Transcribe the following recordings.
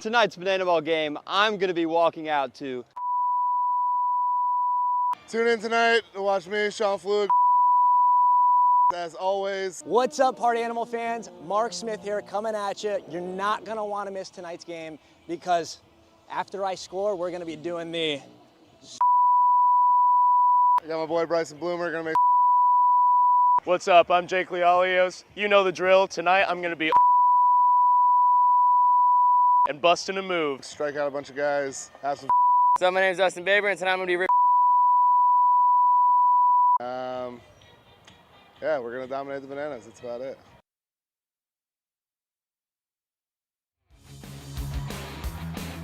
Tonight's banana ball game, I'm going to be walking out to. Tune in tonight to watch me, Sean Flug, as always. What's up, Party Animal fans? Mark Smith here coming at you. You're not going to want to miss tonight's game because after I score, we're going to be doing the. I got my boy Bryson Bloomer going to make. What's up? I'm Jake Lealios. You know the drill. Tonight I'm going to be and busting a move. Strike out a bunch of guys, have some. So my name's Dustin Baber, and tonight I'm going to be yeah, we're going to dominate the bananas. That's about it.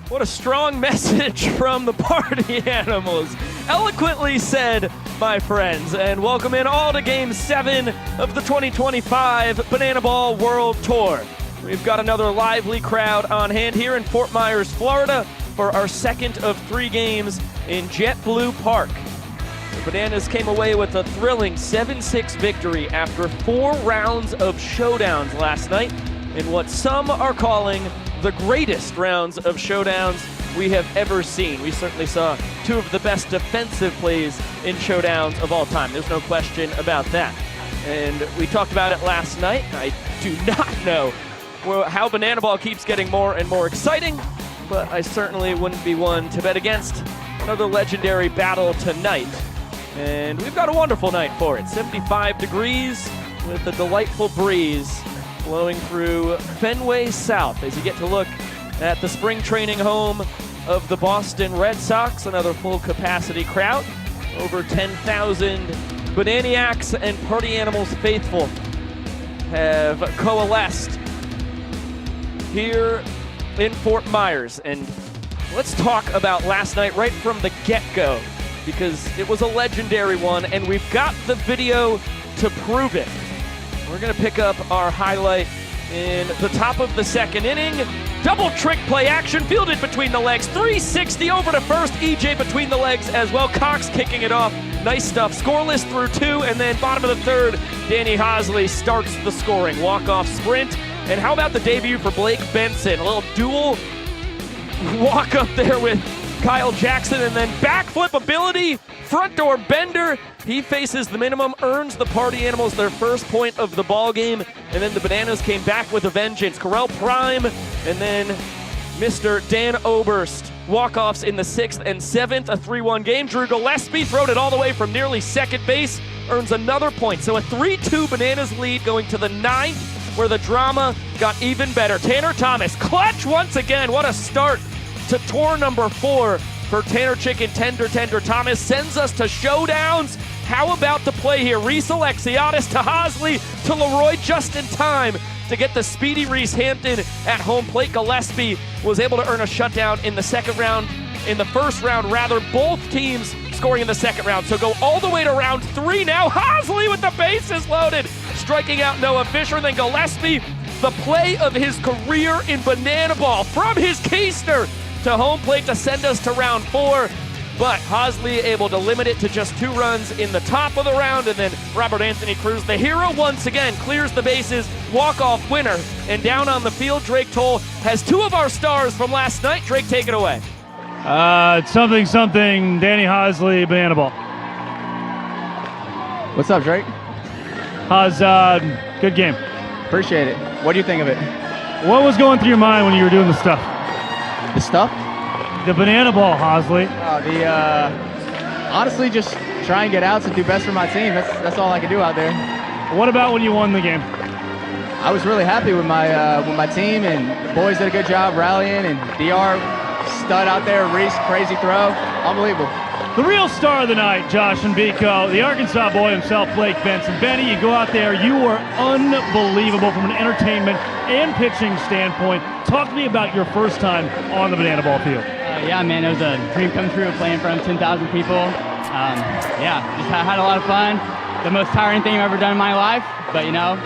What a strong message from the Party Animals. Eloquently said, my friends. And welcome in all to Game 7 of the 2025 Banana Ball World Tour. We've got another lively crowd on hand here in Fort Myers, Florida for our second of 3 games in JetBlue Park. The Bananas came away with a thrilling 7-6 victory after 4 rounds of showdowns last night in what some are calling the greatest rounds of showdowns we have ever seen. We certainly saw 2 of the best defensive plays in showdowns of all time. There's no question about that. And we talked about it last night. I do not know how Banana Ball keeps getting more and more exciting, but I certainly wouldn't be one to bet against another legendary battle tonight. And we've got a wonderful night for it. 75 degrees with a delightful breeze blowing through Fenway South as you get to look at the spring training home of the Boston Red Sox. Another full capacity crowd. Over 10,000 Bananiacs and Party Animals faithful have coalesced here in Fort Myers. And let's talk about last night right from the get-go, because it was a legendary one, and we've got the video to prove it. We're gonna pick up our highlight in the top of the second inning. Double trick play action, fielded between the legs. 360 over to first, EJ between the legs as well. Cox kicking it off, nice stuff. Scoreless through 2, and then bottom of the third, Danny Hosley starts the scoring. Walk-off sprint, and how about the debut for Blake Benson? A little dual walk up there with Kyle Jackson, and then backflip ability, front door bender. He faces the minimum, earns the Party Animals their first point of the ball game, and then the Bananas came back with a vengeance. Correll Prime, and then Mr. Dan Oberst. Walk-offs in the 6th and 7th, a 3-1 game. Drew Gillespie throwed it all the way from nearly second base, earns another point. So a 3-2 Bananas lead going to the 9th, where the drama got even better. Tanner Thomas, clutch once again. What a start to tour number 4 for Tanner Chicken Tender Thomas. Sends us to showdowns. How about the play here? Reese Alexiadis to Hosley to Leroy just in time to get the speedy Reese Hampton at home plate. Gillespie was able to earn a shutdown in the second round. In the first round, rather, both teams scoring in the second round. So go all the way to round 3 now. Hosley with the bases loaded, striking out Noah Fisher. Then Gillespie, the play of his career in Banana Ball, from his keister to home plate to send us to round 4. But Hosley able to limit it to just 2 runs in the top of the round, and then Robert Anthony Cruz, the hero once again, clears the bases, walk-off winner. And down on the field, Drake Toll has 2 of our stars from last night. Drake, take it away. Something, Danny Hosley, Banana Ball. What's up, Drake? How's, good game. Appreciate it. What do you think of it? What was going through your mind when you were doing the stuff? The stuff? The Banana Ball, Hosley. Honestly, just try and get outs and do best for my team. That's all I can do out there. What about when you won the game? I was really happy with my team, and the boys did a good job rallying, and DR stud out there, Reese, crazy throw, unbelievable. The real star of the night, Josh and Biko, the Arkansas boy himself, Blake Benson. Benny, you go out there, you were unbelievable from an entertainment and pitching standpoint. Talk to me about your first time on the Banana Ball field. Yeah, man, it was a dream come true playing in front of 10,000 people. Just had a lot of fun. The most tiring thing I've ever done in my life, but you know,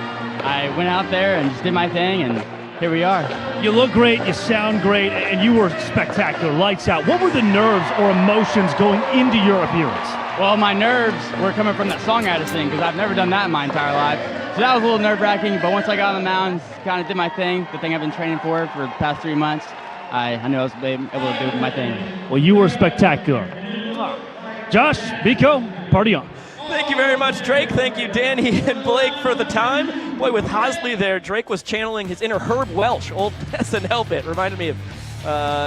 I went out there and just did my thing, and here we are. You look great, you sound great, and you were spectacular, lights out. What were the nerves or emotions going into your appearance? Well, my nerves were coming from that song I had to sing because I've never done that in my entire life. So that was a little nerve-wracking, but once I got on the mound, kind of did my thing, the thing I've been training for the past 3 months, I knew I was able to do my thing. Well, you were spectacular. Josh, Biko, party on. Thank you very much, Drake. Thank you, Danny and Blake, for the time. Boy, with Hosley there, Drake was channeling his inner Herb Welch, old SNL bit. Reminded me of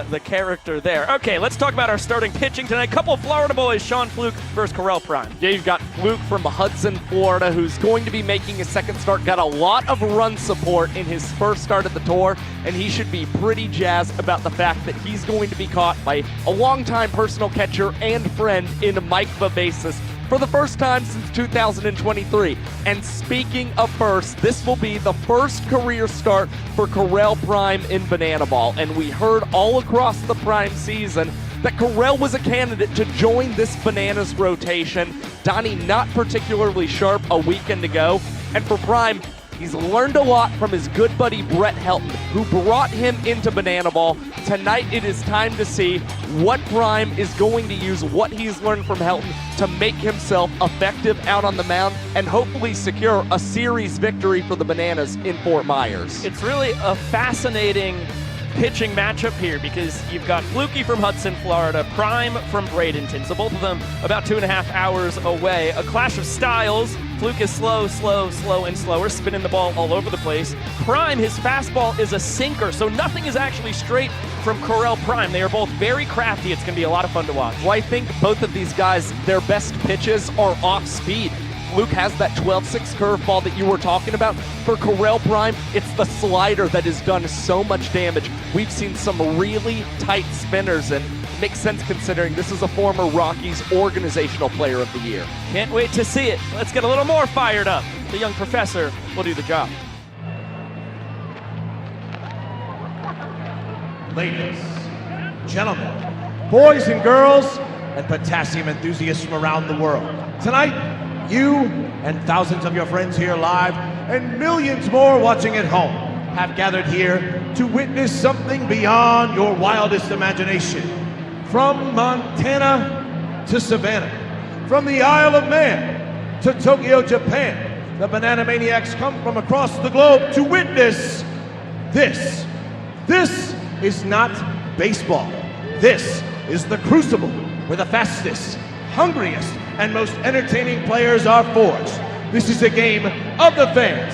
the character there. Okay, let's talk about our starting pitching tonight. Couple of Florida boys, Sean Fluke versus Correll Prime. Yeah, you've got Fluke from Hudson, Florida, who's going to be making his second start. Got a lot of run support in his first start at the tour, and he should be pretty jazzed about the fact that he's going to be caught by a longtime personal catcher and friend in Mike Vivacis for the first time since 2023. And speaking of first, this will be the first career start for Correll Prime in Banana Ball. And we heard all across the Prime season that Correll was a candidate to join this Bananas rotation. Donnie not particularly sharp a weekend ago. And for Prime, he's learned a lot from his good buddy Brett Helton, who brought him into Banana Ball. Tonight it is time to see what Prime is going to use, what he's learned from Helton to make himself effective out on the mound and hopefully secure a series victory for the Bananas in Fort Myers. It's really a fascinating pitching matchup here because you've got Flukie from Hudson, Florida, Prime from Bradenton, so both of them about 2.5 hours away. A clash of styles. Fluke is slow, and slower, spinning the ball all over the place. Prime, his fastball is a sinker, so nothing is actually straight from Correll Prime. They are both very crafty. It's going to be a lot of fun to watch. Well, I think both of these guys, their best pitches are off speed. Luke has that 12-6 curveball that you were talking about. For Correll Prime, it's the slider that has done so much damage. We've seen some really tight spinners, and it makes sense considering this is a former Rockies Organizational Player of the Year. Can't wait to see it. Let's get a little more fired up. The young professor will do the job. Ladies, gentlemen, boys and girls, and potassium enthusiasts from around the world. Tonight, you and thousands of your friends here live and millions more watching at home have gathered here to witness something beyond your wildest imagination. From Montana to Savannah, from the Isle of Man to Tokyo, Japan, the Banana Maniacs come from across the globe to witness this. This is not baseball. This is the crucible where the fastest, hungriest, and most entertaining players are forged. This is a game of the fans,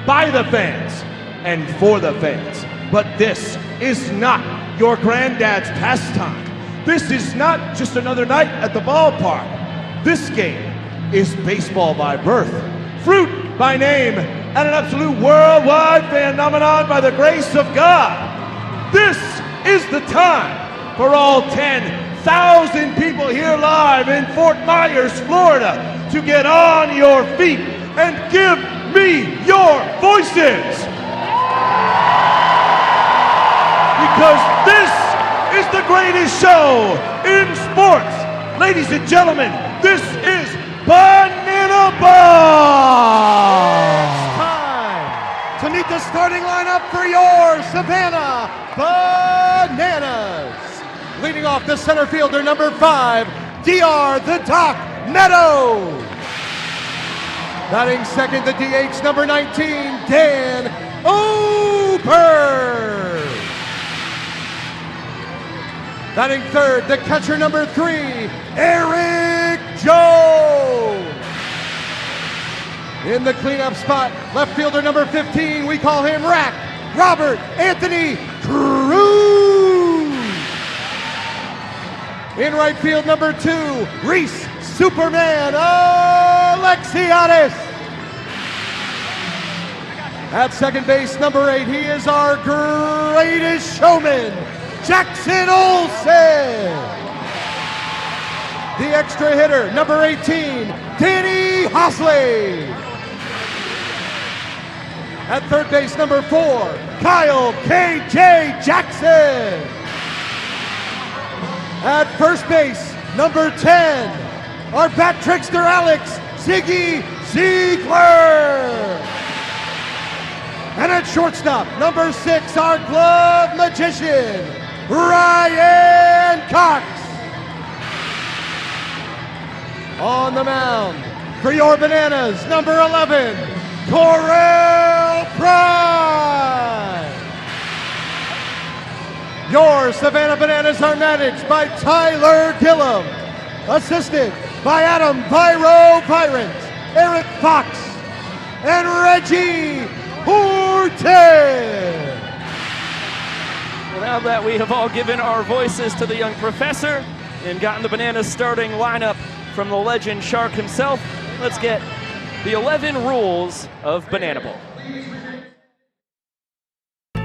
by the fans, and for the fans. But this is not your granddad's pastime. This is not just another night at the ballpark. This game is baseball by birth, fruit by name, and an absolute worldwide phenomenon by the grace of God. This is the time for all 10,000 people here live in Fort Myers, Florida, to get on your feet and give me your voices. Because this is the greatest show in sports. Ladies and gentlemen, this is Banana Ball. It's time to meet the starting lineup for your Savannah Bananas. Leading off the center fielder, number 5, DR the Doc Meadows. Batting second, the DH, number 19, Dan Ober. Batting third, the catcher, number 3, Eric Jones. In the cleanup spot, left fielder, number 15, we call him Rack, Robert Anthony Cruz. In right field, number 2, Reese Superman Alexiadis. At second base, number 8, he is our greatest showman, Jackson Olsen. The extra hitter, number 18, Danny Hosley. At third base, number 4, Kyle K.J. Jackson. At first base, number 10, our bat trickster Alex Ziggy Ziegler. And at shortstop, number 6, our glove magician, Ryan Cox. On the mound for your Bananas, number 11, Corral Prime. Your Savannah Bananas are managed by Tyler Gillum, assisted by Adam Pyro Pyrant, Eric Fox, and Reggie Horton. Well, now that we have all given our voices to the young professor and gotten the Bananas starting lineup from the legend Shark himself, let's get the 11 rules of Banana Ball.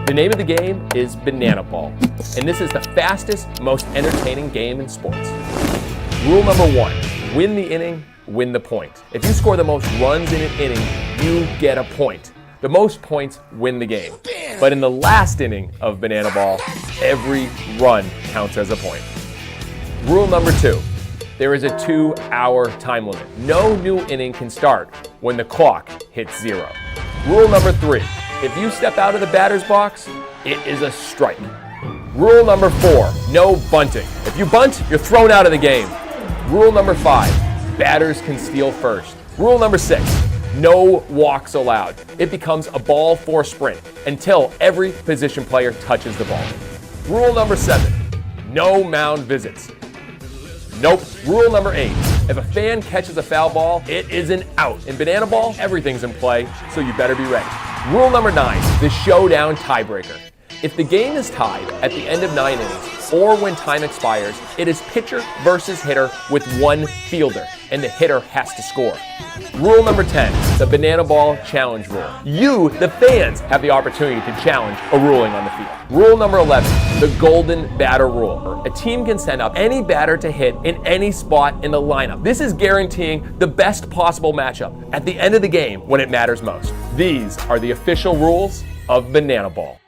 The name of the game is Banana Ball, and this is the fastest, most entertaining game in sports. Rule number 1, win the inning, win the point. If you score the most runs in an inning, you get a point. The most points win the game. But in the last inning of Banana Ball, every run counts as a point. Rule number 2, there is a 2-hour time limit. No new inning can start when the clock hits 0. Rule number 3, if you step out of the batter's box, it is a strike. Rule number 4, no bunting. If you bunt, you're thrown out of the game. Rule number 5, batters can steal first. Rule number 6, no walks allowed. It becomes a ball for sprint until every position player touches the ball. Rule number 7, no mound visits. Nope. Rule number 8, if a fan catches a foul ball, it is an out. In Banana Ball, everything's in play, so you better be ready. Rule number 9, the showdown tiebreaker. If the game is tied at the end of 9 innings or when time expires, it is pitcher versus hitter with one fielder, and the hitter has to score. Rule number 10, the Banana Ball challenge rule. You, the fans, have the opportunity to challenge a ruling on the field. Rule number 11, the golden batter rule. A team can send up any batter to hit in any spot in the lineup. This is guaranteeing the best possible matchup at the end of the game when it matters most. These are the official rules of Banana Ball.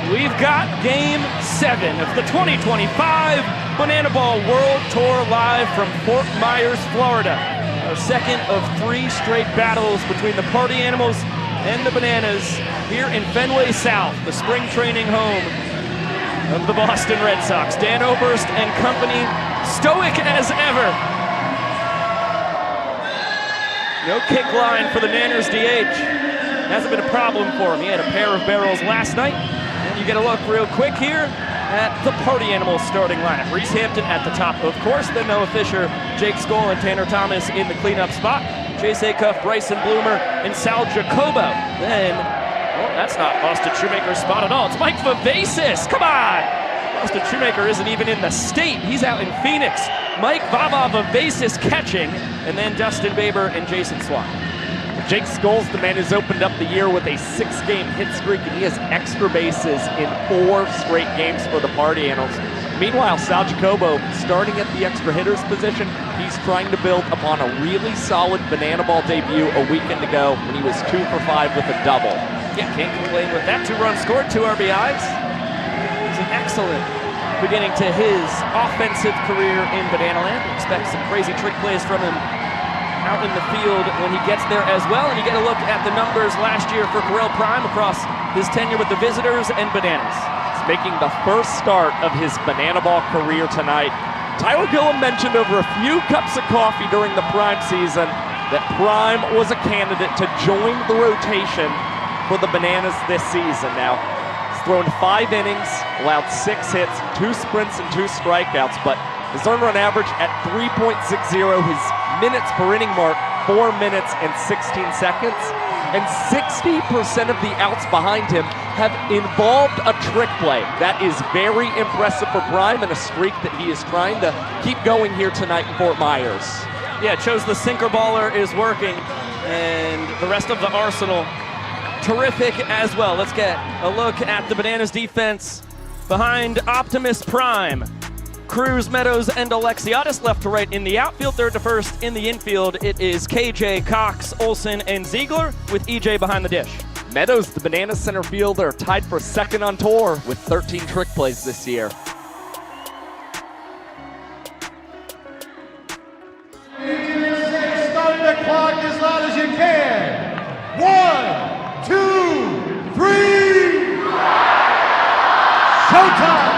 We've got Game 7 of the 2025 Banana Ball World Tour live from Fort Myers, Florida. Our second of 3 straight battles between the Party Animals and the Bananas here in Fenway South, the spring training home of the Boston Red Sox. Dan Oberst and company, stoic as ever. No kick line for the Nanners DH. Hasn't been a problem for him. He had a pair of barrels last night. And you get a look real quick here at the Party Animals starting lineup. Reese Hampton at the top, of course. Then Noah Fisher, Jake Skoll, and Tanner Thomas in the cleanup spot. Chase Acuff, Bryson Bloomer, and Sal Jacobo. Then, well, that's not Austin Shoemaker's spot at all. It's Mike Vivacis. Come on! Austin Shoemaker isn't even in the state. He's out in Phoenix. Mike Vivacis catching, and then Dustin Baber and Jason Swan. Jake Skoll's the man who's opened up the year with a 6-game hit streak, and he has extra bases in 4 straight games for the Party Animals. Meanwhile, Sal Jacobo, starting at the extra hitter's position, he's trying to build upon a really solid Banana Ball debut a weekend ago when he was 2 for 5 with a double. Yeah, can't complain with that. 2 runs scored, 2 RBIs. It's an excellent beginning to his offensive career in Banana Land. Expect some crazy trick plays from him out in the field when he gets there as well. And you get a look at the numbers last year for Corral Prime across his tenure with the Visitors and Bananas. He's making the first start of his Banana Ball career tonight. Tyler Gillum mentioned over a few cups of coffee during the Prime season that Prime was a candidate to join the rotation for the Bananas this season. Now, he's thrown 5 innings, allowed 6 hits, 2 sprints, and 2 strikeouts, but his earned run average at 3.60, his minutes per inning mark, 4 minutes and 16 seconds. And 60% of the outs behind him have involved a trick play. That is very impressive for Prime and a streak that he is trying to keep going here tonight in Fort Myers. Yeah, it shows the sinker baller is working and the rest of the arsenal terrific as well. Let's get a look at the Bananas defense behind Optimus Prime. Cruz, Meadows, and Alexiadis left to right in the outfield. Third to first in the infield, it is KJ, Cox, Olsen, and Ziegler with EJ behind the dish. Meadows, the Bananas center fielder, tied for second on tour with 13 trick plays this year. Starting the clock as loud as you can. 1, 2, 3. Showtime!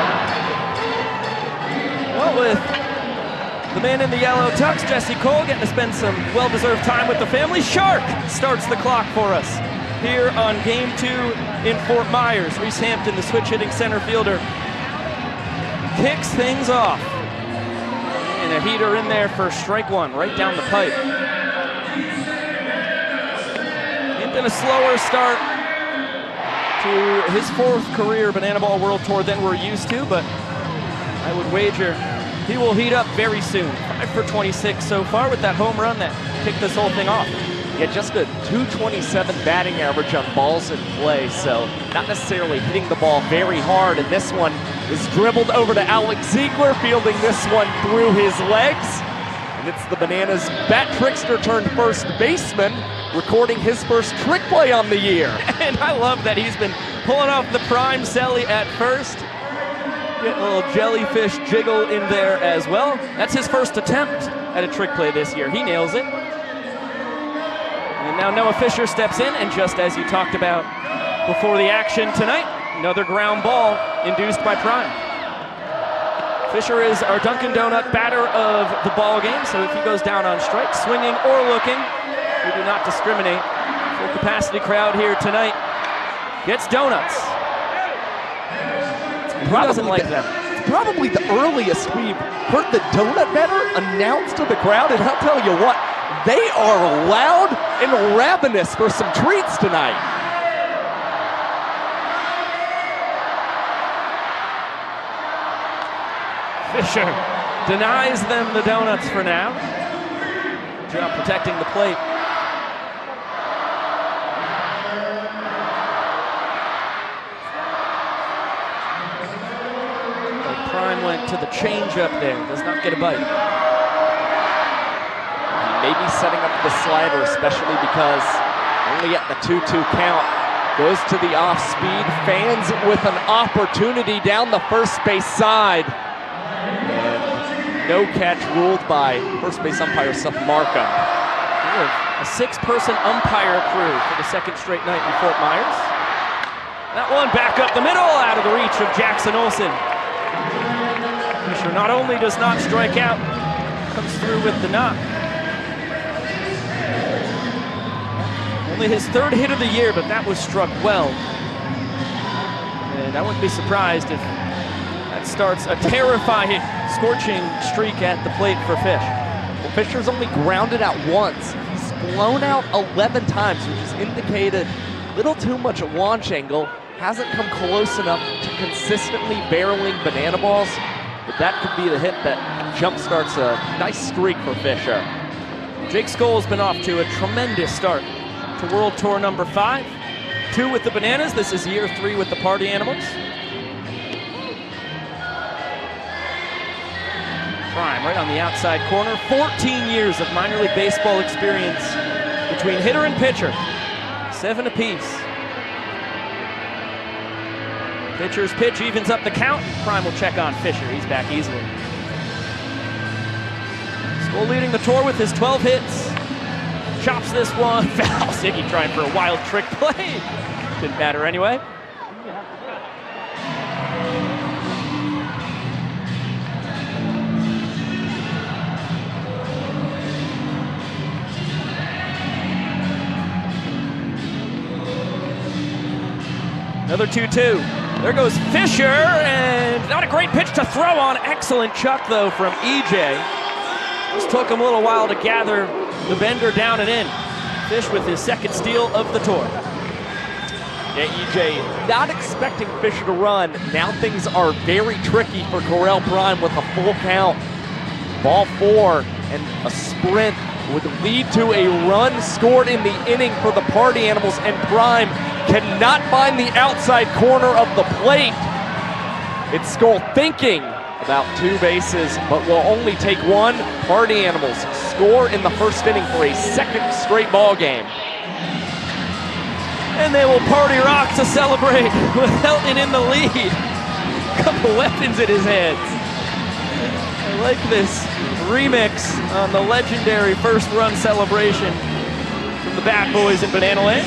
Well, with the man in the yellow tux, Jesse Cole, getting to spend some well-deserved time with the family. Shark starts the clock for us here on Game 2 in Fort Myers. Reese Hampton, the switch-hitting center fielder, kicks things off. And a heater in there for strike one, right down the pipe. Hampton, a slower start to his fourth career Banana Ball World Tour than we're used to, but I would wager he will heat up very soon. 5 for 26 so far with that home run that kicked this whole thing off. Yeah, just a .227 batting average on balls in play, so not necessarily hitting the ball very hard. And this one is dribbled over to Alex Ziegler, fielding this one through his legs. And it's the Bananas bat trickster turned first baseman, recording his first trick play on the year. And I love that he's been pulling off the prime celly at first. Getting a little jellyfish jiggle in there as well. That's his first attempt at a trick play this year. He nails it. And now Noah Fisher steps in, and just as you talked about before the action tonight, another ground ball induced by Prime. Fisher is our Dunkin' Donut batter of the ball game, so if he goes down on strike, swinging or looking, we do not discriminate. Full capacity crowd here tonight gets donuts. Who doesn't like them? It's probably the earliest we've heard the donut batter announced to the crowd, and I'll tell you what, they are loud and ravenous for some treats tonight. Fisher denies them the donuts for now. Good job protecting the plate. Prime went to the changeup there, does not get a bite. He may be setting up the slider, especially because only at the 2-2 count. Goes to the off speed, fans with an opportunity down the first base side. And no catch ruled by first base umpire Seth Markham. A 6-person umpire crew for the second straight night in Fort Myers. That one back up the middle, out of the reach of Jackson Olsen. Fisher not only does not strike out, comes through with the knock. Only his third hit of the year, but that was struck well. And I wouldn't be surprised if that starts a terrifying, scorching streak at the plate for Fish. Well, Fisher's only grounded out once. He's blown out 11 times, which has indicated a little too much launch angle. Hasn't come close enough to consistently barreling banana balls, but that could be the hit that jumpstarts a nice streak for Fisher. Jake Skoll's been off to a tremendous start to World Tour number 5. 2 with the Bananas, this is year 3 with the Party Animals. Prime right on the outside corner. 14 years of minor league baseball experience between hitter and pitcher. 7 apiece. Pitcher's pitch evens up the count. Prime will check on Fisher. He's back easily. Skoll leading the tour with his 12 hits. Chops this one. Foul. Siggy trying for a wild trick play. Didn't matter anyway. Another 2-2. There goes Fisher, and not a great pitch to throw on. Excellent chuck, though, from EJ. Just took him a little while to gather the bender down and in. Fish with his second steal of the tour. Yeah, EJ not expecting Fisher to run. Now things are very tricky for Correll Prime with a full count. Ball 4 and a sprint would lead to a run scored in the inning for the Party Animals, and Prime cannot find the outside corner of the plate. It's Skull thinking about 2 bases, but will only take 1. Party Animals score in the first inning for a 2nd straight ball game. And they will party rock to celebrate with Helton in the lead. Couple weapons in his hands. I like this remix on the legendary first run celebration from the Bat Boys in Banana Land.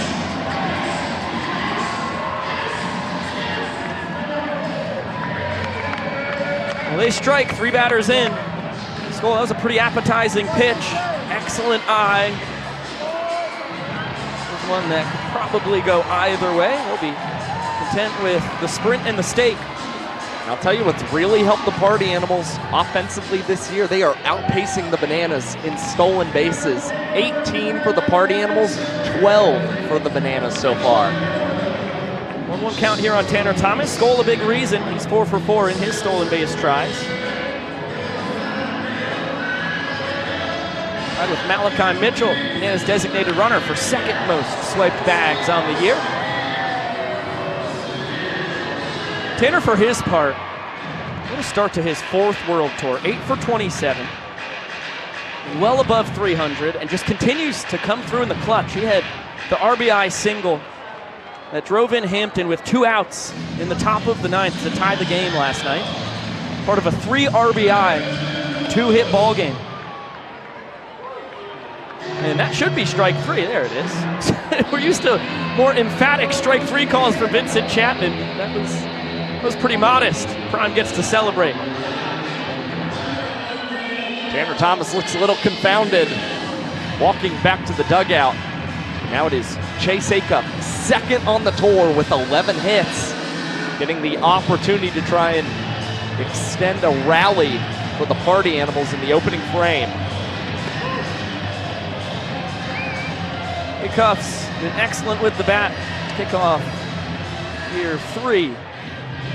Well, they strike 3 batters in. Skull, that was a pretty appetizing pitch. Excellent eye. There's one that could probably go either way. They'll be content with the sprint and the stake. And I'll tell you what's really helped the Party Animals offensively this year. They are outpacing the Bananas in stolen bases. 18 for the Party Animals, 12 for the Bananas so far. 1-1 count here on Tanner Thomas. Skull a big reason. He's 4 for 4 in his stolen base tries. Right with Malachi Mitchell, Bananas designated runner for 2nd most swiped bags on the year. Tanner, for his part, what a start to his 4th World Tour. 8 for 27, well above 300, and just continues to come through in the clutch. He had the RBI single that drove in Hampton with 2 outs in the top of the 9th to tie the game last night. Part of a 3 RBI, 2-hit ball game. And that should be strike 3. There it is. We're used to more emphatic strike 3 calls for Vincent Chapman. That was pretty modest. Prime gets to celebrate. Tanner Thomas looks a little confounded, walking back to the dugout. Now it is Chase Acuff, 2nd on the tour with 11 hits, getting the opportunity to try and extend a rally for the Party Animals in the opening frame. Acuff's been excellent with the bat. Kickoff year 3.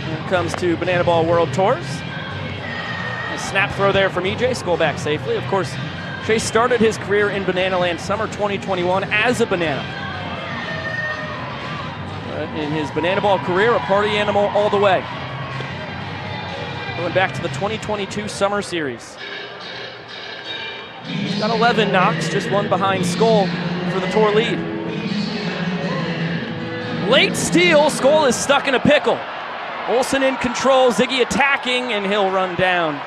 When it comes to Banana Ball World Tours. A snap throw there from EJ, Skull back safely. Of course, Chase started his career in Banana Land summer 2021 as a Banana. But in his Banana Ball career, a Party Animal all the way. Going back to the 2022 Summer Series. He's got 11 knocks, just 1 behind Skull for the tour lead. Late steal, Skull is stuck in a pickle. Olsen in control, Ziggy attacking, and he'll run down.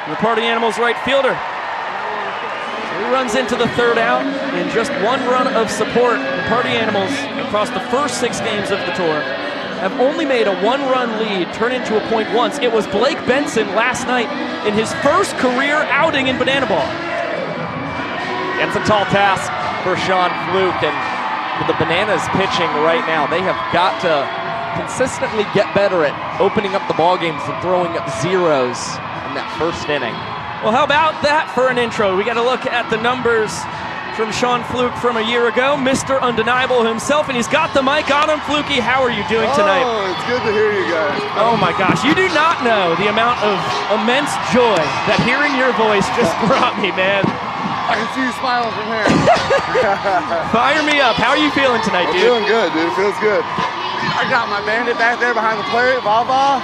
The Party Animals right fielder. So he runs into the 3rd out in just 1 run of support. The Party Animals, across the first 6 games of the tour, have only made a 1-run lead turn into a point once. It was Blake Benson last night in his first career outing in Banana Ball. It's a tall task for Sean Fluke, and for the Bananas pitching right now, they have got to consistently get better at opening up the ball games and throwing up zeros in that first inning. Well, how about that for an intro? We got to look at the numbers from Sean Fluke from a year ago, Mr. Undeniable himself, and he's got the mic on him. Flukey, how are you doing tonight? Oh, it's good to hear you guys. Oh my gosh, you do not know the amount of immense joy that hearing your voice just brought me, man. I can see you smiling from here. Fire me up. How are you feeling tonight, dude? I'm feeling good, dude. It feels good. I got my bandit back there behind the plate, Baba.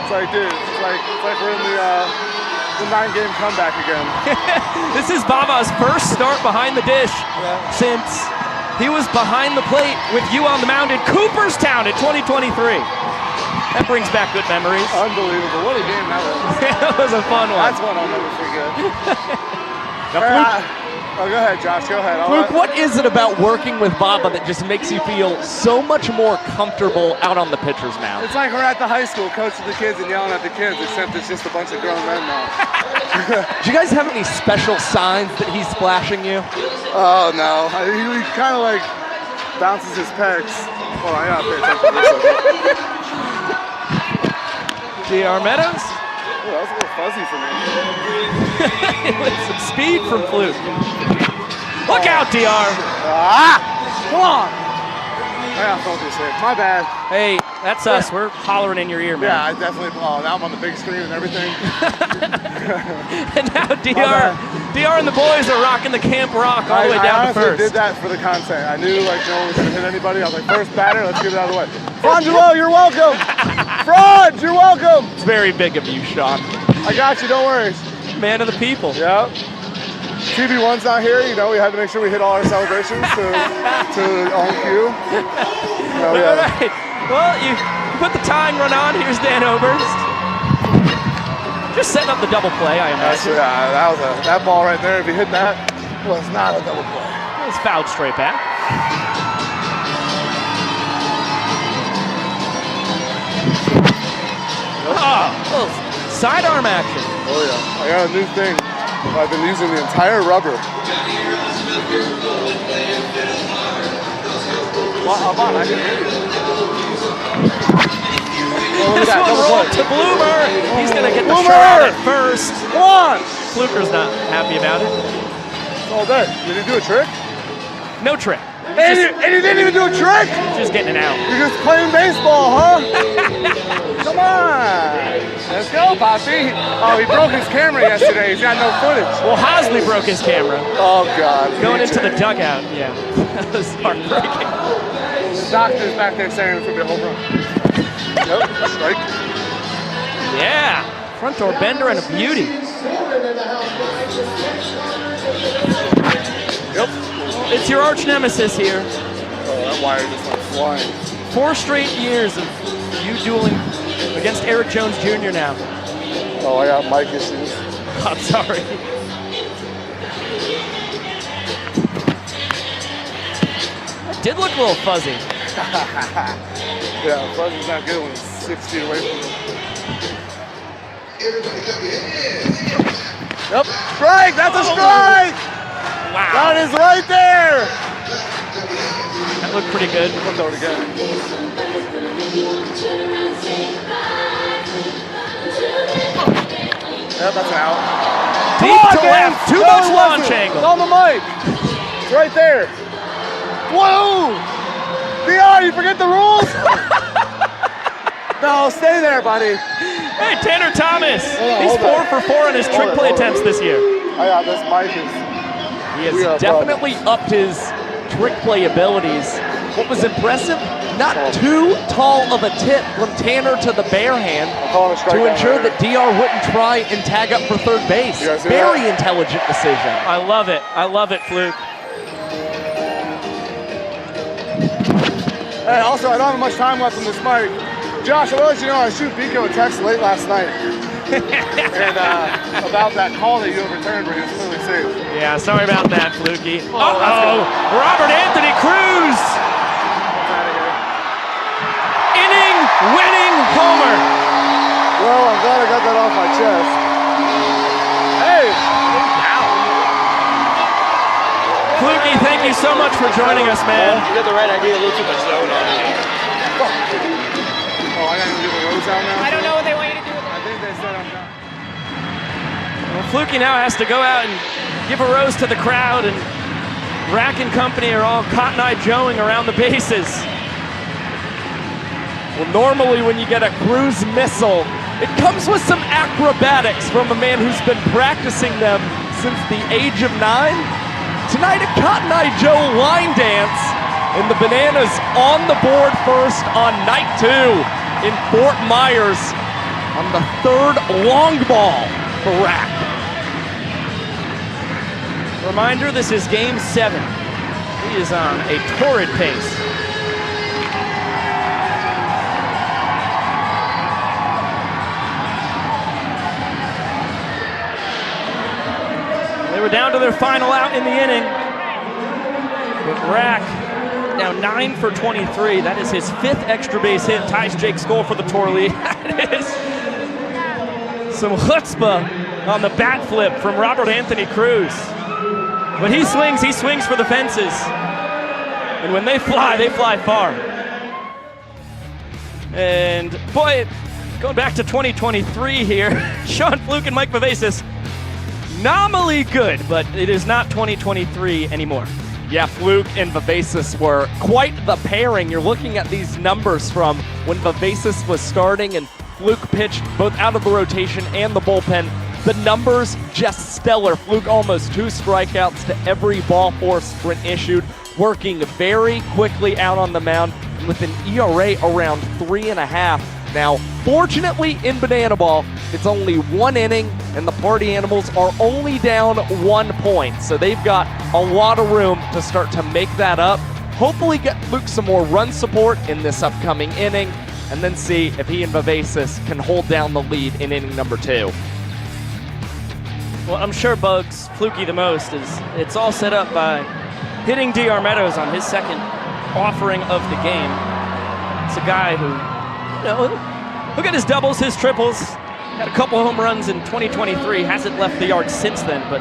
It's like, dude, it's like we're in the 9-game comeback again. This is Baba's first start behind the dish since he was behind the plate with you on the mound in Cooperstown in 2023. That brings back good memories. Unbelievable. What a game that was. That was a fun one. That's one I'll never forget. Oh, go ahead, Josh. Go ahead. Fluke, what is it about working with Baba that just makes you feel so much more comfortable out on the pitcher's mound? It's like we're at the high school coaching the kids and yelling at the kids, except it's just a bunch of grown men now. Do you guys have any special signs that he's flashing you? Oh, no. He kind of like bounces his pecs. Hold on, I gotta pay attention to this. DR Meadows. Oh, that was a little fuzzy for me. With some speed from Fluke. Look out, DR. Come on. I gotta focus here. My bad. Hey, that's us. We're hollering in your ear, man. Yeah, I definitely. Oh, now I'm on the big screen and everything. And now DR and the boys are rocking the Camp Rock all the way down to first. I did that for the content. I knew like no one was gonna hit anybody. I was like, first batter, let's get it out of the way. Angelo, you're welcome. Fraud, you're welcome. It's very big of you, Sean. I got you, don't worry. Man of the people. Yep. TB1's not here, you know, we had to make sure we hit all our celebrations to on cue. All right. Well, you put the tying run on. Here's Dan Oberst. Just setting up the double play, I imagine. That ball right there, if he hit that, was not a double play. It was fouled straight back. Oh, sidearm action. Oh yeah, I got a new thing. I've been using the entire rubber. Well, I'm on, I can hear you. This one rolled to Bloomer. He's going to get the shot at first. Come on! Fluker's not happy about it. It's all day. Did he do a trick? No trick. And he didn't even do a trick? Just getting it out. You're just playing baseball, huh? Come on. Let's go, Poppy. Oh, he broke his camera yesterday. He's got no footage. Well, Hosley broke his camera. Oh, God. Going into the dugout, yeah. That was heartbreaking. The doctor's back there saying it's going to be a home run. Nope, strike. Yeah. Front door bender and a beauty. Yep. It's your arch nemesis here. Oh, that wire just went flying. 4 straight years of you dueling against Eric Jones Jr. now. Oh, I got mic issues. I'm sorry. It did look a little fuzzy. Yeah, fuzzy's not good when it's 6 feet away from you. Yep, strike, that's a strike! Wow. That is right there! That looked pretty good. Let's go again. Yep, that's an out. Deep to left, too much launch angle. It's on the mic. It's right there. Whoa! DR, you forget the rules? No, stay there, buddy. Hey, Tanner Thomas. He's 4 for 4 on his trick play attempts this year. I got this mic is. He has definitely upped his trick play abilities. What was impressive, not too tall of a tip from Tanner to the bare hand to ensure that DR wouldn't try and tag up for third base. Very intelligent decision. I love it. I love it, Fluke. Hey, also, I don't have much time left on this mic. Josh, I will let you know I shoot Biko a text late last night. And about that call that you overturned where he was clearly safe. Yeah, sorry about that, Flukey. Uh-oh, Robert Anthony Cruz. Inning-winning homer. Well, I'm glad I got that off my chest. Hey! Flukey, thank you so much for joining us, man. You got the right idea, a little too much zone on it. Oh, I gotta do the rose out now? I don't know what they want you to do. I think they said I'm done. Well, Flukey now has to go out and give a rose to the crowd, and Rack and company are all Cotton Eye Joeing around the bases. Well, normally when you get a cruise missile, it comes with some acrobatics from a man who's been practicing them since the age of 9. Tonight, a Cotton Eye Joe line dance, and the Bananas on the board first on night 2 in Fort Myers on the 3rd long ball for Rack. Reminder, this is game 7. He is on a torrid pace. They were down to their final out in the inning. But Rack now 9 for 23. That is his 5th extra base hit. Ties Jake's goal for the tour lead. That is some chutzpah on the bat flip from Robert Anthony Cruz. When he swings for the fences. And when they fly far. And boy, going back to 2023 here, Sean Fluke and Mike Vivacis, nominally good, but it is not 2023 anymore. Yeah, Fluke and Vivacis were quite the pairing. You're looking at these numbers from when Vivacis was starting and Fluke pitched both out of the rotation and the bullpen. The numbers just stellar. Fluke almost 2 strikeouts to every ball 4 sprint issued, working very quickly out on the mound with an ERA around 3.5. Now, fortunately in Banana Ball, it's only 1 inning, and the Party Animals are only down 1 point. So they've got a lot of room to start to make that up. Hopefully get Luke some more run support in this upcoming inning, and then see if he and Vivacis can hold down the lead in inning number 2. Well, I'm sure Bugs, fluky the most, is it's all set up by hitting DR Meadows on his second offering of the game. It's a guy who, look at his doubles, his triples. Had a couple home runs in 2023, hasn't left the yard since then, but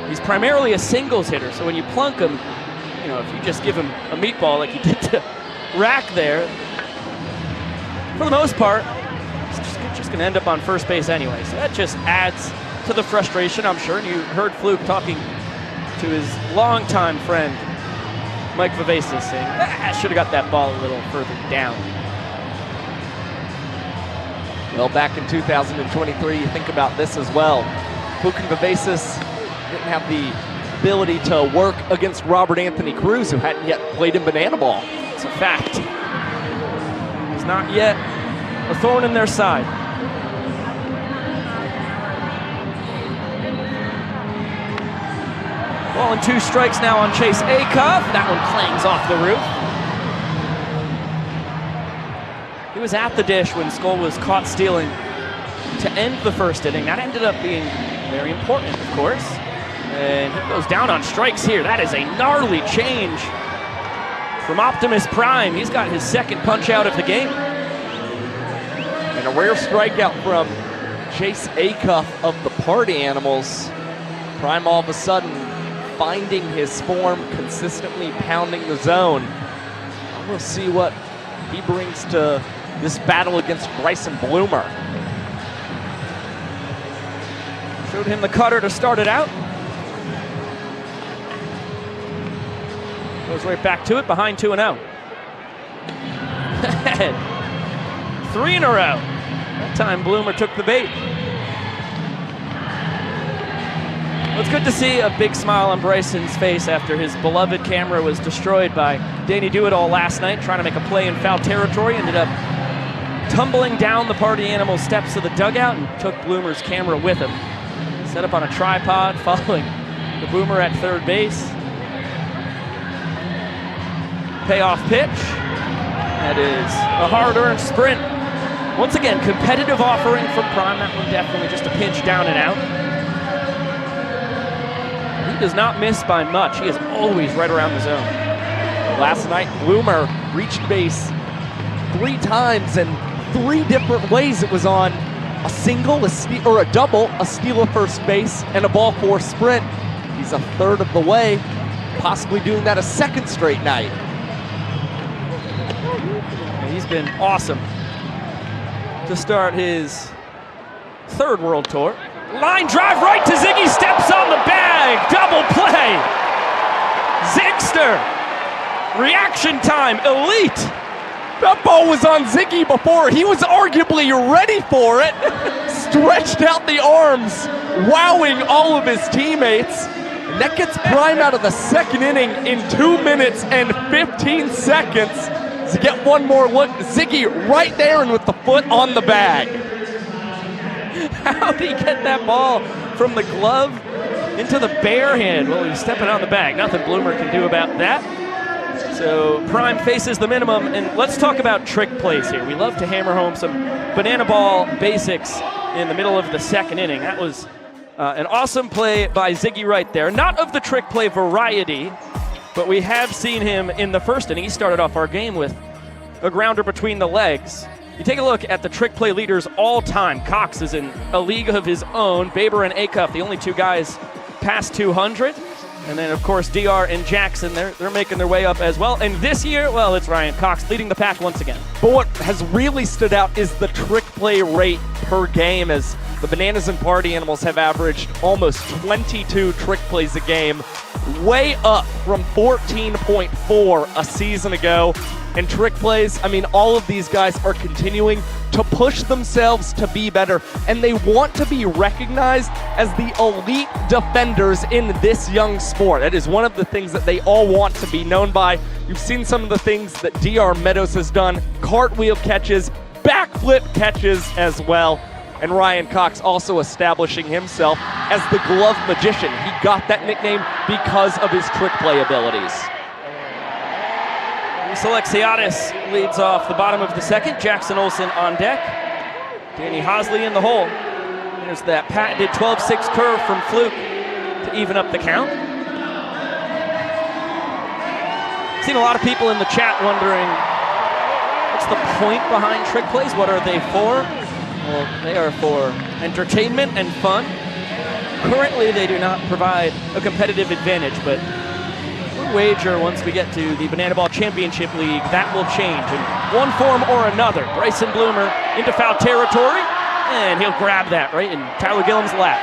he's primarily a singles hitter. So when you plunk him, if you just give him a meatball like you did to Rack there, for the most part, he's just going to end up on first base anyway. So that just adds to the frustration, I'm sure. And you heard Fluke talking to his longtime friend, Mike Vivacis, saying, I should have got that ball a little further down. Well, back in 2023, you think about this as well. Fluke and Vivacis didn't have the ability to work against Robert Anthony Cruz, who hadn't yet played in Banana Ball. It's a fact. He's not yet a thorn in their side. 2 strikes now on Chase Acuff. That one clangs off the roof. He was at the dish when Skull was caught stealing to end the first inning. That ended up being very important, of course. And he goes down on strikes here. That is a gnarly change from Optimus Prime. He's got his second punch out of the game. And a rare strikeout from Chase Acuff of the Party Animals. Prime all of a sudden finding his form, consistently pounding the zone. We'll see what he brings to this battle against Bryson Bloomer. Showed him the cutter to start it out. Goes right back to it, behind 2-0. 3 in a row. That time Bloomer took the bait. Well, it's good to see a big smile on Bryson's face after his beloved camera was destroyed by Danny Do-It-All last night, trying to make a play in foul territory. Ended up tumbling down the Party Animal steps of the dugout and took Bloomer's camera with him. Set up on a tripod following the Boomer at third base. Payoff pitch. That is a hard-earned sprint. Once again, competitive offering from Prime. That one definitely just a pinch down and out. He does not miss by much. He is always right around the zone. Last night, Bloomer reached base 3 times and 3 different ways. It was on a single, a steal, or a double, a steal of first base, and a ball 4 sprint. He's a third of the way, possibly doing that a second straight night. He's been awesome to start his 3rd World Tour. Line drive right to Ziggy, steps on the bag, double play. Zigster, reaction time, elite. That ball was on Ziggy before. He was arguably ready for it. Stretched out the arms, wowing all of his teammates. And that gets Prime out of the 2nd inning in 2 minutes and 15 seconds. To get one more look, Ziggy right there and with the foot on the bag. How did he get that ball from the glove into the bare hand? Well, he was stepping on the bag. Nothing Bloomer can do about that. So Prime faces the minimum, and let's talk about trick plays here. We love to hammer home some Banana Ball basics in the middle of the 2nd inning. That was an awesome play by Ziggy right there. Not of the trick play variety, but we have seen him in the 1st inning. He started off our game with a grounder between the legs. You take a look at the trick play leaders all time. Cox is in a league of his own. Baber and Acuff, the only 2 guys past 200. And then, of course, DR and Jackson, they're making their way up as well. And this year, well, it's Ryan Cox leading the pack once again. But what has really stood out is the trick play rate per game, as the Bananas and Party Animals have averaged almost 22 trick plays a game, way up from 14.4 a season ago. And trick plays, I mean, all of these guys are continuing to push themselves to be better, and they want to be recognized as the elite defenders in this young sport. That is one of the things that they all want to be known by. You've seen some of the things that DR Meadows has done, cartwheel catches, backflip catches as well. And Ryan Cox also establishing himself as the glove magician. He got that nickname because of his trick play abilities. Alexiadis leads off the bottom of the second. Jackson Olsen on deck. Danny Hosley in the hole. There's that patented 12-6 curve from Fluke to even up the count. Seen a lot of people in the chat wondering, what's the point behind trick plays? What are they for? Well, they are for entertainment and fun. Currently, they do not provide a competitive advantage, but we'll wager once we get to the Banana Ball Championship League, that will change in one form or another. Bryson Bloomer into foul territory, and he'll grab that right in Tyler Gillum's lap.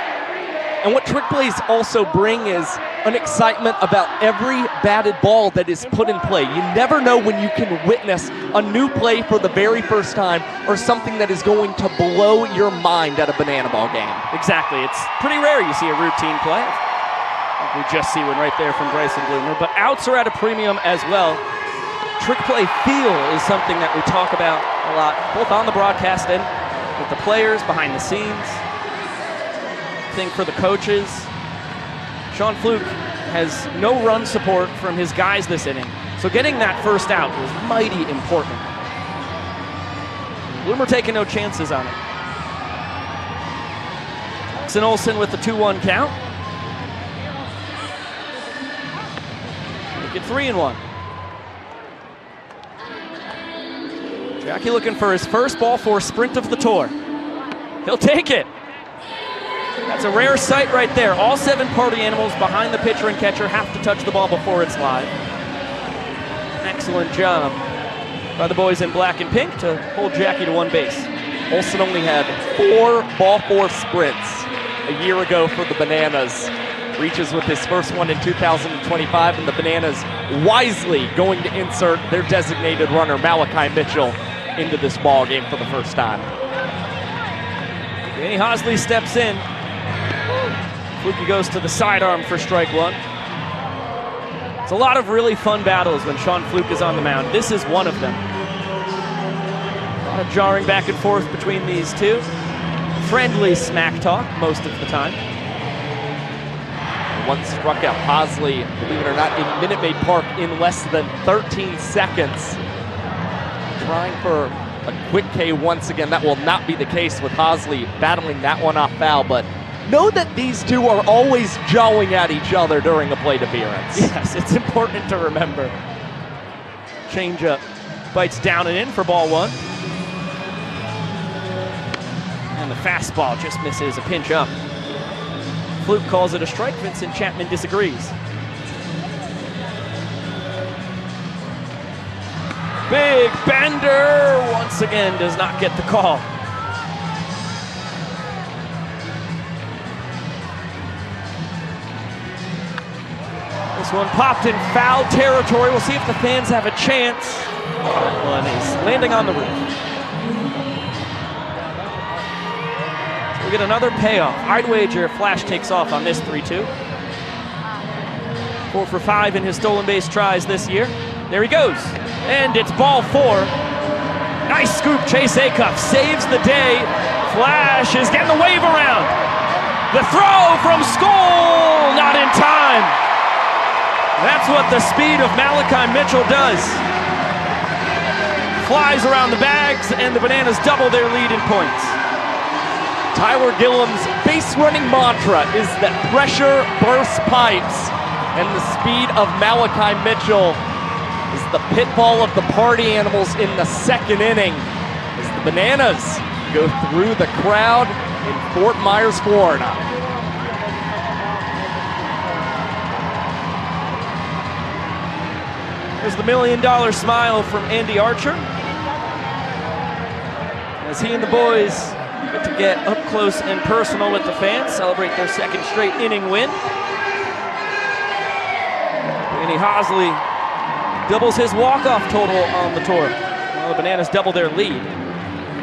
And what trick plays also bring is an excitement about every batted ball that is put in play. You never know when you can witness a new play for the very first time or something that is going to blow your mind at a banana ball game. Exactly. It's pretty rare you see a routine play. We just see one right there from Bryson Bloomer. But outs are at a premium as well. Trick play feel is something that we talk about a lot, both on the broadcast and with the players behind the scenes. Thing for the coaches. Sean Fluke has no run support from his guys this inning, so getting that first out was mighty important. Bloomer taking no chances on it. Jackson Olsen with the 2-1 count. Make it 3-1. Jackie looking for his first ball for sprint of the tour. He'll take it. That's a rare sight right there. All 7 party animals behind the pitcher and catcher have to touch the ball before it's live. Excellent job by the boys in black and pink to hold Jackie to one base. Olsen only had 4 ball 4 sprints a year ago for the Bananas. Reaches with his first one in 2025, and the Bananas wisely going to insert their designated runner, Malachi Mitchell, into this ball game for the first time. Danny Hosley steps in. Fluke goes to the sidearm for strike 1. It's a lot of really fun battles when Sean Fluke is on the mound. This is one of them. A lot of jarring back and forth between these two. Friendly smack talk most of the time. One struck out Hosley, believe it or not, in Minute Maid Park in less than 13 seconds. Trying for a quick K once again. That will not be the case with Hosley battling that one off foul, but know that these two are always jawing at each other during a plate appearance. Yes, it's important to remember. Changeup bites down and in for ball 1. And the fastball just misses a pinch up. Fluke calls it a strike. Vincent Chapman disagrees. Big bender once again does not get the call. This one popped in foul territory. We'll see if the fans have a chance. One is landing on the roof. So we get another payoff. I'd wager Flash takes off on this 3-2. 4 for 5 in his stolen base tries this year. There he goes. And it's ball 4. Nice scoop. Chase Acuff saves the day. Flash is getting the wave around. The throw from Skoll, not in time. That's what the speed of Malachi Mitchell does. Flies around the bags, and the Bananas double their lead in points. Tyler Gillum's base running mantra is that pressure bursts pipes, and the speed of Malachi Mitchell is the pitfall of the party animals in the second inning as the Bananas go through the crowd in Fort Myers, Florida. There's the $1 million smile from Andy Archer as he and the boys get to get up close and personal with the fans, celebrate their second straight inning win. Danny Hosley doubles his walk-off total on the tour. Well, the Bananas double their lead.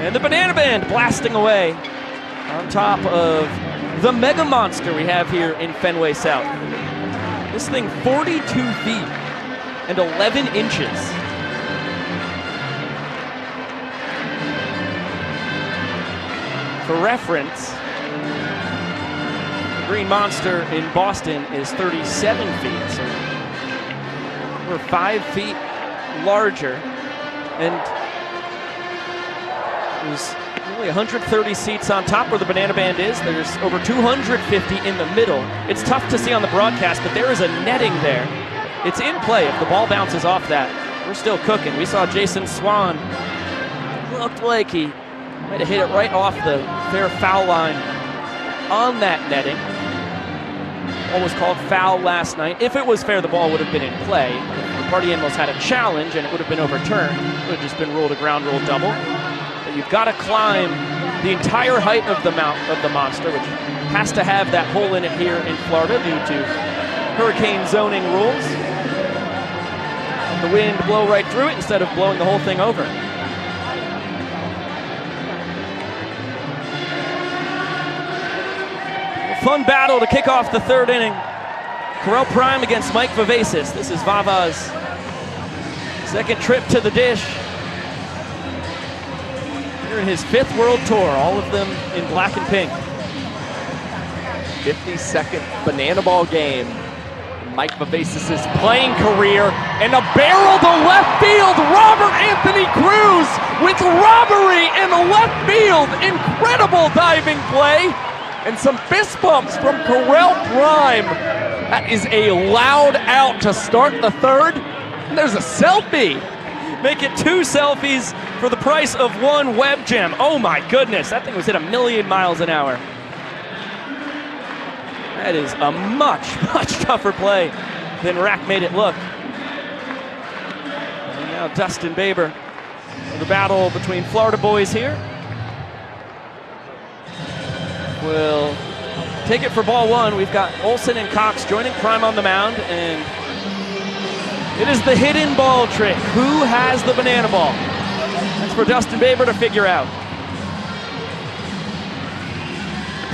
And the Banana Band blasting away on top of the mega monster we have here in Fenway South. This thing 42 feet and 11 inches. For reference, the Green Monster in Boston is 37 feet, so we're 5 feet larger, and there's only 130 seats on top where the Banana Band is. There's over 250 in the middle. It's tough to see on the broadcast, but there is a netting there. It's in play. If the ball bounces off that, we're still cooking. We saw Jason Swan. Looked like he might have hit it right off the fair foul line on that netting. Ball was called foul last night. If it was fair, the ball would have been in play. If the Party Animals had a challenge and it would have been overturned, it would have just been ruled a ground rule double. But you've got to climb the entire height of the monster, which has to have that hole in it here in Florida due to hurricane zoning rules. Let the wind blow right through it instead of blowing the whole thing over. Fun battle to kick off the third inning. Corel Prime against Mike Vivacis. This is Vava's second trip to the dish. Here in his 5th World Tour, all of them in black and pink. 52nd Banana Ball game. Mike Vivacis' playing career, and a barrel to left field. Robert Anthony Cruz with robbery in the left field. Incredible diving play. And some fist bumps from Corel Prime. That is a loud out to start the third. And there's a selfie. Make it 2 selfies for the price of 1 web gem. Oh my goodness, that thing was hit 1,000,000 miles an hour. That is a much, much tougher play than Rack made it look. And now Dustin Baber. The battle between Florida boys here. Will take it for ball 1. We've got Olsen and Cox joining Prime on the mound, and it is the hidden ball trick. Who has the banana ball? That's for Dustin Baber to figure out.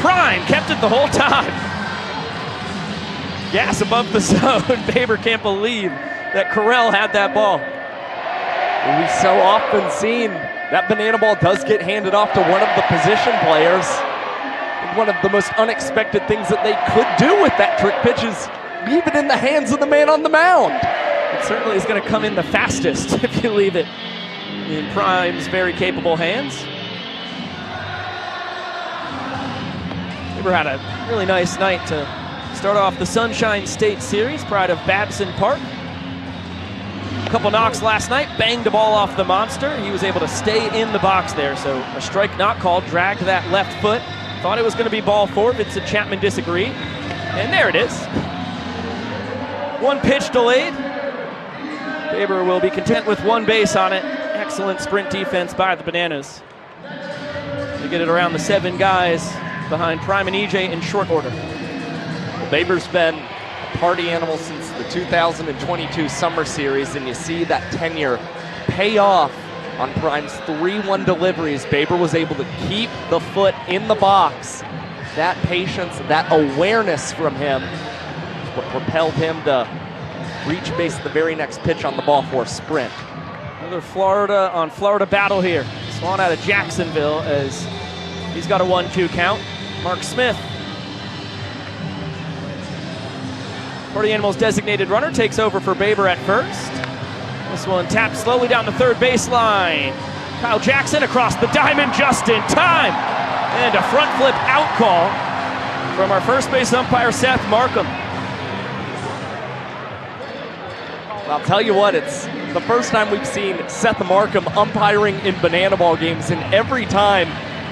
Prime kept it the whole time. Gas above the zone. Baber can't believe that Corel had that ball. And we've so often seen that banana ball does get handed off to one of the position players. One of the most unexpected things that they could do with that trick pitch is leave it in the hands of the man on the mound. It certainly is going to come in the fastest if you leave it in Prime's very capable hands. Baber had a really nice night to start off the Sunshine State Series, pride of Babson Park. A couple knocks last night, banged the ball off the monster. He was able to stay in the box there, so a strike not called, dragged that left foot. Thought it was going to be ball 4. Vincent Chapman disagreed. And there it is. 1 pitch delayed. Baber will be content with 1 base on it. Excellent sprint defense by the Bananas. They get it around the 7 guys behind Prime and EJ in short order. Well, Baber's been a party animal since the 2022 Summer Series, and you see that tenure pay off. On Prime's 3-1 deliveries, Baber was able to keep the foot in the box. That patience, that awareness from him is what propelled him to reach base at the very next pitch on the ball 4 sprint. Another Florida on Florida battle here. Swan out of Jacksonville as he's got a 1-2 count. Mark Smith. Party Animals designated runner takes over for Baber at first. This one tapped slowly down the third baseline. Kyle Jackson across the diamond just in time. And a front flip out call from our first base umpire, Seth Markham. I'll tell you what, it's the first time we've seen Seth Markham umpiring in banana ball games, and every time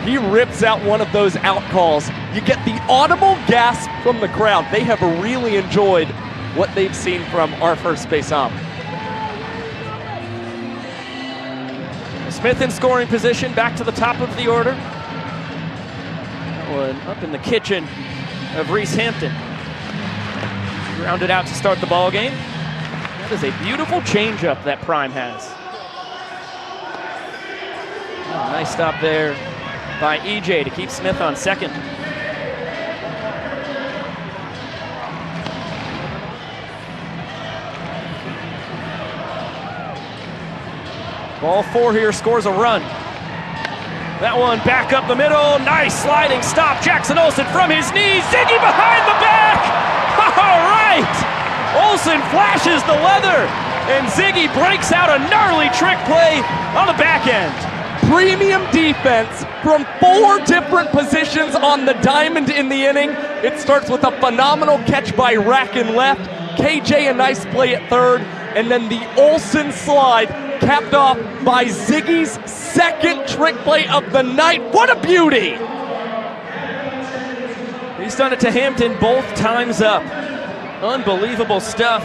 he rips out one of those out calls, you get the audible gasp from the crowd. They have really enjoyed what they've seen from our first base ump. Smith in scoring position, back to the top of the order. One up in the kitchen of Reese Hampton. Grounded out to start the ball game. That is a beautiful changeup that Prime has. Oh, nice stop there by EJ to keep Smith on second. Ball 4 here, scores a run. That one back up the middle. Nice sliding stop. Jackson Olsen from his knees. Ziggy behind the back. All right. Olsen flashes the leather. And Ziggy breaks out a gnarly trick play on the back end. Premium defense from 4 different positions on the diamond in the inning. It starts with a phenomenal catch by Racken left. KJ a nice play at third. And then the Olsen slide capped off by Ziggy's second trick play of the night. What a beauty! He's done it to Hampton both times up. Unbelievable stuff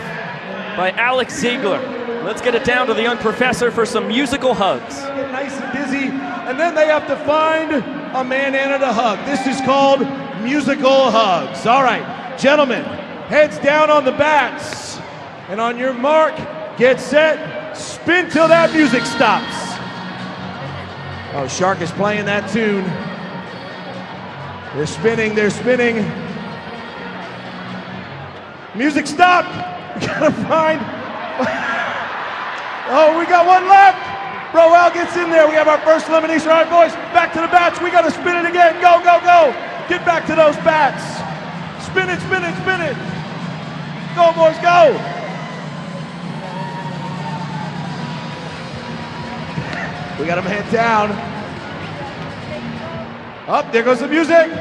by Alex Ziegler. Let's get it down to the young professor for some musical hugs. Get nice and dizzy, and then they have to find a man Anna to hug. This is called musical hugs. All right, gentlemen, heads down on the bats. And on your mark, get set, spin till that music stops. Oh, Shark is playing that tune. They're spinning, they're spinning. Music stop. We gotta find. Oh, we got one left. Roel gets in there. We have our first elimination. All right, boys, back to the bats. We gotta spin it again. Go, go, go. Get back to those bats. Spin it, spin it, spin it. Go, boys, go. We got him head down. Up, there goes the music.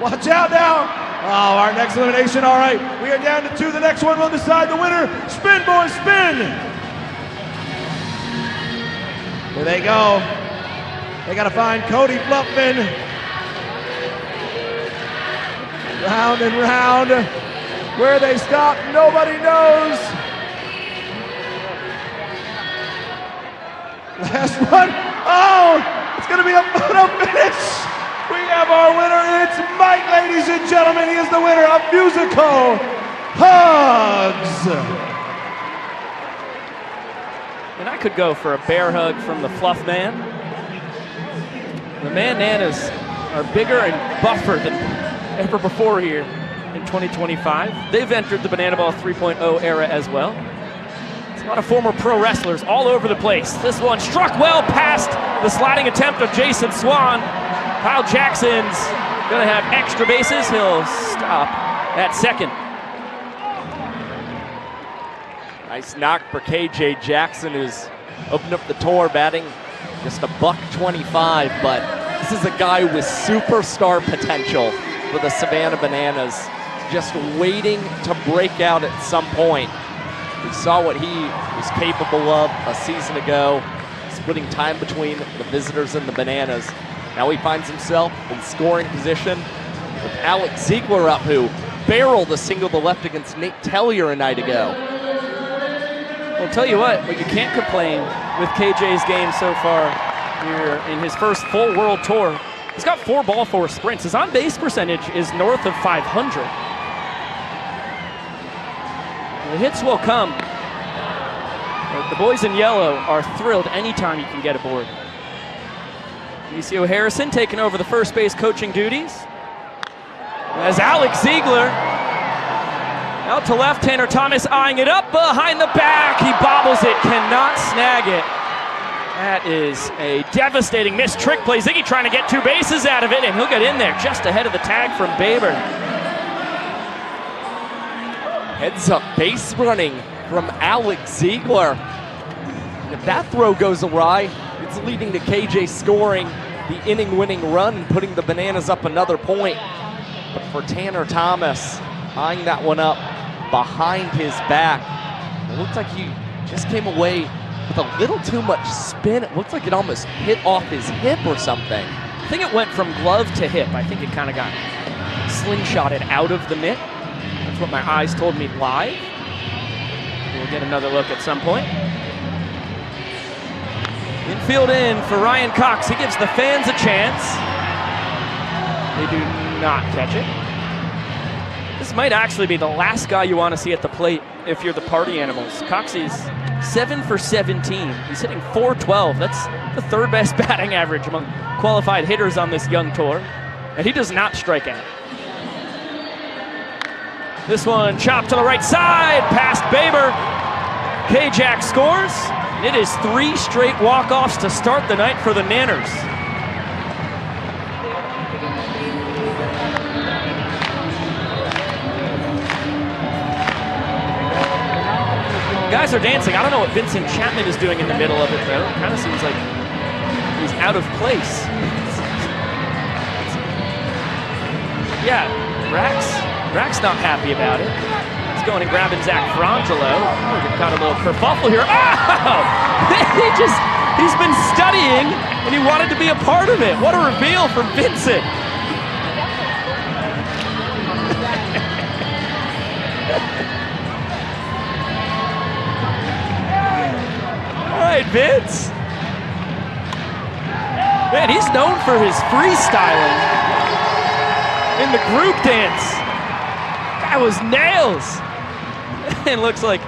Watch out now. Oh, our next elimination, all right. We are down to 2. The next one will decide the winner. Spin, boys, spin. Here they go. They got to find Cody Fluffman. Round and round. Where they stop, nobody knows. Last one. Oh, it's going to be a photo finish. We have our winner. It's Mike, ladies and gentlemen. He is the winner of Musical Hugs. And I could go for a bear hug from the Fluff Man. The Bananas are bigger and buffer than ever before here in 2025. They've entered the Banana Ball 3.0 era as well. A lot of former pro wrestlers all over the place. This one struck well past the sliding attempt of Jason Swan. Kyle Jackson's gonna have extra bases. He'll stop at second. Nice knock for KJ Jackson, who's opened up the tour batting just a $125, but this is a guy with superstar potential for the Savannah Bananas, just waiting to break out at some point. We saw what he was capable of a season ago, splitting time between the Visitors and the Bananas. Now he finds himself in scoring position with Alex Ziegler up, who barreled a single to left against Nate Tellier a night ago. Well, I'll tell you what, but you can't complain with KJ's game so far here in his first full world tour. He's got 4 ball 4 sprints. His on-base percentage is north of 500. The hits will come. But the boys in yellow are thrilled anytime you can get aboard. Anicio Harrison taking over the first base coaching duties. As Alex Ziegler out to left, Tanner Thomas eyeing it up behind the back. He bobbles it, cannot snag it. That is a devastating missed trick play. Ziggy trying to get 2 bases out of it, and he'll get in there just ahead of the tag from Baber. Heads up base running from Alex Ziegler. And if that throw goes awry, it's leading to KJ scoring the inning-winning run and putting the Bananas up another point. But for Tanner Thomas, eyeing that one up behind his back, it looked like he just came away with a little too much spin. It looked like it almost hit off his hip or something. I think it went from glove to hip. I think it kind of got slingshotted out of the mitt. That's what my eyes told me live. We'll get another look at some point. Infield in for Ryan Cox. He gives the fans a chance. They do not catch it. This might actually be the last guy you want to see at the plate if you're the Party Animals. Coxey's 7 for 17. He's hitting .412. That's the 3rd best batting average among qualified hitters on this young tour. And he does not strike out. This one chopped to the right side, past Baber. K-Jack scores. It is 3 straight walk-offs to start the night for the Nanners. Guys are dancing. I don't know what Vincent Chapman is doing in the middle of it, though. It kind of seems like he's out of place. Yeah, Rack's not happy about it. He's going and grabbing Zach Frangelo. Oh, got a little kerfuffle here. Oh! He's been studying, and he wanted to be a part of it. What a reveal from Vincent. All right, Vince. Man, he's known for his freestyling in the group dance. That was nails. And looks like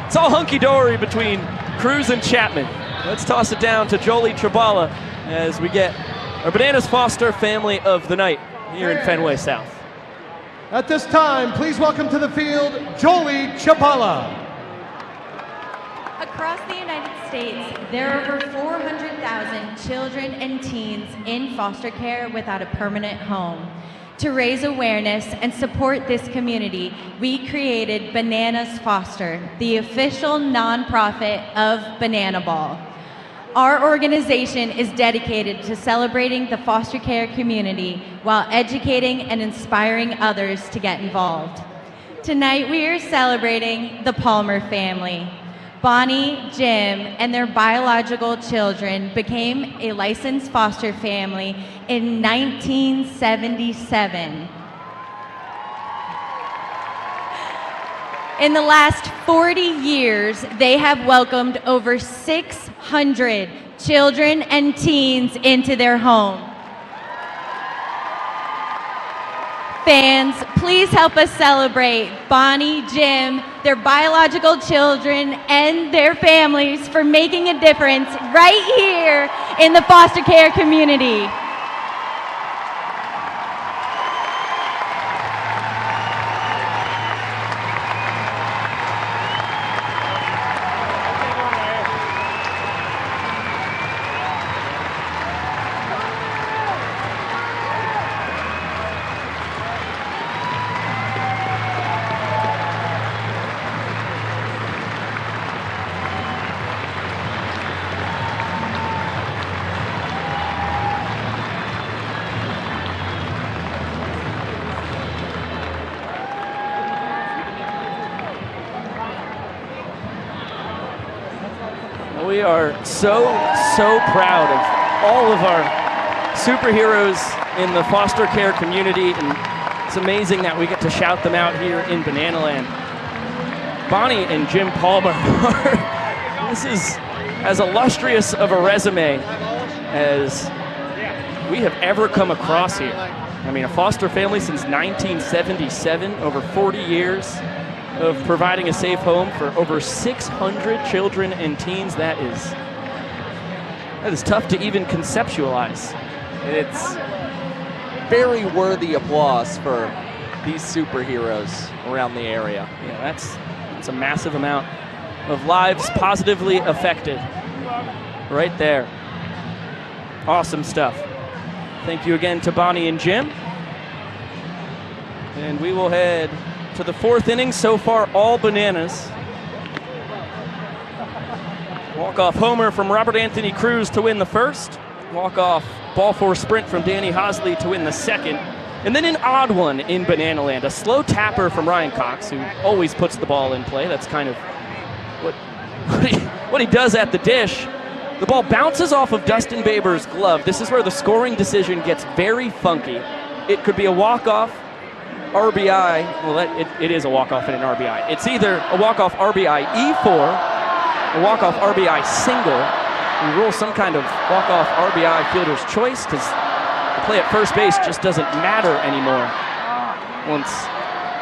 it's all hunky-dory between Cruz and Chapman. Let's toss it down to Jolie Chabala as we get our Bananas Foster Family of the Night here in Fenway South. At this time, please welcome to the field, Jolie Chabala. Across the United States, there are over 400,000 children and teens in foster care without a permanent home. To raise awareness and support this community, we created Bananas Foster, the official nonprofit of Banana Ball. Our organization is dedicated to celebrating the foster care community while educating and inspiring others to get involved. Tonight we are celebrating the Palmer family. Bonnie, Jim, and their biological children became a licensed foster family in 1977. In the last 40 years, they have welcomed over 600 children and teens into their home. Fans, please help us celebrate Bonnie, Jim, their biological children, and their families for making a difference right here in the foster care community. We are so proud of all of our superheroes in the foster care community, and it's amazing that we get to shout them out here in Banana Land. Bonnie and Jim Palmer this is as illustrious of a resume as we have ever come across here. I mean, a foster family since 1977, over 40 years of providing a safe home for over 600 children and teens. That is tough to even conceptualize. It's very worthy applause for these superheroes around the area. Yeah, that's a massive amount of lives positively affected right there. Awesome stuff. Thank you again to Bonnie and Jim. And we will head to the fourth inning. So far, all Bananas. Walk-off homer from Robert Anthony Cruz to win the first. Walk-off ball four sprint from Danny Hosley to win the second. And then an odd one in Banana Land, a slow tapper from Ryan Cox, who always puts the ball in play. That's kind of what he does at the dish. The ball bounces off of Dustin Baber's glove. This is where the scoring decision gets very funky. It could be a walk-off RBI. Well, it is a walk-off and an RBI. It's either a walk-off RBI E4, a walk-off RBI single. We rule some kind of walk-off RBI fielder's choice because the play at first base just doesn't matter anymore once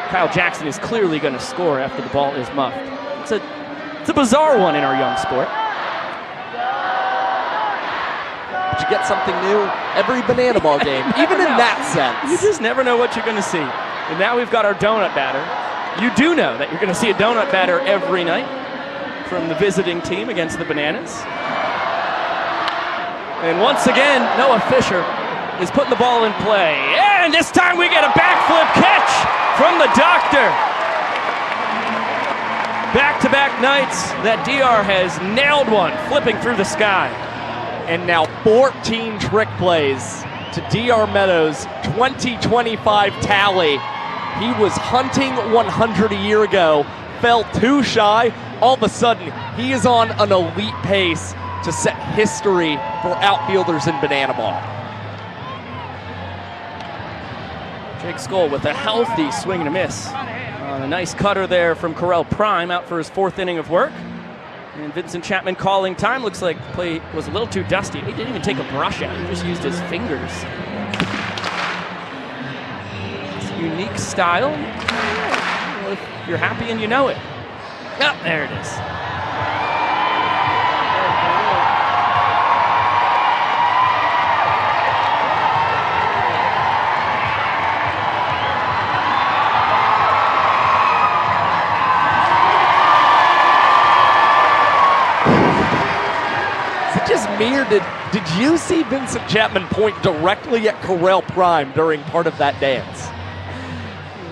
Kyle Jackson is clearly going to score after the ball is muffed. It's a bizarre one in our young sport. But you get something new every Banana Ball game, even in that sense. You just never know what you're going to see. And now we've got our donut batter. You do know that you're going to see a donut batter every night from the visiting team against the Bananas. And once again, Noah Fisher is putting the ball in play. And this time we get a backflip catch from the doctor. Back-to-back nights that DR has nailed one, flipping through the sky. And now 14 trick plays to DR Meadows' 2025 tally. He was hunting 100 a year ago, fell too shy. All of a sudden, he is on an elite pace to set history for outfielders in banana ball. Jake Skoll with a healthy swing and a miss. A nice cutter there from Correll Prime, out for his 4th inning of work. And Vincent Chapman calling time. Looks like the play was a little too dusty. He didn't even take a brush out. He just used his fingers. It's a unique style. Well, if you're happy and you know it. Oh, there it is. Just me, or did you see Vincent Chapman point directly at Correll Prime during part of that dance?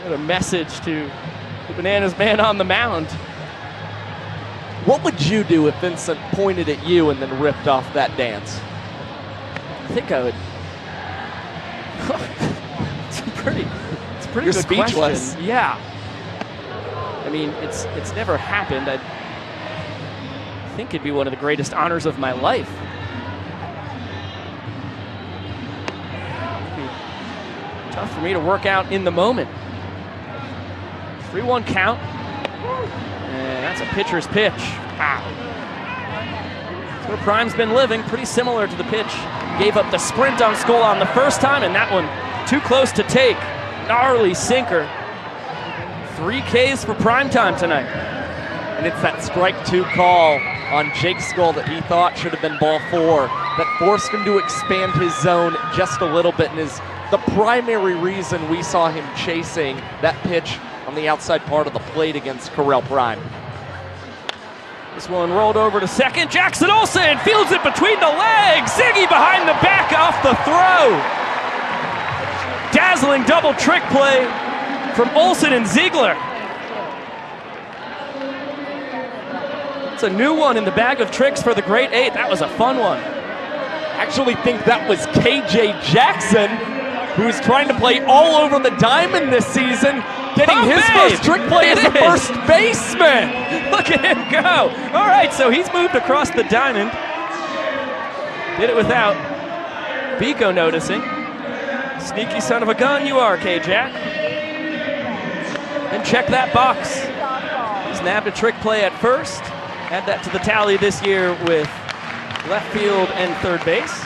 What a message to the Bananas man on the mound. What would you do if Vincent pointed at you and then ripped off that dance? I think I would. It's a pretty You're good speechless. question. Yeah. I mean, it's never happened. I think it'd be one of the greatest honors of my life. It'd be tough for me to work out in the moment. 3-1 count. And that's a pitcher's pitch. Wow. That's where Prime's been living, pretty similar to the pitch. Gave up the sprint on Skoll on the first time, and that one too close to take. Gnarly sinker. 3 Ks for Primetime tonight. And it's that strike 2 call on Jake Skoll that he thought should have been ball 4 that forced him to expand his zone just a little bit, and is the primary reason we saw him chasing that pitch on the outside part of the plate against Correll Prime. This one rolled over to second. Jackson Olsen fields it between the legs. Ziggy behind the back off the throw. Dazzling double trick play from Olsen and Ziegler. It's a new one in the bag of tricks for the Great 8. That was a fun one. Actually think that was KJ Jackson, who is trying to play all over the diamond this season, getting his first trick play as a first baseman. Look at him go. All right, so he's moved across the diamond. Did it without Biko noticing. Sneaky son of a gun you are, K-Jack. And check that box. He's nabbed a trick play at first. Add that to the tally this year with left field and third base.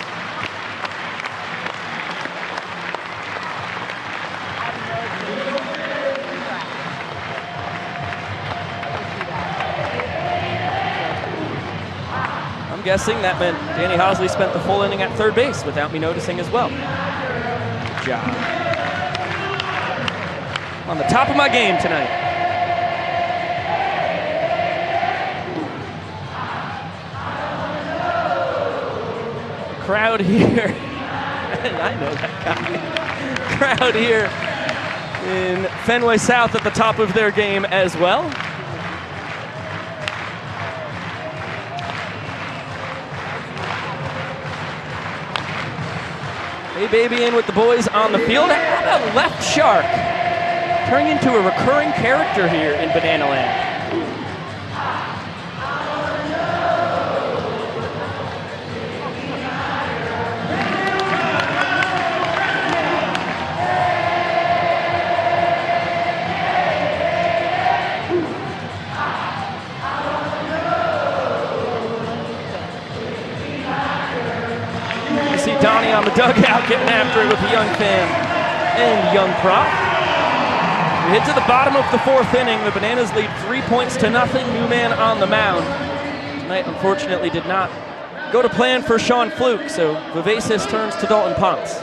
I'm guessing that meant Danny Hosley spent the full inning at third base without me noticing as well. Good job. On the top of my game tonight. Crowd here, I know that guy. Crowd here in Fenway South at the top of their game as well. Hey baby in with the boys on the field. How about Left Shark turning into a recurring character here in Banana Land? Donnie on the dugout getting after it with the young fan and young prop. We hit to the bottom of the 4th inning. The Bananas lead 3-0. New man on the mound. Tonight, unfortunately, did not go to plan for Sean Fluke, so Vivacis turns to Dalton Ponce.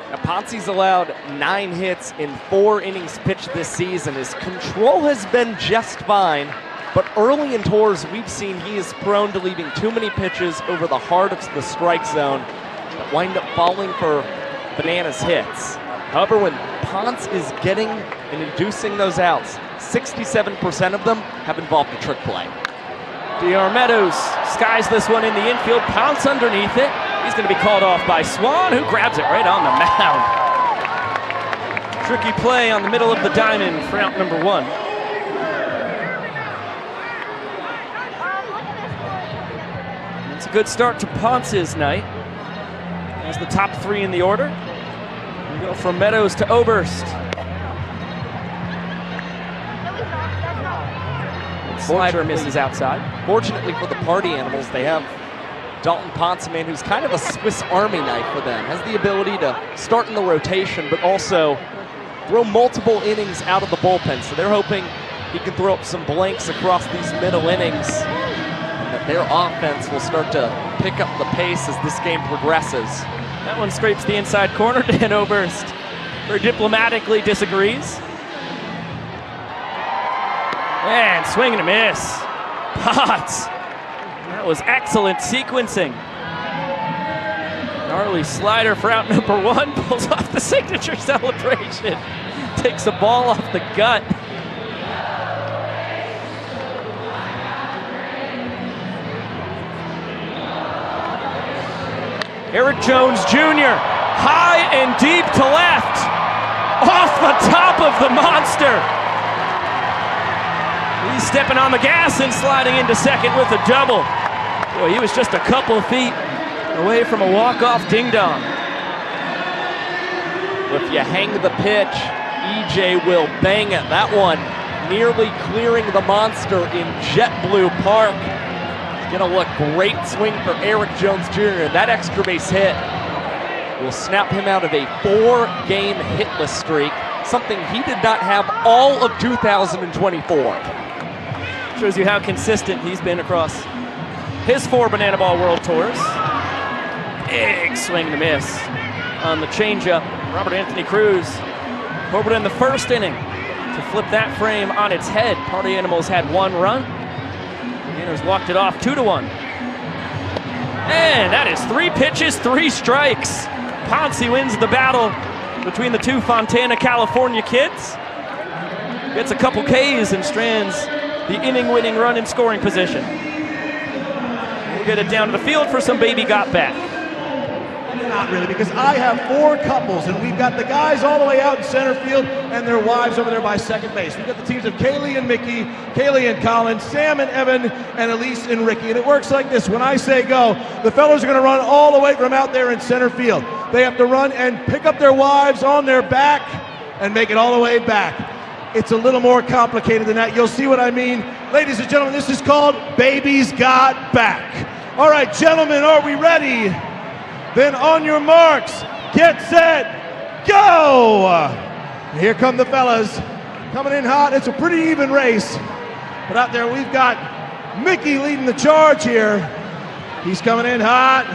Now, Ponce's allowed 9 hits in 4 innings pitched this season. His control has been just fine, but early in tours, we've seen he is prone to leaving too many pitches over the heart of the strike zone that wind up falling for Bananas hits. However, when Ponce is getting and inducing those outs, 67% of them have involved a trick play. DR Meadows skies this one in the infield, pounce underneath it. He's going to be called off by Swan, who grabs it right on the mound. Tricky play on the middle of the diamond for out number 1. It's a good start to Ponce's night. As the top 3 in the order. We go from Meadows to Oberst. Slider misses outside. Fortunately for the Party Animals, they have Dalton Ponce, man, who's kind of a Swiss Army knife for them. Has the ability to start in the rotation, but also throw multiple innings out of the bullpen. So they're hoping he can throw up some blanks across these middle innings, and that their offense will start to pick up the pace as this game progresses. That one scrapes the inside corner. Dan Oberst very diplomatically disagrees. And swing and a miss. Potts. That was excellent sequencing. Gnarly slider for out number 1. Pulls off the signature celebration. Takes a ball off the gut. Eric Jones Jr. high and deep to left. Off the top of the monster. He's stepping on the gas and sliding into second with a double. Boy, he was just a couple feet away from a walk-off ding-dong. If you hang the pitch, EJ will bang it. That one nearly clearing the monster in JetBlue Park. It's gonna look great swing for Eric Jones Jr. That extra base hit will snap him out of a 4-game hitless streak, something he did not have all of 2024. Shows you how consistent he's been across his 4 Banana Ball World Tours. Big swing and a miss on the changeup. Robert Anthony Cruz over in the first inning to flip that frame on its head. Party Animals had 1 run. Manners walked it off 2-1. And that is 3 pitches, 3 strikes. Ponce wins the battle between the 2 Fontana, California kids. Gets a couple Ks and strands the inning-winning run in scoring position. We'll get it down to the field for some Baby Got Back. Not really, because I have 4 couples, and we've got the guys all the way out in center field and their wives over there by second base. We've got the teams of Kaylee and Mickey, Kaylee and Colin, Sam and Evan, and Elise and Ricky. And it works like this. When I say go, the fellas are going to run all the way from out there in center field. They have to run and pick up their wives on their back and make it all the way back. It's a little more complicated than that. You'll see what I mean. Ladies and gentlemen, this is called Baby's Got Back. All right, gentlemen, are we ready? Then on your marks, get set, go! Here come the fellas, coming in hot. It's a pretty even race. But out there we've got Mickey leading the charge here. He's coming in hot.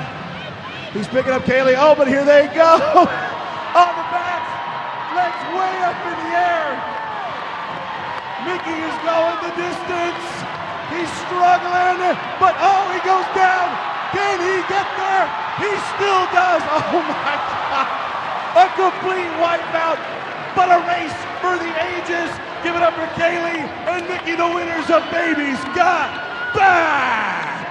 He's picking up Kaylee. Oh, but here they go. On the back, legs way up in the air. Mickey is going the distance. He's struggling, but oh, he goes down. Can he get there? He still does. Oh my God. A complete wipeout, but a race for the ages. Give it up for Kaylee and Mickey, the winners of Baby's Got Back.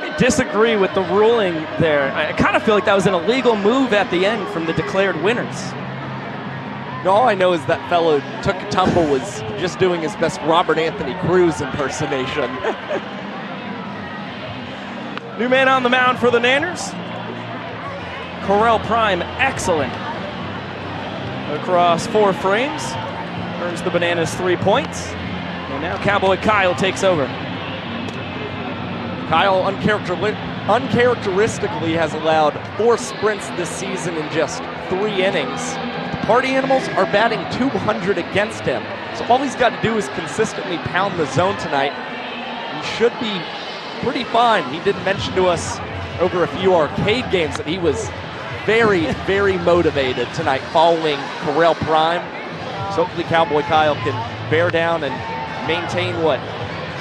I disagree with the ruling there. I kind of feel like that was an illegal move at the end from the declared winners. All I know is that fellow took a tumble, was just doing his best Robert Anthony Cruz impersonation. New man on the mound for the Nanners. Correll Prime, excellent. Across 4 frames. Earns the Bananas 3 points. And now Cowboy Kyle takes over. Kyle uncharacteristically has allowed 4 sprints this season in just 3 innings. The Party Animals are batting .200 against him. So all he's got to do is consistently pound the zone tonight. He should be pretty fine. He did mention to us over a few arcade games that he was very, very motivated tonight following Correll Prime. So hopefully Cowboy Kyle can bear down and maintain what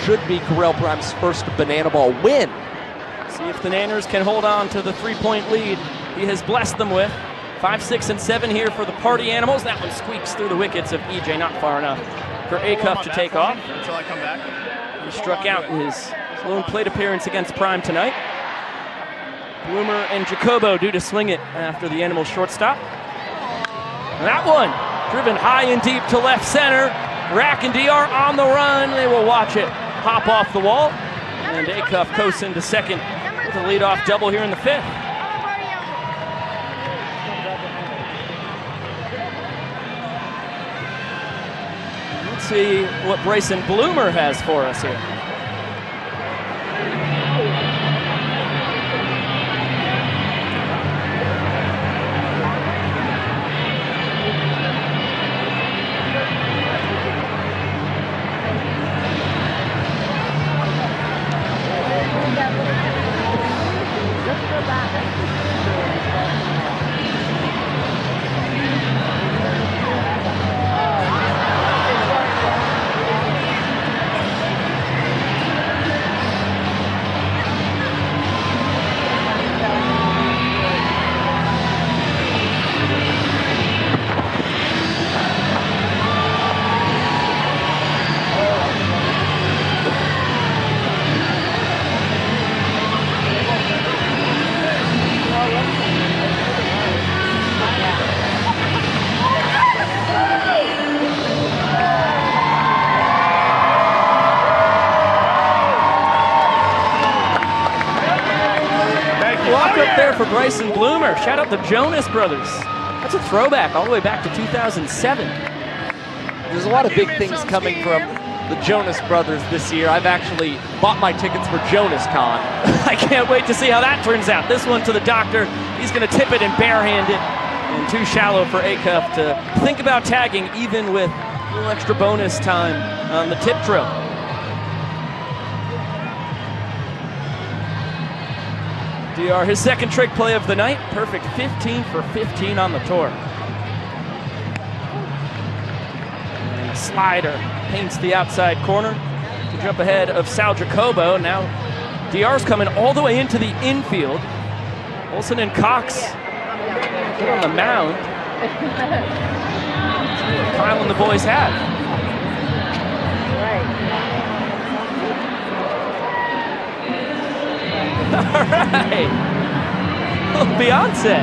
should be Correll Prime's first Banana Ball win. See if the Nanners can hold on to the 3-point lead he has blessed them with 5, 6, and 7 here for the Party Animals. That one squeaks through the wickets of EJ, not far enough for Acuff to take off. Until I come back. He struck out in his lone plate appearance against Prime tonight. Bloomer and Jacobo due to swing it after the Animals shortstop. And that one driven high and deep to left center. Rack and DR on the run. They will watch it hop off the wall. And Acuff coasts into second with a leadoff double here in the 5th. Let's see what Bryson Bloomer has for us here. For Bryson Bloomer. Shout out the Jonas Brothers. That's a throwback all the way back to 2007. There's a lot of big things coming from the Jonas Brothers this year. I've actually bought my tickets for Jonas Con. I can't wait to see how that turns out. This one to the doctor. He's going to tip it and barehand it. And too shallow for Acuff to think about tagging, even with a little extra bonus time on the tip drill. DR, his second trick play of the night. Perfect 15 for 15 on the tour. And a slider paints the outside corner to jump ahead of Sal Jacobo. Now DR's coming all the way into the infield. Olsen and Cox get on the mound. Kyle and the boys have. All right, oh, Beyonce.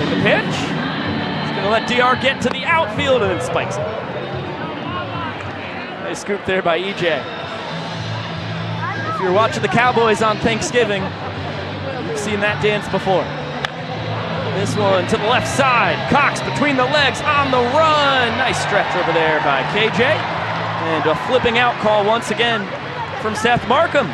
In the pitch, he's gonna let DR get to the outfield and then spikes it. Nice scoop there by EJ. If you're watching the Cowboys on Thanksgiving, you've seen that dance before. This one to the left side. Cox between the legs on the run. Nice stretch over there by KJ. And a flipping out call once again from Seth Markham.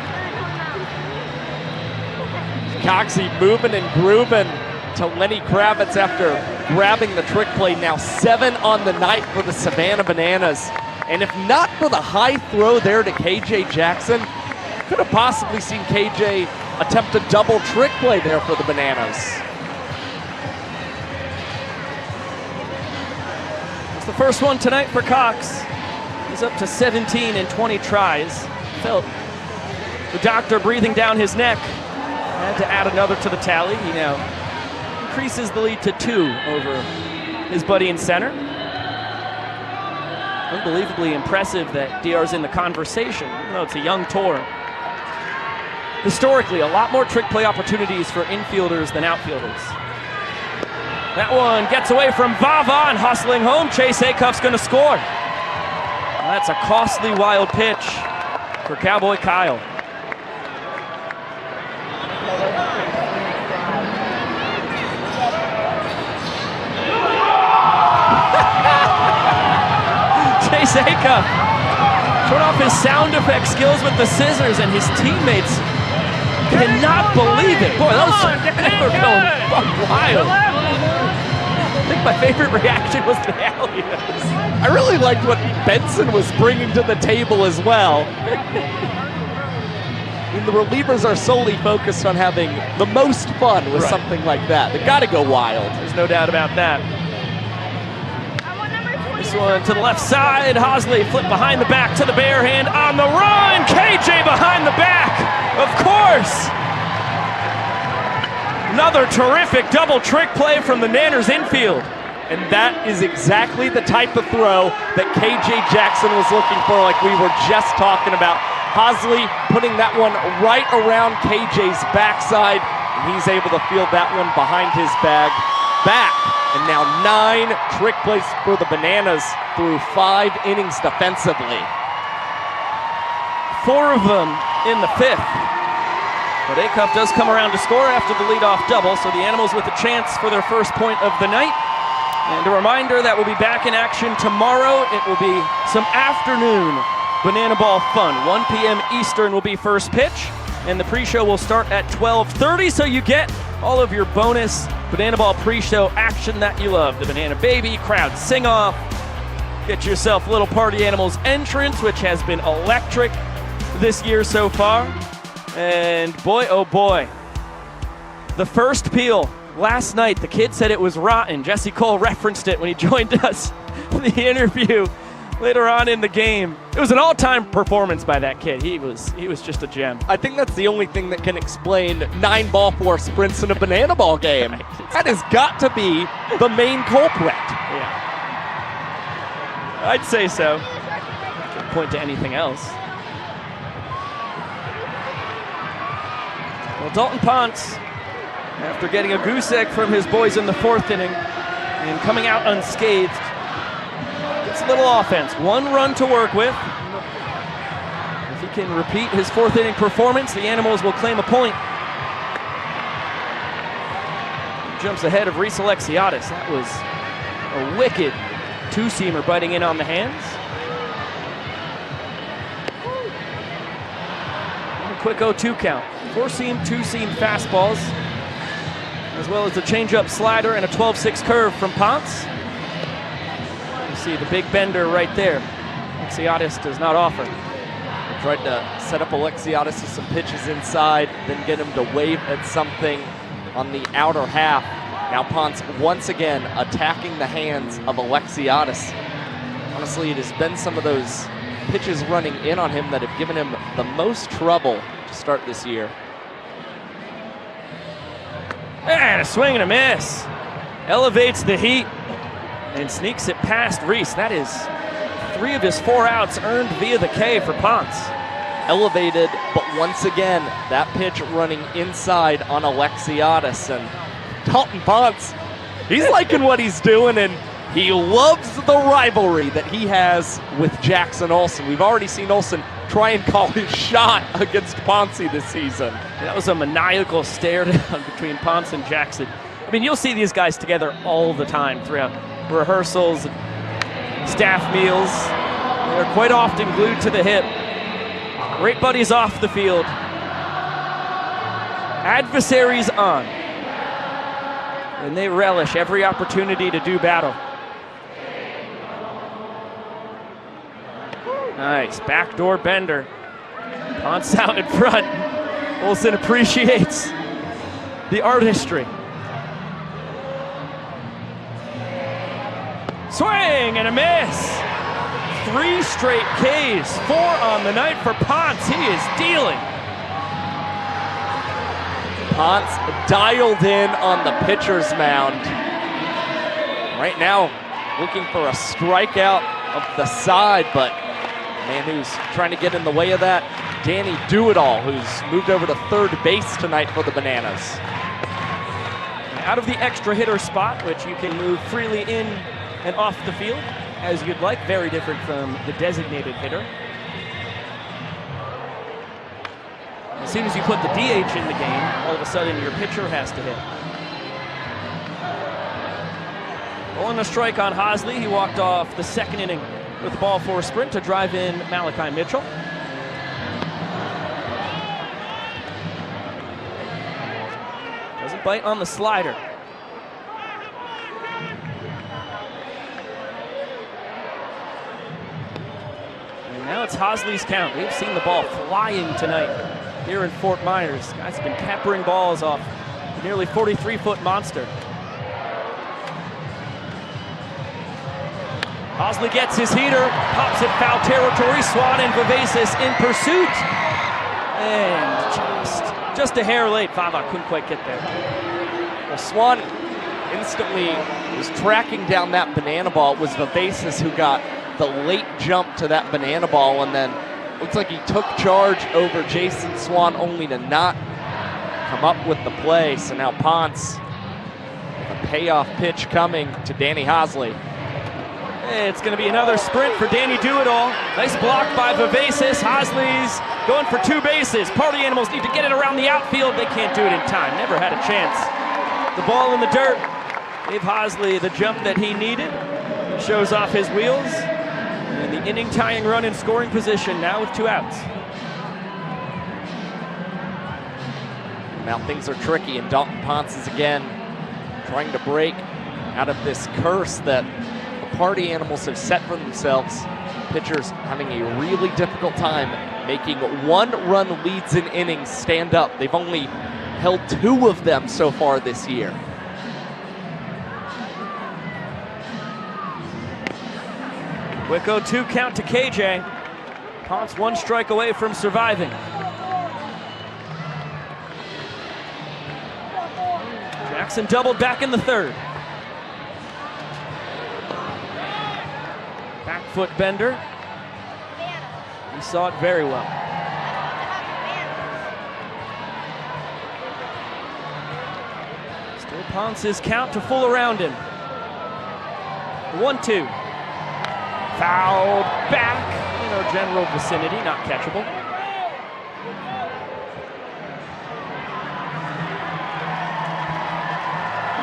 Coxie moving and grooving to Lenny Kravitz after grabbing the trick play. Now 7 on the night for the Savannah Bananas. And if not for the high throw there to KJ Jackson, could have possibly seen KJ attempt a double trick play there for the Bananas. It's the first one tonight for Cox. He's up to 17 in 20 tries. Felt the doctor breathing down his neck. Had to add another to the tally. He now increases the lead to 2 over his buddy in center. Unbelievably impressive that DR's in the conversation, even though it's a young tour. Historically, a lot more trick play opportunities for infielders than outfielders. That one gets away from Vava and hustling home. Chase Acuff's going to score. Well, that's a costly wild pitch for Cowboy Kyle. Chase Acuff showing off his sound effect skills with the scissors, and his teammates cannot believe it. Boy, those are going wild. I think my favorite reaction was the alley-oops. I really liked what Benson was bringing to the table as well. I mean, the relievers are solely focused on having the most fun with something like that. They got to go wild. There's no doubt about that. This one to the left side. Hosley flip behind the back to the bare hand on the run. KJ behind the back, of course. Another terrific double trick play from the Nanners infield. And that is exactly the type of throw that KJ Jackson was looking for, like we were just talking about. Hosley putting that one right around KJ's backside, and he's able to field that one behind his back. And now 9 trick plays for the Bananas through 5 innings defensively. 4 of them in the 5th. But Acuff does come around to score after the leadoff double, so the Animals with a chance for their first point of the night. And a reminder that we'll be back in action tomorrow. It will be some afternoon banana ball fun. 1 p.m. Eastern will be first pitch, and the pre-show will start at 12:30, so you get all of your bonus banana ball pre-show action that you love. The Banana Baby, crowd sing-off. Get yourself Little Party Animals entrance, which has been electric this year so far. And boy, oh boy, the first peel last night, the kid said it was rotten. Jesse Cole referenced it when he joined us in the interview later on in the game. It was an all-time performance by that kid. He was just a gem. I think that's the only thing that can explain 9 ball 4 sprints in a banana ball game. That has got to be the main culprit. Yeah, I'd say so. Can't point to anything else. Well, Dalton Ponce, after getting a goose egg from his boys in the 4th inning and coming out unscathed, gets a little offense. 1 run to work with. If he can repeat his 4th inning performance, the Animals will claim a point. Jumps ahead of Reese Alexiadis. That was a wicked 2-seamer biting in on the hands. And a quick 0-2 count. 4-seam, 2-seam fastballs, as well as the changeup slider and a 12-6 curve from Ponce. You see the big bender right there. Alexiadis does not offer. They tried to set up Alexiadis with some pitches inside, then get him to wave at something on the outer half. Now Ponce once again attacking the hands of Alexiadis. Honestly, it has been some of those pitches running in on him that have given him the most trouble to start this year. And a swing and a miss. Elevates the heat and sneaks it past Reese. That is 3 of his 4 outs earned via the K for Ponce. Elevated, but once again, that pitch running inside on Alexiadis. And Dalton Ponce, he's liking what he's doing, and he loves the rivalry that he has with Jackson Olsen. We've already seen Olsen try and call his shot against Ponce this season. That was a maniacal stare down between Ponce and Jackson. I mean, you'll see these guys together all the time throughout rehearsals and staff meals. They're quite often glued to the hip. Great buddies off the field. Adversaries on. And they relish every opportunity to do battle. Nice, backdoor bender. Ponce out in front. Olsen appreciates the artistry. Swing and a miss. 3 straight Ks, 4 on the night for Ponce. He is dealing. Ponce dialed in on the pitcher's mound. Right now, looking for a strikeout of the side, but man who's trying to get in the way of that, Danny Do-It-All, who's moved over to 3rd base tonight for the Bananas. Out of the extra hitter spot, which you can move freely in and off the field as you'd like, very different from the designated hitter. As soon as you put the DH in the game, all of a sudden your pitcher has to hit. On a strike on Hosley, he walked off the 2nd inning with the ball 4 sprint to drive in Malachi Mitchell. Doesn't bite on the slider. And now it's Hosley's count. We've seen the ball flying tonight here in Fort Myers. Guys have been peppering balls off the nearly 43-foot monster. Hosley gets his heater, pops it foul territory. Swan and Vivacis in pursuit. And just a hair late. Vava couldn't quite get there. Well, Swan instantly was tracking down that banana ball. It was Vivacis who got the late jump to that banana ball, and then looks like he took charge over Jason Swan only to not come up with the play. So now Ponce, with a payoff pitch coming to Danny Hosley. It's going to be another sprint for Danny Do-It-All. Nice block by Vivacis. Hosley's going for 2 bases. Party Animals need to get it around the outfield. They can't do it in time. Never had a chance. The ball in the dirt gave Hosley the jump that he needed. He shows off his wheels. And the inning tying run in scoring position now with 2 outs. Now things are tricky, and Dalton Ponce is again trying to break out of this curse that the Party Animals have set for themselves. Pitchers having a really difficult time making 1-run leads in innings stand up. They've only held 2 of them so far this year. Quick 0-2 count to KJ. Ponce 1 strike away from surviving. Jackson doubled back in the 3rd. Back foot bender. He saw it very well. Still Ponce's count to full around him. 1-2. Fouled back in our general vicinity, not catchable.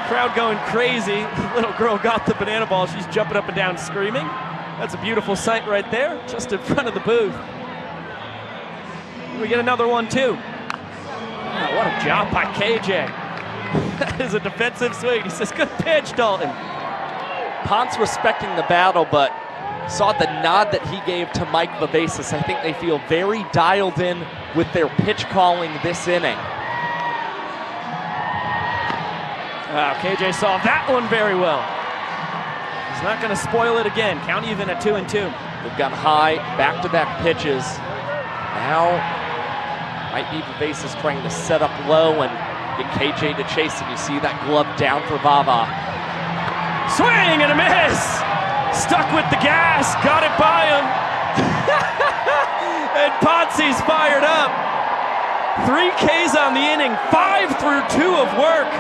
Crowd going crazy. The little girl got the banana ball. She's jumping up and down screaming. That's a beautiful sight right there, just in front of the booth. We get another 1-2. Wow, what a job by KJ. That is a defensive swing. He says, good pitch, Dalton. Ponce respecting the battle, but saw the nod that he gave to Mike Vivacis. I think they feel very dialed in with their pitch calling this inning. Wow, KJ saw that one very well. He's not going to spoil it again. Count even at 2-2. They've gone high, back-to-back pitches. Now might be Vivacis trying to set up low and get KJ to chase him. You see that glove down for Vava. Swing and a miss! Stuck with the gas, got it by him. And Ponce's fired up. 3 Ks on the inning, 5 through 2 of work.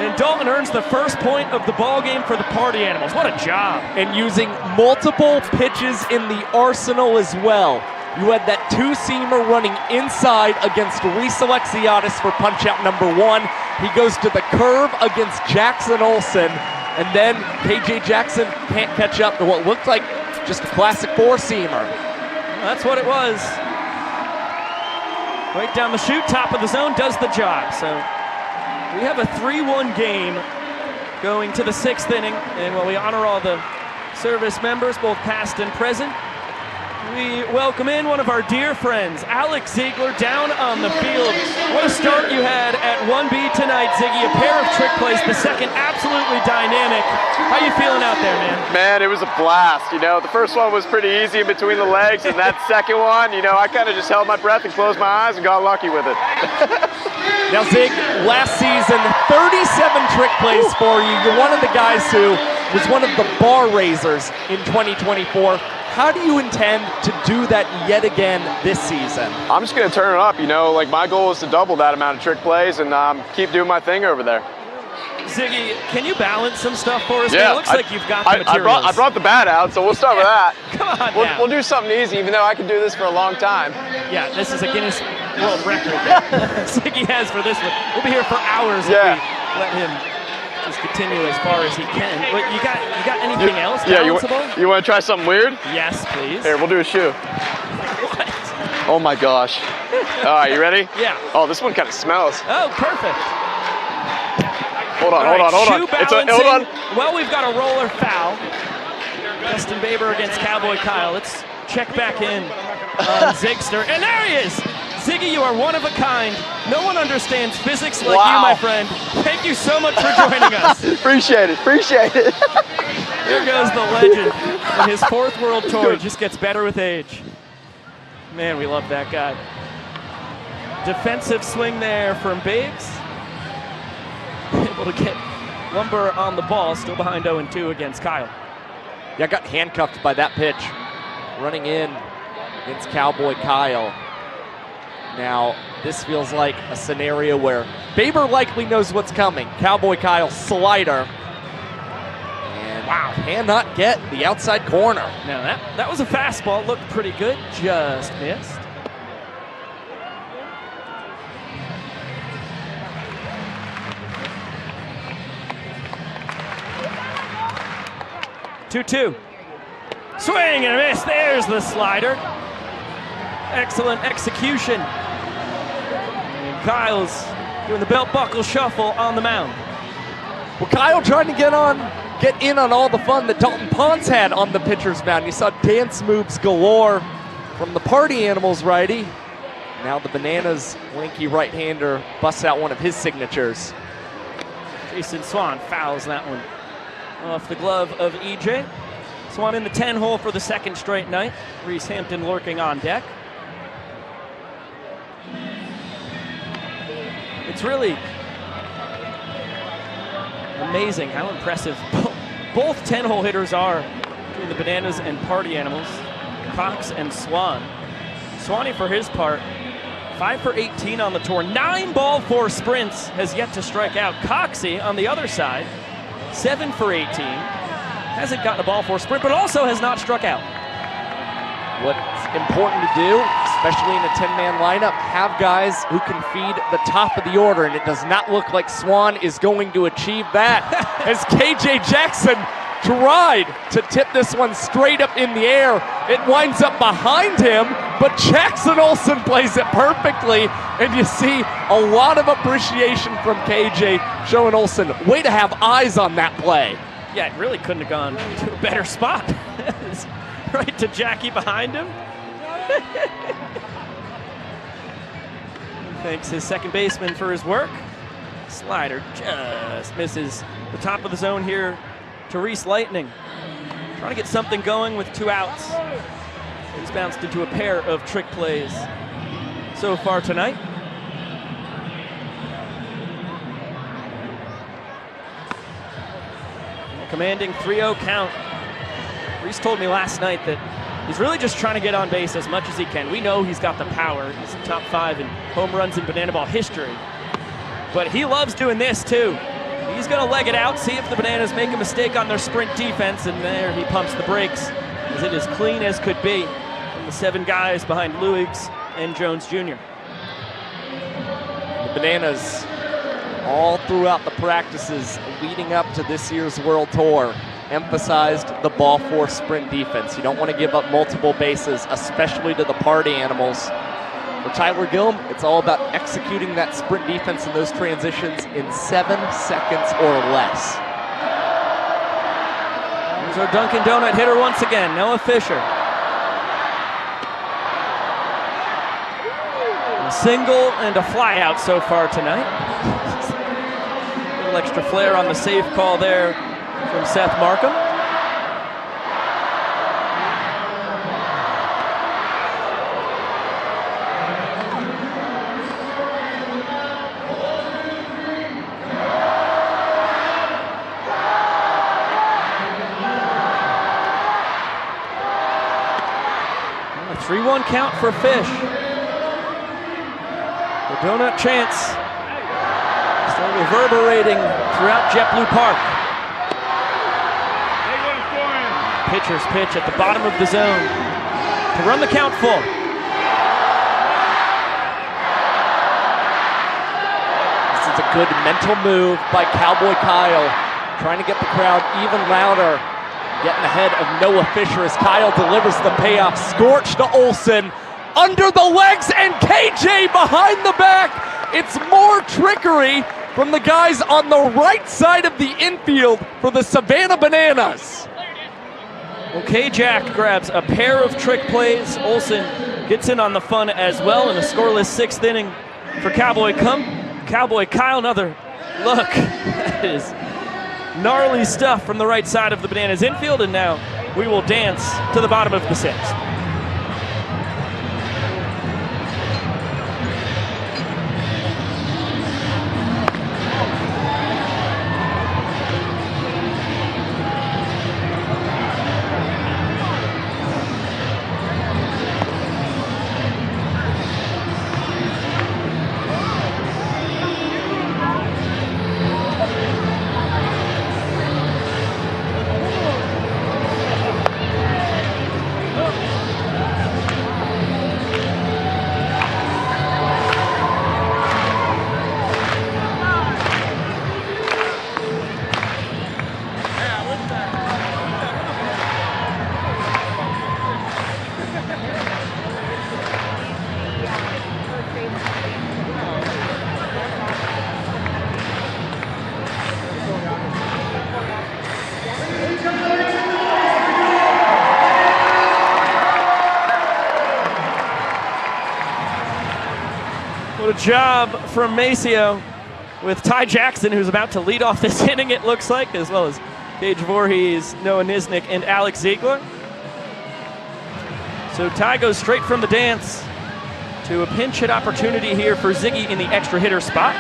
And Dalton earns the first point of the ball game for the Party Animals. What a job. And using multiple pitches in the arsenal as well. You had that 2-seamer running inside against Reese Alexiadis for punch-out number 1. He goes to the curve against Jackson Olsen. And then KJ Jackson can't catch up to what looked like just a classic 4-seamer. That's what it was. Right down the chute, top of the zone, does the job. So we have a 3-1 game going to the 6th inning. And while we honor all the service members, both past and present, we welcome in one of our dear friends, Alex Ziegler, down on the field. What a start you had at 1B tonight, Ziggy. A pair of trick plays, the second absolutely dynamic. How you feeling out there, man? Man, it was a blast. You know, the first one was pretty easy in between the legs, and that second one, you know, I kind of just held my breath and closed my eyes and got lucky with it. Now, Zig, last season, 37 trick plays for you. You're one of the guys who was one of the bar raisers in 2024. How do you intend to do that yet again this season? I'm just going to turn it up, you know, like my goal is to double that amount of trick plays and keep doing my thing over there. Ziggy, can you balance some stuff for us? Yeah, It looks like you've got the materials. I brought the bat out, so we'll start with that. Come on now. We'll do something easy, even though I could do this for a long time. Yeah, this is a Guinness World Record that Ziggy has for this one. We'll be here for hours if we let him just continue as far as he can. Wait, you got anything else balanceable? You want to try something weird? Yes, please. Here, we'll do a shoe. What? Oh my gosh. All right, you ready? Yeah. Oh, this one kind of smells. Oh, perfect. Hold on. Shoe balancing. Hold on. Well, we've got a roller foul. Justin Bieber against Cowboy Kyle. Let's check back in on Zigster. And there he is. Ziggy, you are one of a kind. No one understands physics like you, my friend. Thank you so much for joining us. Appreciate it. There goes the legend. And his 4th World Tour just gets better with age. Man, we love that guy. Defensive swing there from Babes. Able to get Lumber on the ball, still behind 0-2 against Kyle. Yeah, got handcuffed by that pitch. Running in against Cowboy Kyle. Now, this feels like a scenario where Baber likely knows what's coming. Cowboy Kyle slider. And wow, cannot get the outside corner. Now that was a fastball, looked pretty good, just missed. Two. Swing and a miss, there's the slider. Excellent execution. And Kyle's doing the belt buckle shuffle on the mound. Well, Kyle trying to get in on all the fun that Dalton Ponce had on the pitcher's mound. You saw dance moves galore from the Party Animals righty. Now the Bananas lanky right-hander busts out one of his signatures. Jason Swan fouls that one off the glove of EJ. Swan in the 10 hole for the 2nd straight night. Reese Hampton lurking on deck. It's really amazing how impressive both 10-hole hitters are between the Bananas and Party Animals, Cox and Swan. Swanee, for his part, 5 for 18 on the tour, 9 ball 4 sprints, has yet to strike out. Coxie, on the other side, 7 for 18, hasn't gotten a ball 4 sprint, but also has not struck out. What's important to do, especially in a 10-man lineup, have guys who can feed the top of the order, and it does not look like Swan is going to achieve that as KJ Jackson tried to tip this one straight up in the air. It winds up behind him, but Jackson Olsen plays it perfectly, and you see a lot of appreciation from KJ showing Olsen. Way to have eyes on that play. Yeah, it really couldn't have gone to a better spot. Right to Jackie behind him. Thanks his second baseman for his work. Slider just misses the top of the zone here to Reese Lightning. Trying to get something going with 2 outs. He's bounced into a pair of trick plays so far tonight. Commanding 3-0 count. Reese told me last night that he's really just trying to get on base as much as he can. We know he's got the power. He's top 5 in home runs in Banana Ball history. But he loves doing this too. He's gonna leg it out, see if the Bananas make a mistake on their sprint defense, and there he pumps the brakes, as it is clean as could be from the 7 guys behind Luigs and Jones Jr. The Bananas, all throughout the practices leading up to this year's World Tour, emphasized the ball 4 sprint defense. You don't want to give up multiple bases, especially to the Party Animals. For Tyler Gillum, it's all about executing that sprint defense in those transitions in 7 seconds or less. Here's our Dunkin' Donut hitter once again, Noah Fisher. A single and a fly out so far tonight. A little extra flair on the save call there from Seth Markham. A 3-1 count for Fish. The donut chants still reverberating throughout JetBlue Park. Pitcher's pitch at the bottom of the zone to run the count full. This is a good mental move by Cowboy Kyle, trying to get the crowd even louder, getting ahead of Noah Fisher as Kyle delivers the payoff. Scorch to Olsen, under the legs, and KJ behind the back. It's more trickery from the guys on the right side of the infield for the Savannah Bananas. Well, K-Jack grabs a pair of trick plays. Olsen gets in on the fun as well in a scoreless 6th inning for Cowboy Kyle. Another look. That is gnarly stuff from the right side of the Bananas infield, and now we will dance to the bottom of the sixth. What a job from Maceo with Ty Jackson, who's about to lead off this inning, it looks like, as well as Gage Voorhees, Noah Nisnik, and Alex Ziegler. So Ty goes straight from the dance to a pinch hit opportunity here for Ziggy in the extra hitter spot.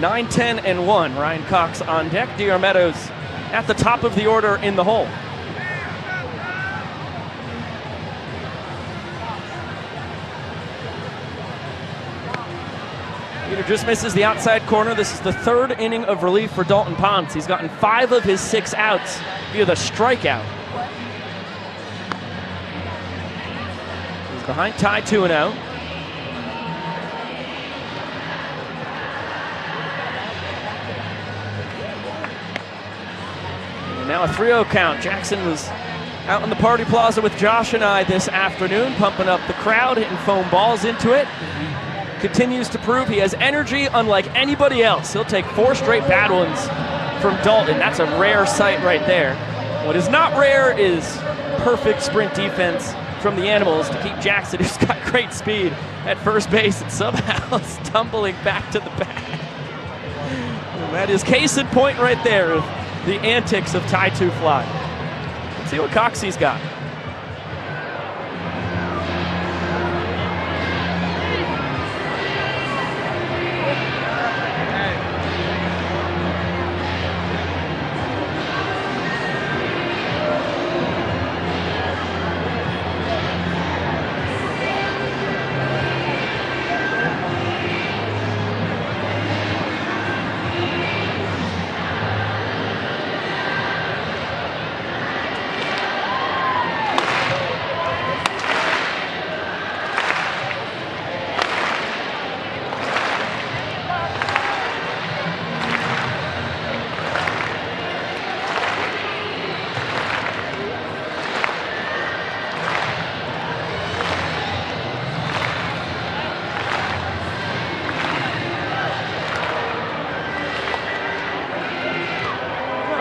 Nine, 10, and 1. Ryan Cox on deck. DR Meadows at the top of the order in the hole. Peter just misses the outside corner. This is the third inning of relief for Dalton Ponce. He's gotten 5 of his 6 outs via the strikeout. He's behind Ty 2-0. And now a 3-0 count. Jackson was out in the party plaza with Josh and I this afternoon, pumping up the crowd, hitting foam balls into it. Continues to prove he has energy unlike anybody else. He'll take 4 straight bad ones from Dalton. That's a rare sight right there. What is not rare is perfect sprint defense from the Animals to keep Jackson, who's got great speed, at first base and somehow stumbling back to the bag. And that is case in point right there of the antics of Ty 2 Fly. Let's see what Coxie's got.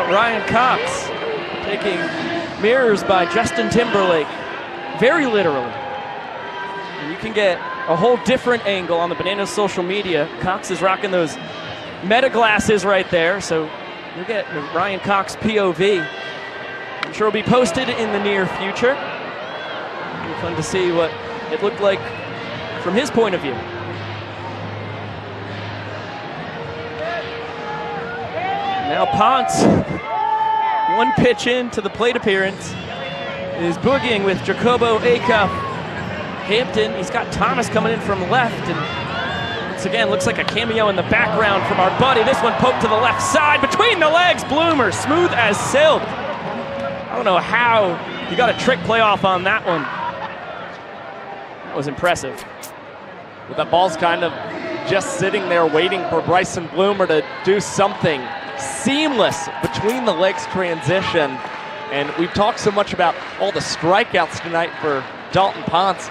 Ryan Cox taking mirrors by Justin Timberlake very literally. And you can get a whole different angle on the Bananas social media. Cox is rocking those meta glasses right there, so you'll get Ryan Cox POV. I'm sure it'll be posted in the near future. It'll be fun to see what it looked like from his point of view. Now Ponce, one pitch into the plate appearance, is boogieing with Jacobo Acuff. Hampton, he's got Thomas coming in from left, and once again, looks like a cameo in the background from our buddy. This one poked to the left side, between the legs, Bloomer, smooth as silk. I don't know how you got a trick play off on that one. That was impressive. But that ball's kind of just sitting there waiting for Bryson Bloomer to do something seamless between the legs transition. And we've talked so much about all the strikeouts tonight for Dalton Ponce.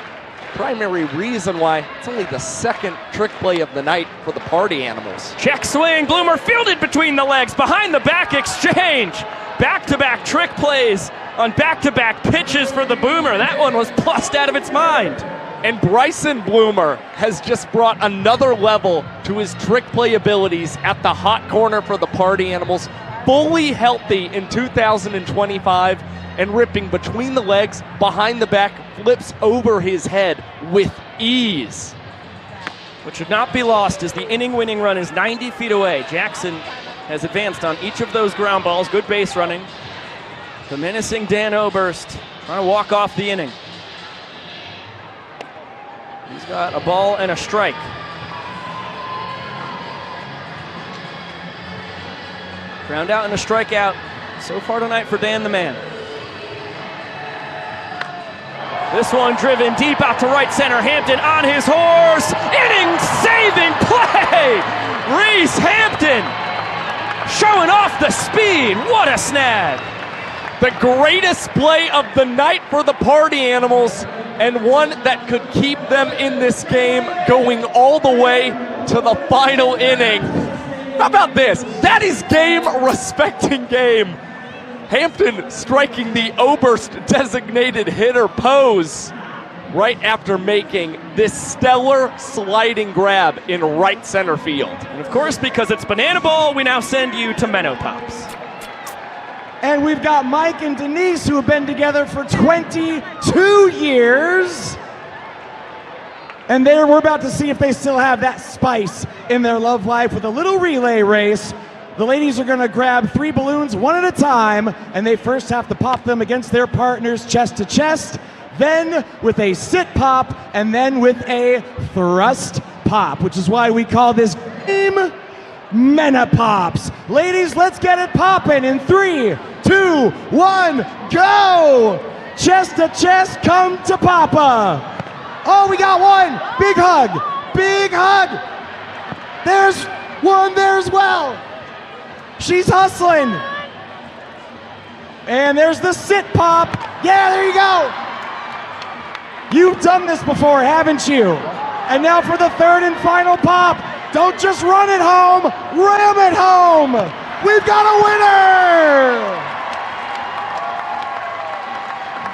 Primary reason why it's only the second trick play of the night for the Party Animals. Check swing, Bloomer fielded between the legs, behind the back exchange. Back-to-back trick plays on back-to-back pitches for the Boomer. That one was plussed out of its mind. And Bryson Bloomer has just brought another level to his trick play abilities at the hot corner for the Party Animals. Fully healthy in 2025 and ripping between the legs, behind the back, flips over his head with ease. What should not be lost is the inning-winning run is 90 feet away. Jackson has advanced on each of those ground balls. Good base running. The menacing Dan Oberst trying to walk off the inning. He's got a ball and a strike. Ground out and a strikeout so far tonight for Dan the Man. This one driven deep out to right center. Hampton on his horse. Inning-saving play! Reese Hampton showing off the speed. What a snag! The greatest play of the night for the Party Animals, and one that could keep them in this game going all the way to the final inning. How about this? That is game-respecting game. Hampton striking the Oberst designated hitter pose right after making this stellar sliding grab in right center field. And of course, because it's Banana Ball, we now send you to Menno Pops. And we've got Mike and Denise, who have been together for 22 years. And we're about to see if they still have that spice in their love life with a little relay race. The ladies are going to grab 3 balloons one at a time, and they first have to pop them against their partners chest to chest, then with a sit pop, and then with a thrust pop, which is why we call this game Menopops. Ladies, let's get it popping in 3, 2, 1, go! Chest to chest, come to Papa. Oh, we got one. Big hug. Big hug. There's one there as well. She's hustling. And there's the sit pop. Yeah, there you go. You've done this before, haven't you? And now for the third and final pop. Don't just run it home, ram it home. We've got a winner.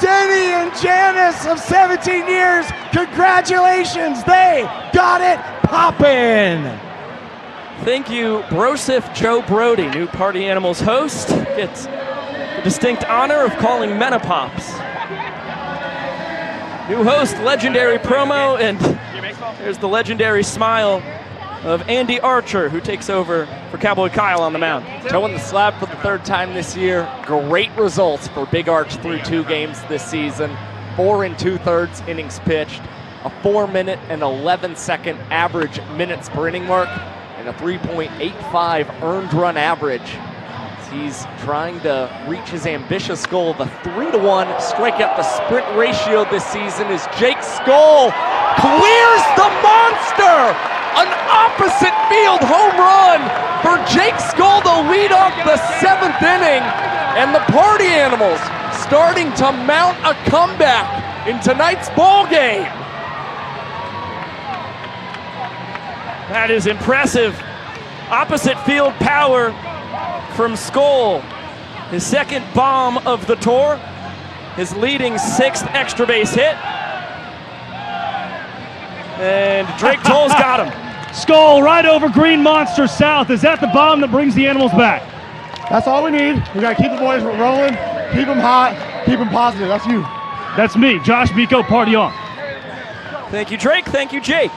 Denny and Janice of 17 years, congratulations. They got it poppin'. Thank you, Brosif Joe Brody, new Party Animals host, gets the distinct honor of calling Menopops. New host, legendary promo, and there's the legendary smile of Andy Archer, who takes over for Cowboy Kyle on the mound. Towing the slab for the 3rd time this year. Great results for Big Arch through 2 games this season. 4 2/3 innings pitched, a 4-minute and 11-second average minutes per inning mark, and a 3.85 earned run average. He's trying to reach his ambitious goal of a 3-to-1 strikeout to sprint ratio this season as Jake Skoll clears the monster! An opposite field home run for Jake Skoll to lead off the 7th inning, and the Party Animals starting to mount a comeback in tonight's ball game. That is impressive. Opposite field power from Skoll. His 2nd bomb of the tour. His leading 6th extra base hit. And Drake Toll's got him. Skoll right over Green Monster South. Is that the bomb that brings the Animals back? That's all we need. We got to keep the boys rolling, keep them hot, keep them positive. That's you. That's me, Josh Biko, party on. Thank you, Drake. Thank you, Jake.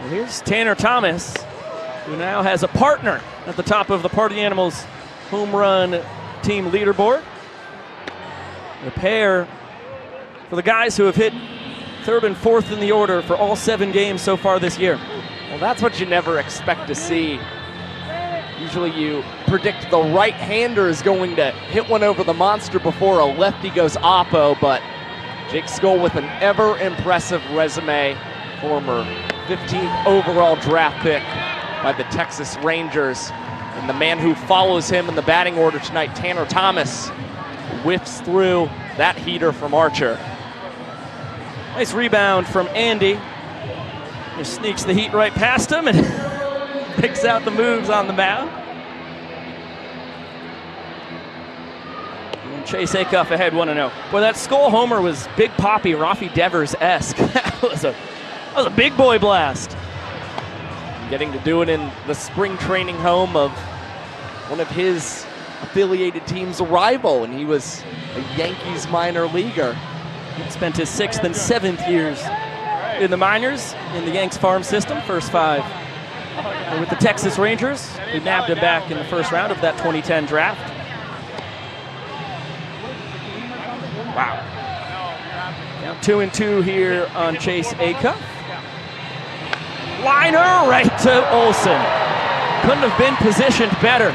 And here's Tanner Thomas, who now has a partner at the top of the Party Animals home run team leaderboard. The pair for the guys who have hit 3rd and 4th in the order for all 7 games so far this year. Well, that's what you never expect to see. Usually you predict the right-hander is going to hit one over the monster before a lefty goes oppo, but Jake Skoll with an ever-impressive resume, former 15th overall draft pick by the Texas Rangers. And the man who follows him in the batting order tonight, Tanner Thomas, whiffs through that heater from Archer. Nice rebound from Andy. Just sneaks the heat right past him and picks out the moves on the mound. Chase Acuff ahead 1-0. Boy, that Skull homer was Big Poppy, Rafi Devers-esque. That was a big boy blast. Getting to do it in the spring training home of one of his affiliated team's rival, and he was a Yankees minor leaguer. He spent his 6th and 7th years in the minors, in the Yanks farm system, first 5 with the Texas Rangers, who nabbed him back in the first round of that 2010 draft. Wow. Now 2-2 here on Chase Acuff. Liner right to Olsen. Couldn't have been positioned better.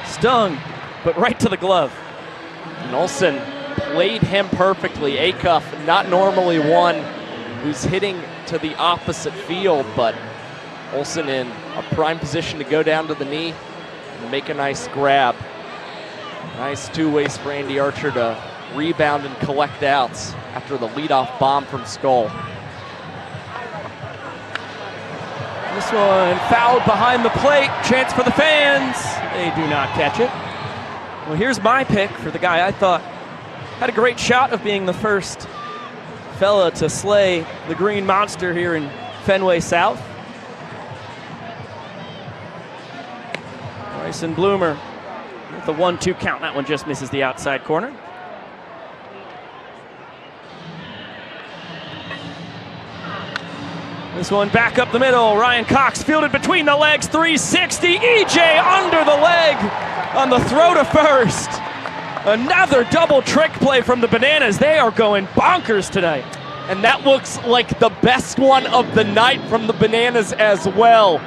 Stung, but right to the glove. And Olsen played him perfectly. Acuff, not normally one who's hitting to the opposite field, but Olsen in a prime position to go down to the knee and make a nice grab. Nice two-way for Andy Archer to rebound and collect outs after the leadoff bomb from Skull. This one fouled behind the plate. Chance for the fans. They do not catch it. Well, here's my pick for the guy I thought had a great shot of being the first fella to slay the Green Monster here in Fenway South. Bryson Bloomer with the 1-2 count. That one just misses the outside corner. This one back up the middle. Ryan Cox fielded between the legs. 360. EJ under the leg on the throw to first. Another double trick play from the Bananas. They are going bonkers tonight. And that looks like the best one of the night from the Bananas as well.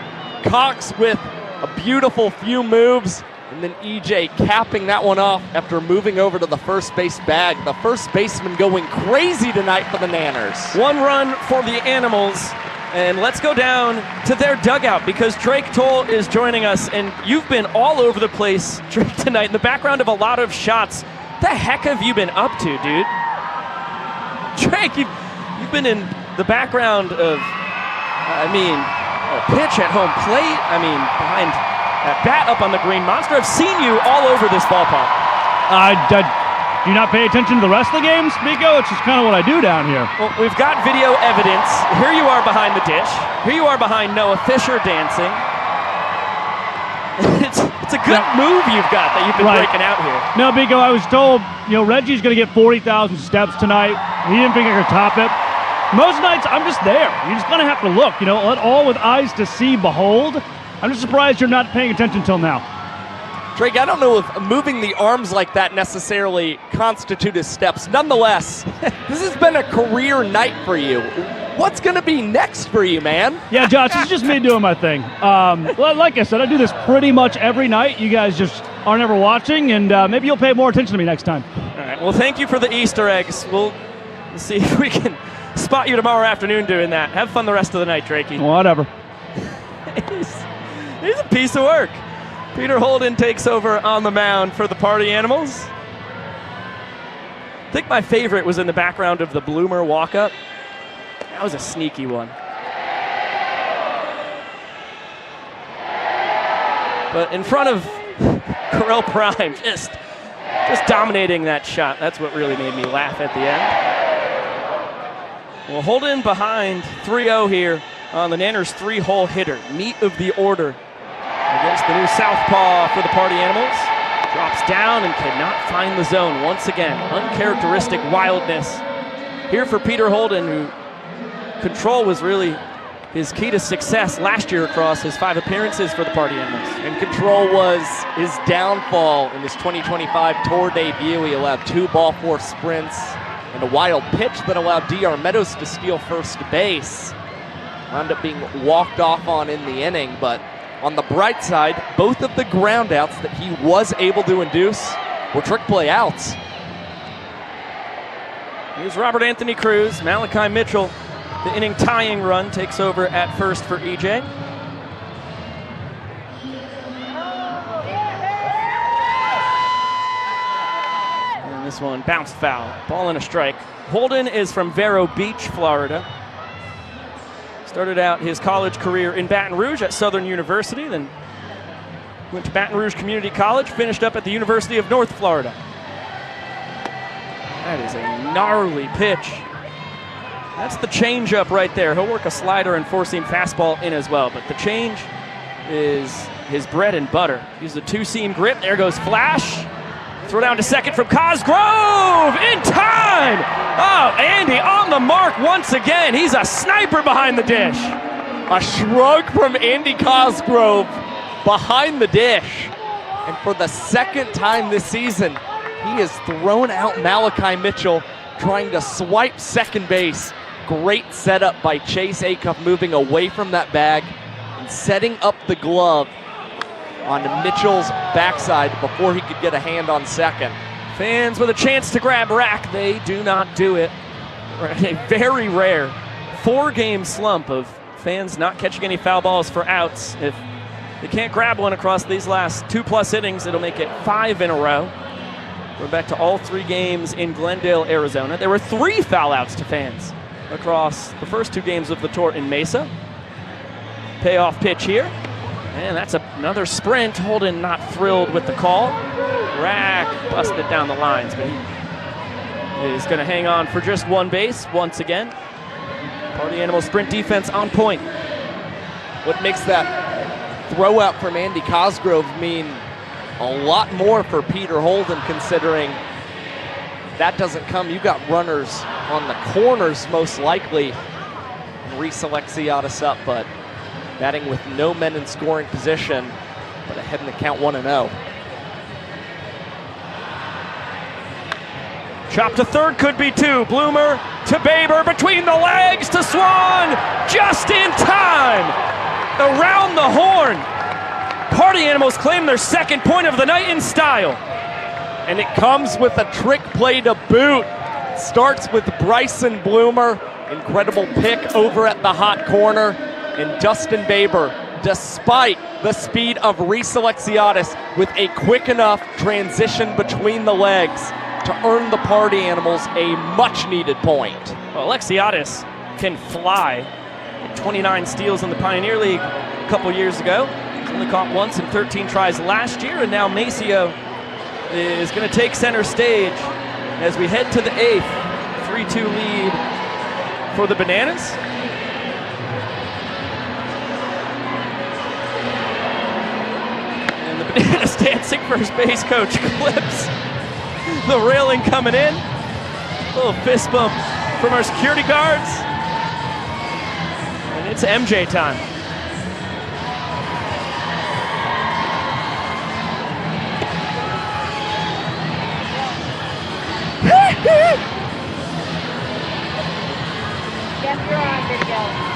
Cox with a beautiful few moves, and then EJ capping that one off after moving over to the first base bag. The first baseman going crazy tonight for the Nanners. 1 run for the Animals. And let's go down to their dugout because Drake Toll is joining us, and you've been all over the place, Drake, tonight in the background of a lot of shots. What the heck have you been up to, dude? Drake, you've been in the background of, a pitch at home plate, behind that bat up on the Green Monster. I've seen you all over this ballpark. Do you not pay attention to the rest of the games, Miko? It's just kind of what I do down here. Well, we've got video evidence. Here you are behind the dish. Here you are behind Noah Fisher dancing. It's a good move you've got that you've been breaking out here. No, Miko, I was told, Reggie's going to get 40,000 steps tonight. He didn't think I could top it. Most nights, I'm just there. You're just going to have to look, let all with eyes to see behold. I'm just surprised you're not paying attention till now. Drake, I don't know if moving the arms like that necessarily constitute as steps. Nonetheless, this has been a career night for you. What's going to be next for you, man? Yeah, Josh, this is just me doing my thing. Like I said, I do this pretty much every night. You guys just aren't ever watching, and maybe you'll pay more attention to me next time. All right, well, thank you for the Easter eggs. We'll see if we can spot you tomorrow afternoon doing that. Have fun the rest of the night, Drakey. Whatever. He's a piece of work. Peter Holden takes over on the mound for the Party Animals. I think my favorite was in the background of the Bloomer walk-up. That was a sneaky one. But in front of Corel Prime, just dominating that shot. That's what really made me laugh at the end. Well, Holden behind 3-0 here on the Nanners 3-hole hitter. Meat of the order against the new southpaw for the Party Animals. Drops down and cannot find the zone once again. Uncharacteristic wildness here for Peter Holden, who control was really his key to success last year across his 5 appearances for the Party Animals. And control was his downfall in his 2025 tour debut. He allowed 2 ball-4 sprints and a wild pitch that allowed DR Meadows to steal first base. Wound up being walked off on in the inning, but on the bright side, both of the ground outs that he was able to induce were trick play outs. Here's Robert Anthony Cruz. Malachi Mitchell, the inning tying run, takes over at first for EJ. And this one bounced foul. Ball and a strike. Holden is from Vero Beach, Florida. Started out his college career in Baton Rouge at Southern University, then went to Baton Rouge Community College, finished up at the University of North Florida. That is a gnarly pitch. That's the changeup right there. He'll work a slider and four-seam fastball in as well, but the change is his bread and butter. Use a two-seam grip. There goes Flash. Throw down to second from Cosgrove in time. Oh, Andy on the mark once again. He's a sniper behind the dish. A shrug from Andy Cosgrove behind the dish. And for the second time this season, he has thrown out Malachi Mitchell trying to swipe second base. Great setup by Chase Acuff, moving away from that bag and setting up the glove on Mitchell's backside before he could get a hand on second. Fans with a chance to grab rack, they do not do it. A very rare 4-game slump of fans not catching any foul balls for outs. If they can't grab one across these last 2+ innings, it'll make it 5 in a row. We're back to all 3 games in Glendale, Arizona. There were 3 foul outs to fans across the first 2 games of the tour in Mesa. Payoff pitch here. And that's another sprint. Holden not thrilled with the call. Rack busted down the lines, but he is going to hang on for just 1 base once again. Party Animal sprint defense on point. What makes that throw out from Andy Cosgrove mean a lot more for Peter Holden, considering that doesn't come. You got runners on the corners most likely. And Reese Alexiadis up, but batting with no men in scoring position, but ahead in the count 1-0. Chop to third, could be 2. Bloomer to Baber, between the legs to Swan, just in time. Around the horn. Party Animals claim their 2nd point of the night in style. And it comes with a trick play to boot. Starts with Bryson Bloomer. Incredible pick over at the hot corner. And Dustin Baber, despite the speed of Reese Alexiadis, with a quick enough transition between the legs to earn the Party Animals a much-needed point. Well, Alexiadis can fly. 29 steals in the Pioneer League a couple years ago. He's only caught once in 13 tries last year, and now Maceo is going to take center stage as we head to the 8th. 3-2 lead for the Bananas. And the Bananas dancing first base coach clips the railing coming in. A little fist bump from our security guards. And it's MJ time. Yes, you're on video.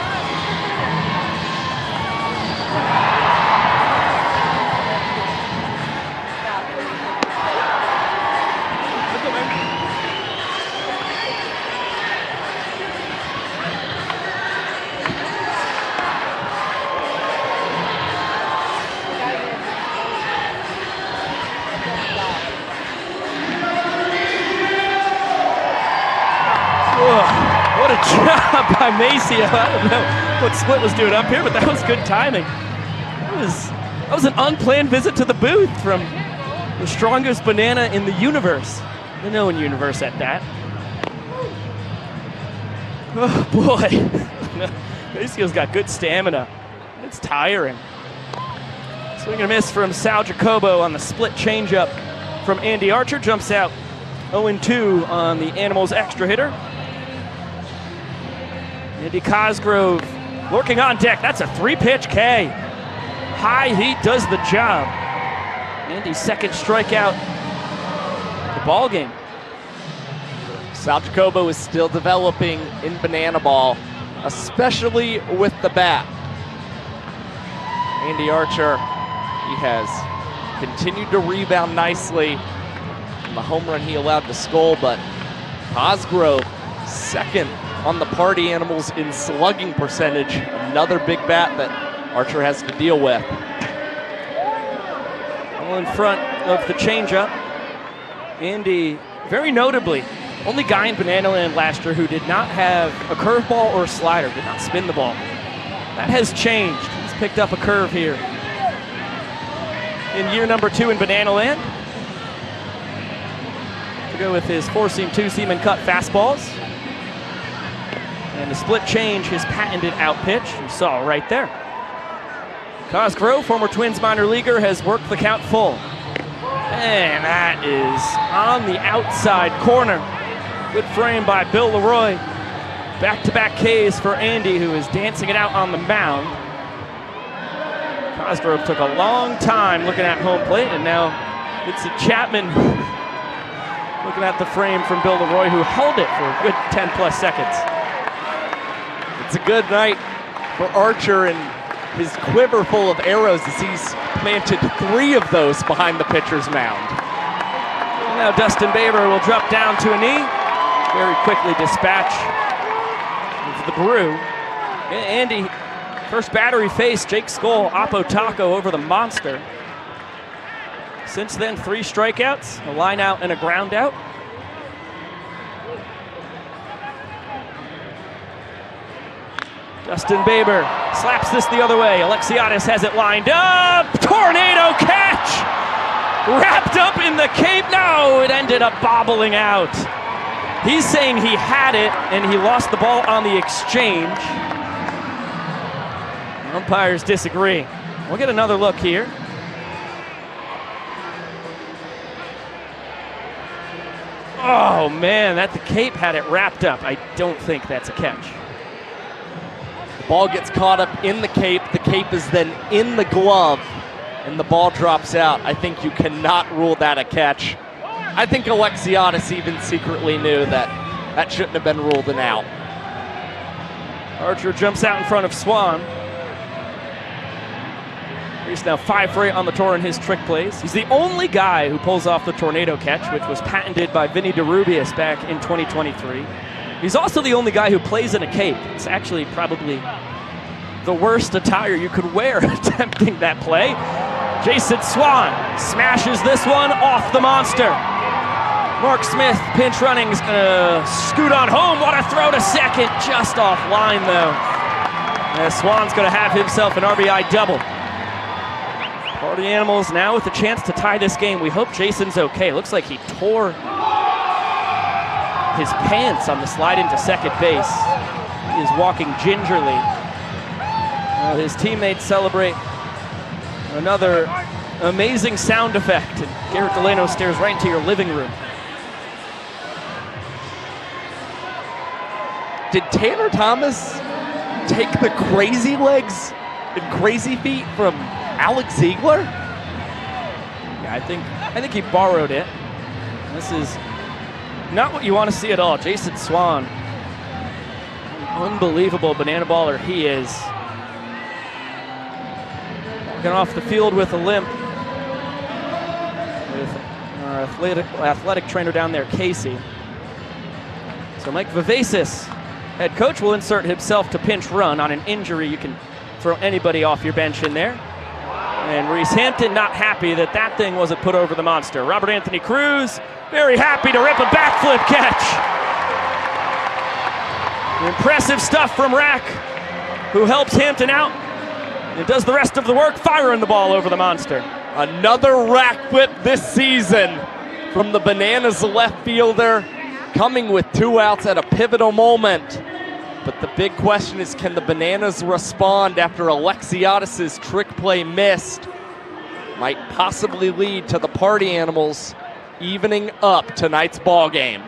What a job by Maceo. I don't know what Split was doing up here, but that was good timing. That was an unplanned visit to the booth from the strongest banana in the universe. The known universe at that. Oh boy. Maceo's got good stamina. It's tiring. Swing and a miss from Sal Jacobo on the split changeup from Andy Archer. Jumps out 0-2 on the Animals extra hitter. Andy Cosgrove working on deck. That's a 3-pitch K. High heat does the job. Andy's 2nd strikeout the ball game. Sal Jacobo is still developing in banana ball, especially with the bat. Andy Archer, he has continued to rebound nicely from the home run he allowed to Skull, but Cosgrove 2nd on the Party Animals in slugging percentage. Another big bat that Archer has to deal with. All in front of the changeup. Andy, very notably, only guy in Banana Land last year who did not have a curveball or a slider, did not spin the ball. That has changed. He's picked up a curve here in year number 2 in Banana Land. go with his 4-seam, 2-seam, and cut fastballs. And the split change, his patented out pitch, you saw right there. Cosgrove, former Twins minor leaguer, has worked the count full. And that is on the outside corner. Good frame by Bill Leroy. Back-to-back Ks for Andy, who is dancing it out on the mound. Cosgrove took a long time looking at home plate, and now Vincent Chapman looking at the frame from Bill Leroy, who held it for a good 10-plus seconds. It's a good night for Archer and his quiver full of arrows as he's planted 3 of those behind the pitcher's mound. And now Dustin Baber will drop down to a knee. Very quickly dispatch of the Brew. Andy, first batter he faced, Jake Skoll, Oppo Taco over the monster. Since then, 3 strikeouts, a line out and a ground out. Dustin Baber slaps this the other way. Alexiadis has it lined up. Tornado catch! Wrapped up in the cape. No, it ended up bobbling out. He's saying he had it and he lost the ball on the exchange. Umpires disagree. We'll get another look here. Oh man, the cape had it wrapped up. I don't think that's a catch. The ball gets caught up in the cape is then in the glove, and the ball drops out. I think you cannot rule that a catch. I think Alexiadis even secretly knew that shouldn't have been ruled an out. Archer jumps out in front of Swan. He's now 5 for 8 on the tour in his trick plays. He's the only guy who pulls off the tornado catch, which was patented by Vinny DeRubius back in 2023. He's also the only guy who plays in a cape. It's actually probably the worst attire you could wear attempting that play. Jason Swan smashes this one off the monster. Mark Smith, pinch running, is gonna scoot on home. What a throw to second, just offline though. Swan's gonna have himself an RBI double. Party Animals now with a chance to tie this game. We hope Jason's okay. Looks like he tore his pants on the slide into second base. He is walking gingerly. His teammates celebrate. Another amazing sound effect. And Garrett Delano stares right into your living room. Did Tanner Thomas take the crazy legs and crazy feet from Alex Ziegler? Yeah, I think he borrowed it. This is not what you want to see at all. Jason Swan, unbelievable banana baller he is. Walking off the field with a limp. With our athletic trainer down there, Casey. So Mike Vivacis, head coach, will insert himself to pinch run. On an injury, you can throw anybody off your bench in there. And Reese Hampton not happy that thing wasn't put over the monster. Robert Anthony Cruz, very happy to rip a backflip catch. Impressive stuff from Rack, who helps Hampton out and does the rest of the work, firing the ball over the monster. Another Rack whip this season from the Bananas left fielder, coming with 2 outs at a pivotal moment. But the big question is, can the Bananas respond after Alexiadis' trick play missed? Might possibly lead to the Party Animals evening up tonight's ball game.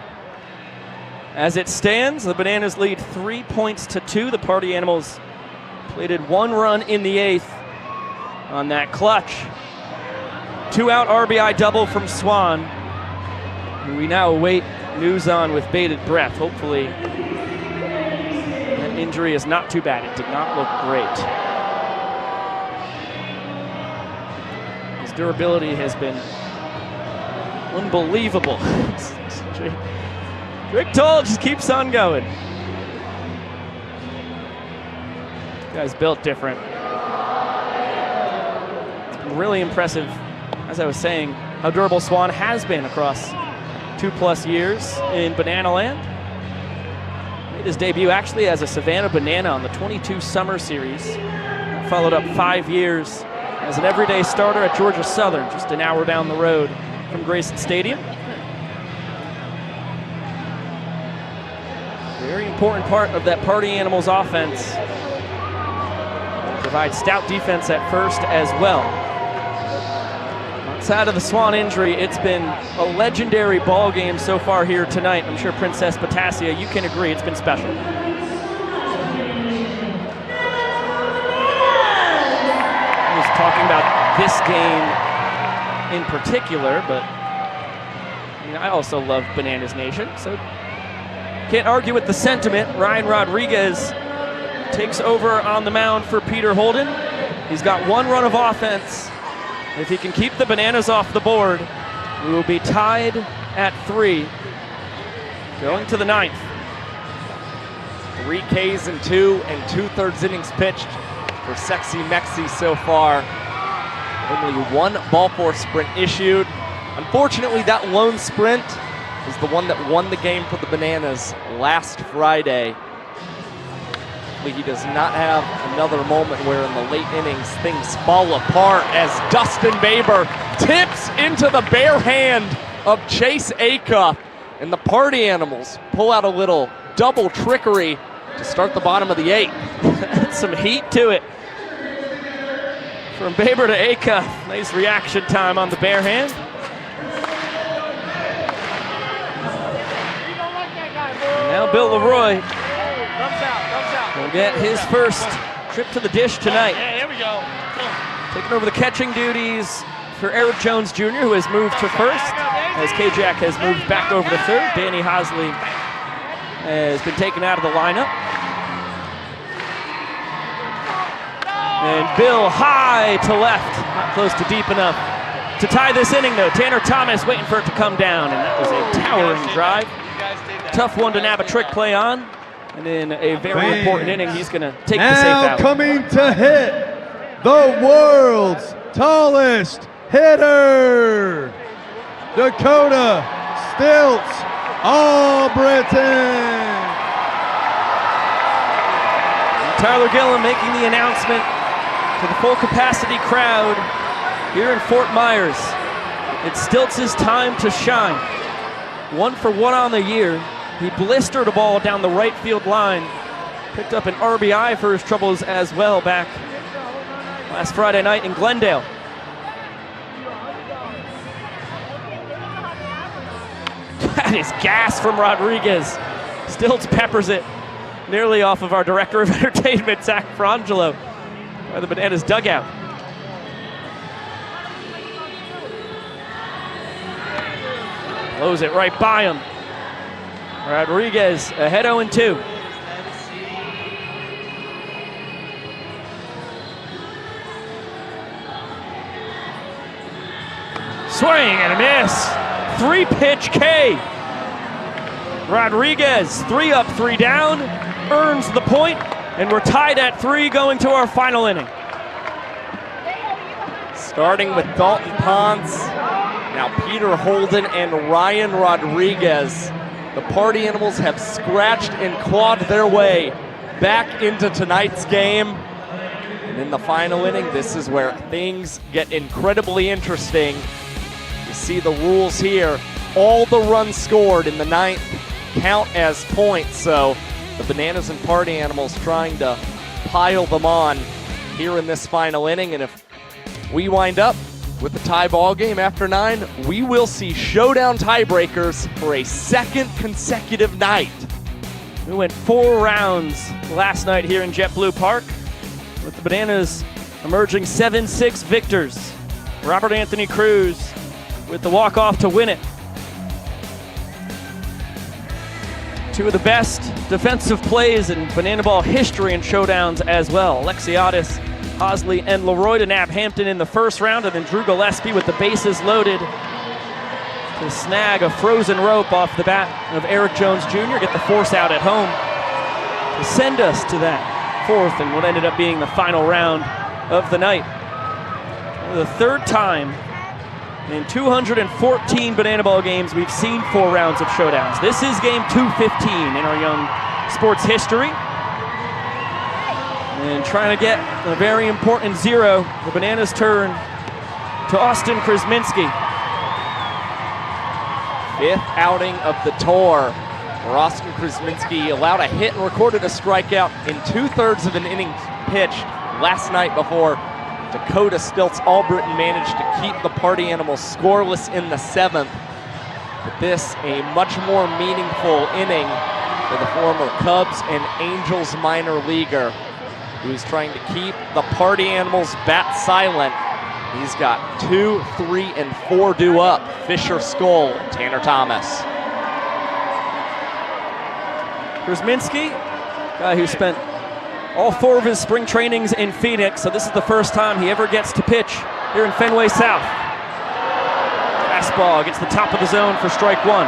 As it stands, the Bananas lead 3 points to 2. The Party Animals plated 1 run in the 8th on that clutch 2-out RBI double from Swan, who we now await news on with bated breath. Hopefully that injury is not too bad. It did not look great. His durability has been unbelievable. Rick Toll just keeps on going. This guy's built different. It's been really impressive, as I was saying, how durable Swan has been across 2+ years in Banana Land. Made his debut actually as a Savannah Banana on the 22 Summer Series. Followed up 5 years as an everyday starter at Georgia Southern, just an hour down the road from Grayson Stadium. Very important part of that Party Animals offense. Provides stout defense at first as well. Outside of the Swan injury, it's been a legendary ball game so far here tonight. I'm sure Princess Potassia, you can agree, it's been special. I was talking about this game in particular, but I mean, I also love Bananas Nation, so can't argue with the sentiment. Ryan Rodriguez takes over on the mound for Peter Holden. He's got one run of offense. If he can keep the Bananas off the board, we will be tied at 3. Going to the 9th. 3 Ks in 2 2/3 innings pitched for Sexy Mexi so far. Only 1 ball force sprint issued. Unfortunately, that lone sprint is the one that won the game for the Bananas last Friday. He does not have another moment where in the late innings things fall apart as Dustin Baber tips into the bare hand of Chase Acuff, and the Party Animals pull out a little double trickery to start the bottom of the 8th. That's some heat to it. From Baber to Acuff, nice reaction time on the bare hand. And now Bill Leroy will get his first trip to the dish tonight. Yeah, here we go. Taking over the catching duties for Eric Jones Jr., who has moved to first, as K-Jack has moved back over to third. Danny Hosley has been taken out of the lineup. And Bill high to left, not close to deep enough to tie this inning though. Tanner Thomas waiting for it to come down, and that was a towering drive. Tough one to nab a trick play on. And in a very important inning, he's going to take the safe out. Now coming to hit, the world's tallest hitter, Dakota Stilts Albritton. Tyler Gillum making the announcement to the full capacity crowd here in Fort Myers. It's Stilts' time to shine. 1 for 1 on the year. He blistered a ball down the right field line. Picked up an RBI for his troubles as well back last Friday night in Glendale. That is gas from Rodriguez. Stilts peppers it nearly off of our director of entertainment, Zach Frangelo, by the Bananas dugout. Blows it right by him. Rodriguez ahead 0-2. Swing and a miss. 3-pitch K. Rodriguez, 3 up, 3 down, earns the point, and we're tied at 3 going to our final inning. Starting with Dalton Ponce, now Peter Holden and Ryan Rodriguez. The Party Animals have scratched and clawed their way back into tonight's game. And in the final inning, this is where things get incredibly interesting. You see the rules here. All the runs scored in the 9th count as points. So the Bananas and Party Animals trying to pile them on here in this final inning. And if we wind up with a tie ball game after 9, we will see showdown tiebreakers for a 2nd consecutive night. We went 4 rounds last night here in JetBlue Park, with the Bananas emerging 7-6 victors. Robert Anthony Cruz with the walk-off to win it. 2 of the best defensive plays in Banana Ball history and showdowns as well. Alexiadis, Hosley, and Leroy to nab Hampton in the first round, and then Drew Gillespie with the bases loaded to snag a frozen rope off the bat of Eric Jones Jr., get the force out at home to send us to that 4th and what ended up being the final round of the night. The 3rd time in 214 Banana Ball games we've seen 4 rounds of showdowns. This is game 215 in our young sports history. And trying to get a very important 0, the Bananas turn to Austin Krasminski. 5th outing of the tour Austin Krasminski allowed a hit and recorded a strikeout in 2/3 of an inning pitched last night before Dakota Stilts Albritton managed to keep the Party Animals scoreless in the 7th. But this, a much more meaningful inning for the former Cubs and Angels minor leaguer, who's trying to keep the Party Animals bat silent. He's got 2, 3, and 4 due up. Fisher, Skull, and Tanner Thomas. Krasminski, guy who spent all 4 of his spring trainings in Phoenix, so this is the first time he ever gets to pitch here in Fenway South. Fastball gets the top of the zone for strike 1.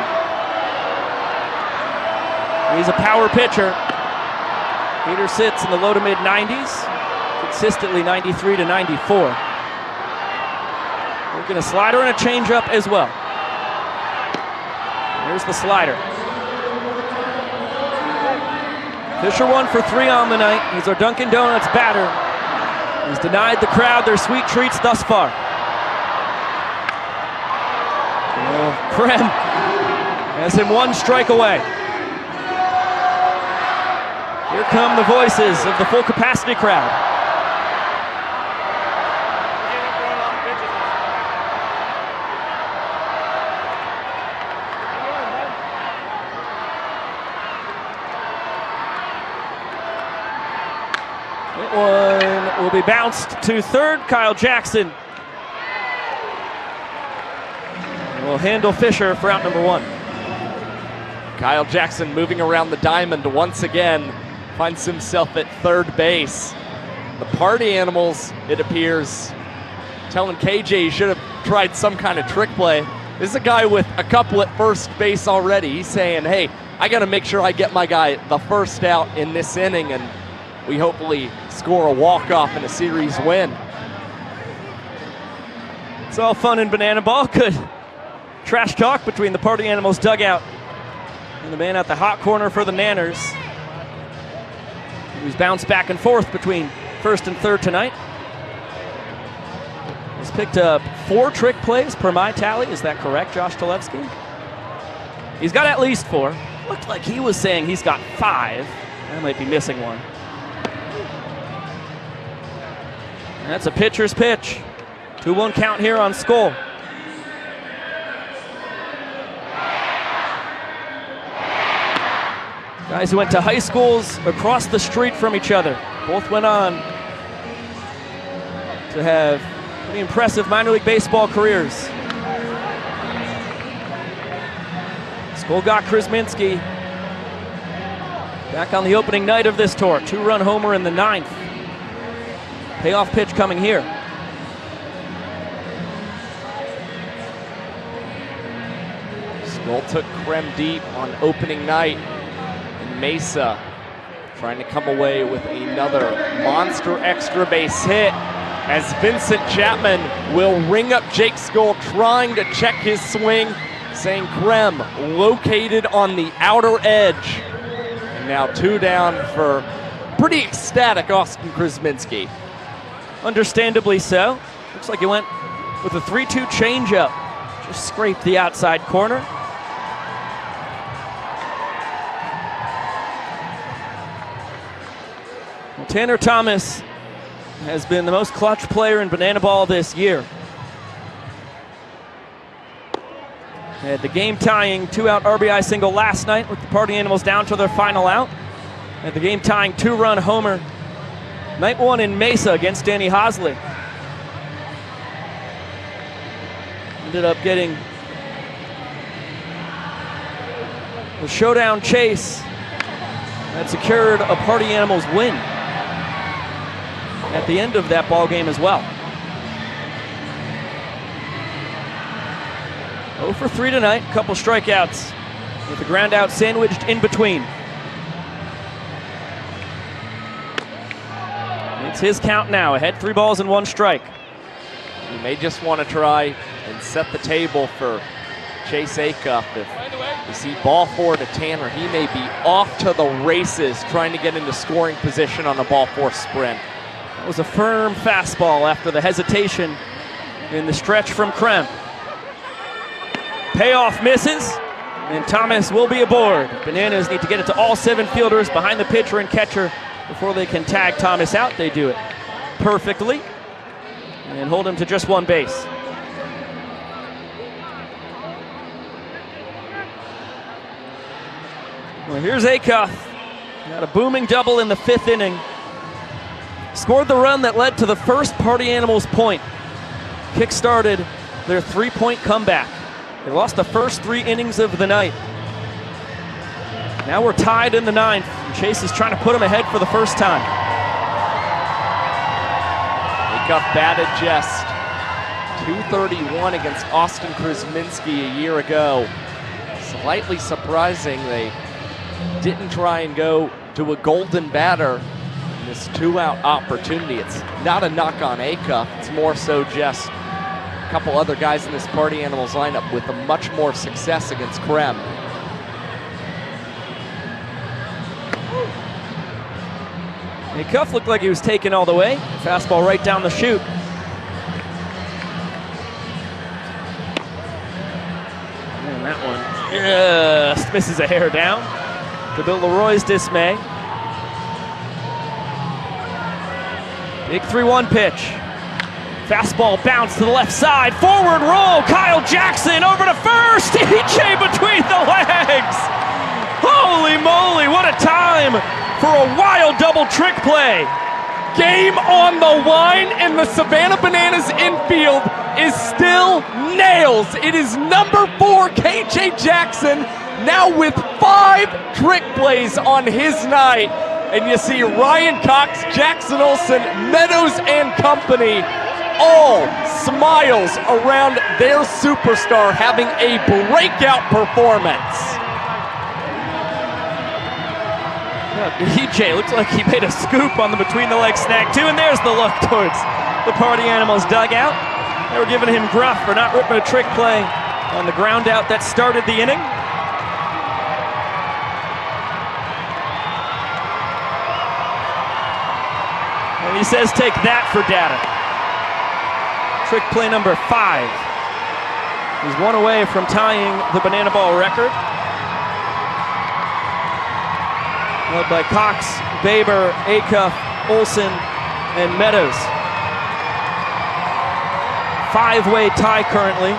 He's a power pitcher. Heater sits in the low to mid 90s, consistently 93 to 94. Working a slider and a changeup as well. Here's the slider. Fisher 1 for 3 on the night. He's our Dunkin' Donuts batter. He's denied the crowd their sweet treats thus far. Krem has him 1 strike away. Here come the voices of the full capacity crowd. One will be bounced to third. Kyle Jackson will handle Fisher for out number 1. Kyle Jackson moving around the diamond once again, finds himself at third base. The Party Animals, it appears, telling KJ he should have tried some kind of trick play. This is a guy with a couple at first base already. He's saying, hey, I got to make sure I get my guy the first out in this inning, and we hopefully score a walk-off and a series win. It's all fun in banana ball. Good trash talk between the Party Animals dugout and the man at the hot corner for the Nanners, who's bounced back and forth between first and third tonight. He's picked up 4 trick plays per my tally. Is that correct, Josh Talevsky? He's got at least 4. Looked like he was saying he's got 5. I might be missing one. And that's a pitcher's pitch. 2-1 count here on Skull. Guys who went to high schools across the street from each other. Both went on to have pretty impressive minor league baseball careers. Skull got Krasminski back on the opening night of this tour. 2-run homer in the 9th. Payoff pitch coming here. Skull took Krem deep on opening night in Mesa, trying to come away with another monster extra base hit as Vincent Chapman will ring up Jake Skull, trying to check his swing, saying Krem located on the outer edge. And now 2 down for pretty ecstatic Austin Krasminski. Understandably so. Looks like he went with a 3-2 changeup. Just scraped the outside corner. Well, Tanner Thomas has been the most clutch player in banana ball this year. Had the game-tying 2-out RBI single last night with the Party Animals down to their final out. Had the game-tying 2-run homer night 1 in Mesa against Danny Hosley. Ended up getting the showdown chase that secured a Party Animals win at the end of that ball game as well. 0 for 3 tonight, a couple strikeouts with the ground out sandwiched in between. It's his count now, ahead 3 balls and 1 strike. He may just want to try and set the table for Chase Acuff. If you see ball 4 to Tanner, he may be off to the races trying to get into scoring position on the ball 4 sprint. That was a firm fastball after the hesitation in the stretch from Krem. Payoff misses. And Thomas will be aboard. Bananas need to get it to all 7 fielders behind the pitcher and catcher before they can tag Thomas out. They do it perfectly and hold him to just 1 base. Well, here's Acuff. Got a booming double in the 5th inning. Scored the run that led to the first Party Animals point. Kick-started their 3-point comeback. They lost the first 3 innings of the night. Now we're tied in the 9th. Chase is trying to put him ahead for the first time. Acuff batted just .231 against Austin Krasminski a year ago. Slightly surprising they didn't try and go to a golden batter in this 2-out opportunity. It's not a knock on Acuff, it's more so just a couple other guys in this Party Animals lineup with a much more success against Krem. Acuff looked like he was taken all the way. Fastball right down the chute. And that one just misses a hair down, to Bill Leroy's dismay. Big 3-1 pitch. Fastball bounce to the left side. Forward roll. Kyle Jackson over to first. EJ between the legs. Holy moly, what a time for a wild double trick play. Game on the line, and the Savannah Bananas infield is still nails. It is number 4, KJ Jackson, now with 5 trick plays on his night. And you see Ryan Cox, Jackson Olsen, Meadows and company all smiles around their superstar having a breakout performance. EJ looks like he made a scoop on the between the legs snag too, and there's the look towards the Party Animals dugout. They were giving him gruff for not ripping a trick play on the ground out that started the inning. And he says, take that for data. Trick play number 5. He's 1 away from tying the banana ball record. Led by Cox, Baber, Acuff, Olsen, and Meadows. 5-way tie currently.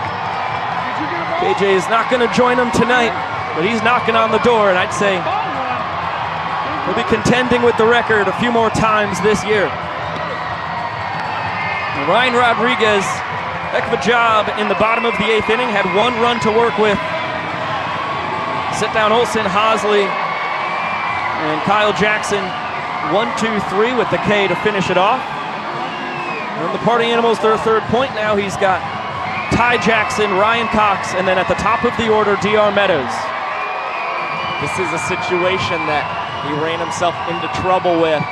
KJ is not going to join him tonight, but he's knocking on the door, and I'd say he'll be contending with the record a few more times this year. And Ryan Rodriguez, heck of a job in the bottom of the 8th inning, had 1 run to work with. Sit down Olsen, Hosley, and Kyle Jackson, 1, 2, 3 with the K to finish it off. And the Party Animals, their 3rd point now. He's got Ty Jackson, Ryan Cox, and then at the top of the order, DR Meadows. This is a situation that he ran himself into trouble with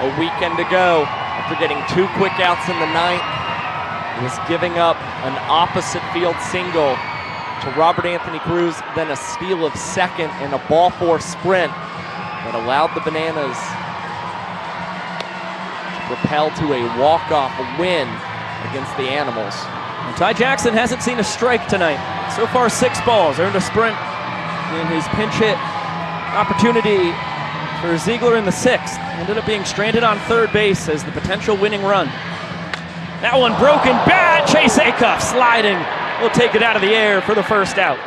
a weekend ago after getting 2 quick outs in the 9th. He was giving up an opposite field single to Robert Anthony Cruz, then a steal of 2nd in a ball 4 sprint that allowed the Bananas to propel to a walk-off win against the Animals. And Ty Jackson hasn't seen a strike tonight. So far 6 balls, earned a sprint in his pinch hit opportunity for Ziegler in the 6th. Ended up being stranded on 3rd base as the potential winning run. That one broken bat. Chase Acuff sliding. Will take it out of the air for the first out.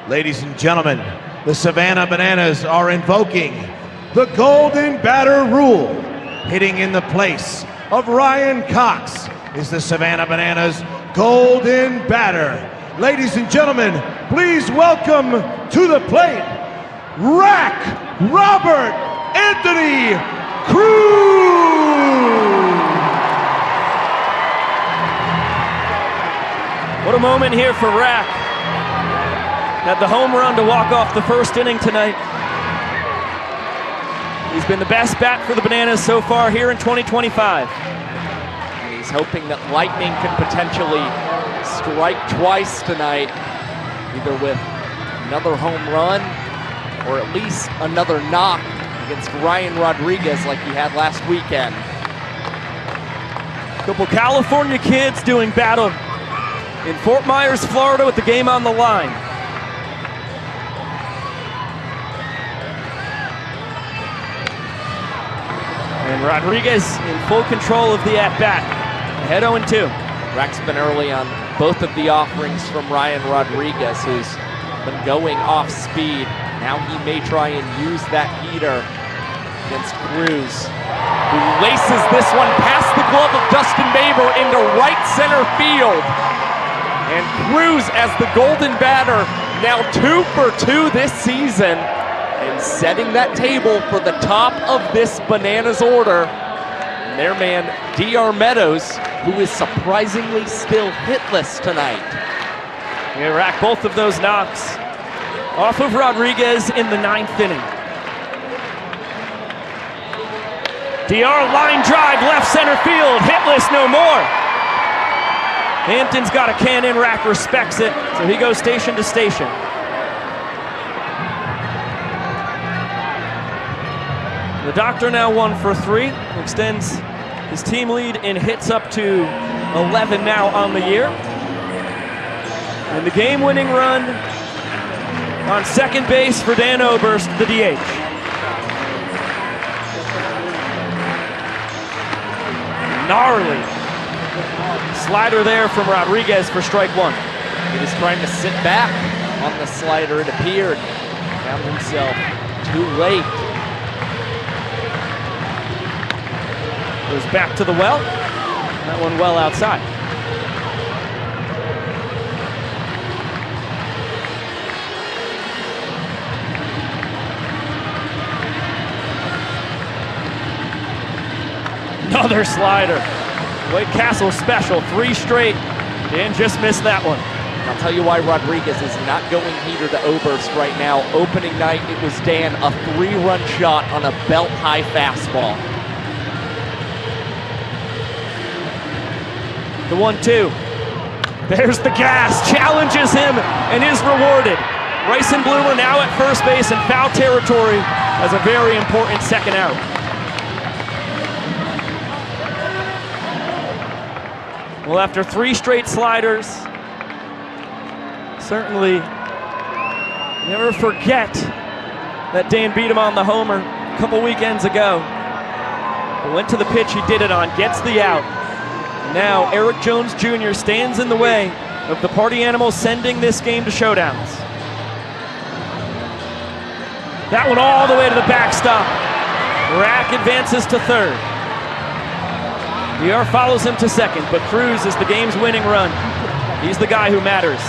Ladies and gentlemen, the Savannah Bananas are invoking the Golden Batter Rule. Hitting in the place of Ryan Cox is the Savannah Bananas Golden Batter. Ladies and gentlemen, please welcome to the plate, Rack Robert Anthony Cruz. What a moment here for Rack. Had the home run to walk off the 1st inning tonight. He's been the best bat for the Bananas so far here in 2025. And he's hoping that lightning can potentially strike twice tonight, either with another home run or at least another knock against Ryan Rodriguez like he had last weekend. A couple California kids doing battle in Fort Myers, Florida, with the game on the line. And Rodriguez in full control of the at-bat. Ahead 0-2. Rack's been early on both of the offerings from Ryan Rodriguez, who's been going off speed. Now he may try and use that heater against Cruz, who laces this one past the glove of Dustin Baber into right center field. And Cruz, as the golden batter, now 2 for 2 this season, and setting that table for the top of this Bananas order. And their man, DR Meadows, who is surprisingly still hitless tonight. Yeah, Rack both of those knocks off of Rodriguez in the 9th inning. DR line drive, left center field, hitless, no more. Hampton's got a cannon, Rack respects it, so he goes station to station. The Doctor now 1 for 3, extends his team lead in hits up to 11 now on the year. And the game-winning run on second base for Dan Oberst, the DH. Gnarly slider there from Rodriguez for strike 1. He was trying to sit back on the slider, it appeared. Found himself too late. Goes back to the well. That one well outside. Another slider. Wade Castle special, 3 straight. Dan just missed that one. I'll tell you why Rodriguez is not going heater to Oberst right now. Opening night, it was Dan, a 3-run shot on a belt-high fastball. The 1-2. There's the gas, challenges him and is rewarded. Bryson Bloomer now at first base in foul territory as a very important second out. Well, after 3 straight sliders, certainly never forget that Dan beat him on the homer a couple weekends ago. But went to the pitch he did it on, gets the out. Now Eric Jones Jr. stands in the way of the Party Animals sending this game to showdowns. That one all the way to the backstop. Rack advances to third. DR follows him to second, but Cruz is the game's winning run. He's the guy who matters.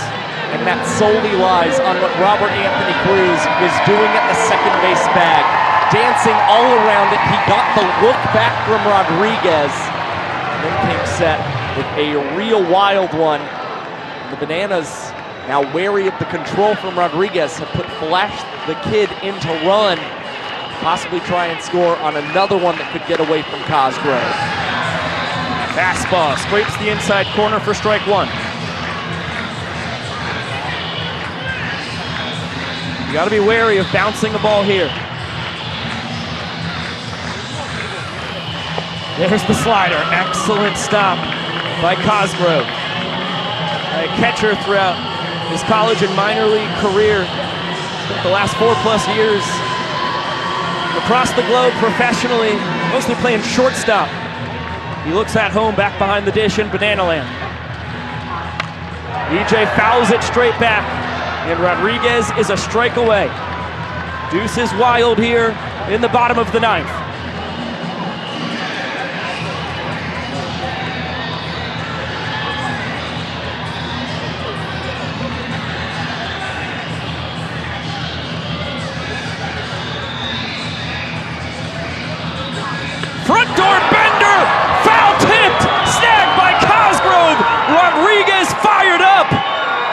And that solely lies on what Robert Anthony Cruz was doing at the second base bag. Dancing all around it. He got the look back from Rodriguez. And then came set with a real wild one. The Bananas, now wary of the control from Rodriguez, have put Flash the Kid into run. Possibly try and score on another one that could get away from Cosgrove. Fastball scrapes the inside corner for strike 1. You got to be wary of bouncing the ball here. There's the slider. Excellent stop by Cosgrove. A catcher throughout his college and minor league career. Spent the last 4+ years across the globe professionally, mostly playing shortstop. He looks at home back behind the dish in Banana Land. EJ fouls it straight back, and Rodriguez is a strike away. Deuce is wild here in the bottom of the 9th. Front door bender, foul tipped, snagged by Cosgrove. Rodriguez fired up.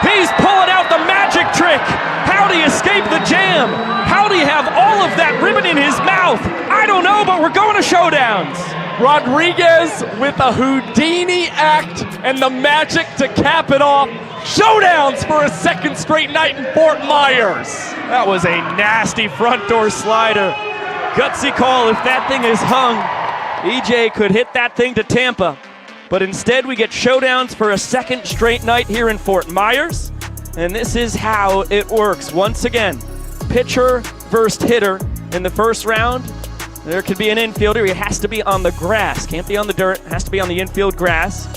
He's pulling out the magic trick. How'd he escape the jam? How'd he have all of that ribbon in his mouth? I don't know, but we're going to showdowns. Rodriguez with a Houdini act and the magic to cap it off. Showdowns for a second straight night in Fort Myers. That was a nasty front door slider. Gutsy call if that thing is hung. EJ could hit that thing to Tampa. But instead, we get showdowns for a second straight night here in Fort Myers. And this is how it works. Once again, pitcher versus hitter in the first round. There could be an infielder. He has to be on the grass. Can't be on the dirt. Has to be on the infield grass.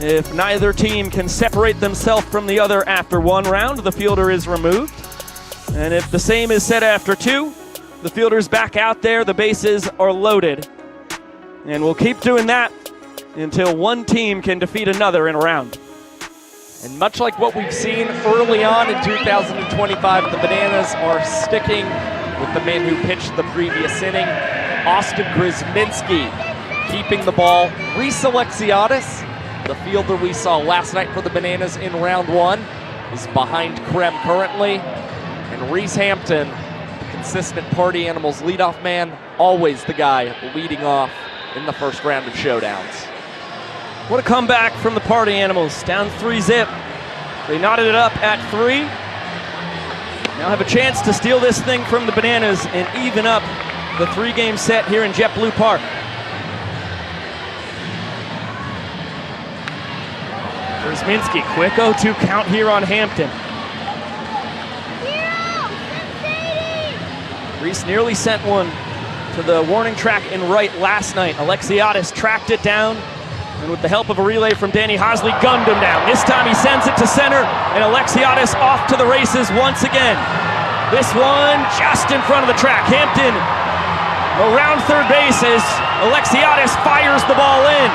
If neither team can separate themselves from the other after one round, the fielder is removed. And if the same is said after two, the fielder's back out there. The bases are loaded. And we'll keep doing that until one team can defeat another in a round. And much like what we've seen early on in 2025, the Bananas are sticking with the man who pitched the previous inning, Austin Grzminski, keeping the ball. Reese Alexiadis, the fielder we saw last night for the Bananas in round one, is behind Krem currently. And Reese Hampton, the consistent Party Animals leadoff man, always the guy leading off in the first round of showdowns. What a comeback from the Party Animals, down 3-zip. They knotted it up at 3. Now have a chance to steal this thing from the Bananas and even up the 3-game set here in JetBlue Park. Grzminski, quick 0-2 count here on Hampton. Reese nearly sent one to the warning track in right last night. Alexiadis tracked it down, and with the help of a relay from Danny Hosley, gunned him down. This time he sends it to center, and Alexiadis off to the races once again. This one just in front of the track. Hampton around third base as Alexiadis fires the ball in.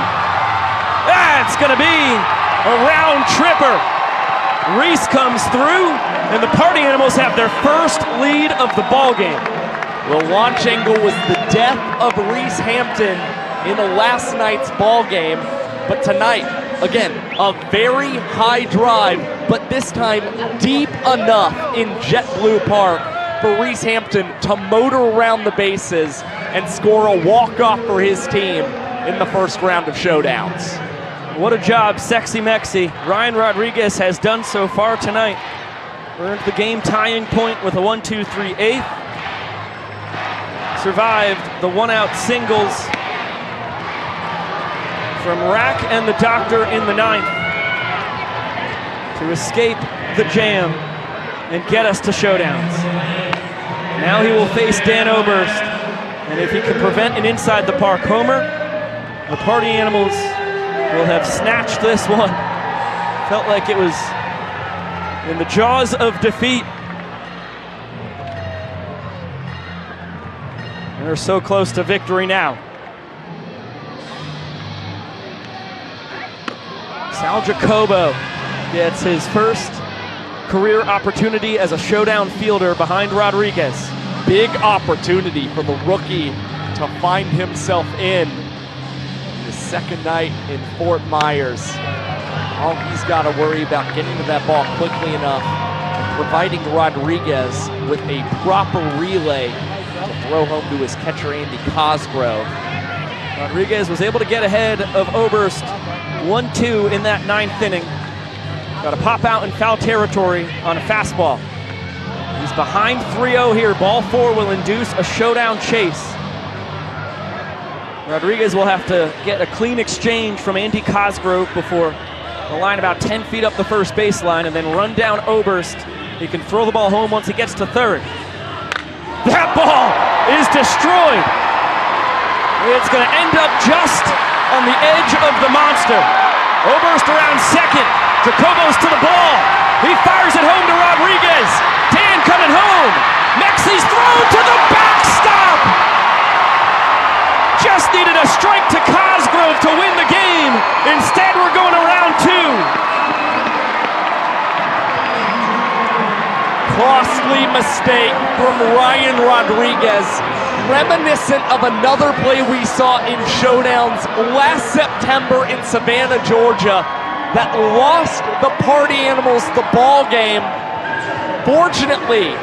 That's gonna be a round tripper. Reese comes through, and the Party Animals have their first lead of the ball game. The launch angle was the death of Reese Hampton in the last night's ball game, but tonight, again, a very high drive, but this time deep enough in JetBlue Park for Reese Hampton to motor around the bases and score a walk-off for his team in the first round of showdowns. What a job Sexy Mexi Ryan Rodriguez has done so far tonight. Earned the game tying point with a 1-2-3 eighth. Survived the one-out singles from Rack and the Doctor in the ninth to escape the jam and get us to showdowns. Now he will face Dan Oberst, and if he can prevent an inside the park homer, the Party Animals will have snatched this one. Felt like it was in the jaws of defeat. And they're so close to victory now. Sal Jacobo gets his first career opportunity as a showdown fielder behind Rodriguez. Big opportunity for the rookie to find himself in his second night in Fort Myers. All he's got to worry about getting to that ball quickly enough and providing Rodriguez with a proper relay to throw home to his catcher, Andy Cosgrove. Rodriguez was able to get ahead of Oberst 1-2 in that ninth inning. Got a pop out in foul territory on a fastball. He's behind 3-0 here. Ball 4 will induce a showdown chase. Rodriguez will have to get a clean exchange from Andy Cosgrove before the line about 10 feet up the first baseline and then run down Oberst. He can throw the ball home once he gets to third. That ball is destroyed. It's going to end up just on the edge of the monster. Oberst around second. Jacobo's to the ball. He fires it home to Rodriguez. Dan coming home. Mexi's thrown to the backstop. Just needed a strike to Cosgrove to win the game. Instead, we're going to round 2. Costly mistake from Ryan Rodriguez, reminiscent of another play we saw in showdowns last September in Savannah, Georgia, that lost the Party Animals the ball game. Fortunately,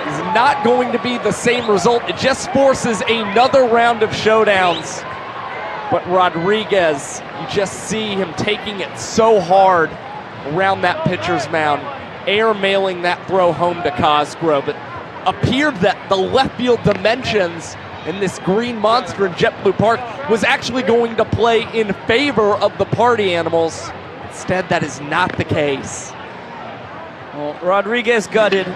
is not going to be the same result. It just forces another round of showdowns. But Rodriguez, you just see him taking it so hard around that pitcher's mound, air-mailing that throw home to Cosgrove. It appeared that the left field dimensions and this green monster in JetBlue Park was actually going to play in favor of the party animals. Instead, that is not the case. Well, Rodriguez gutted,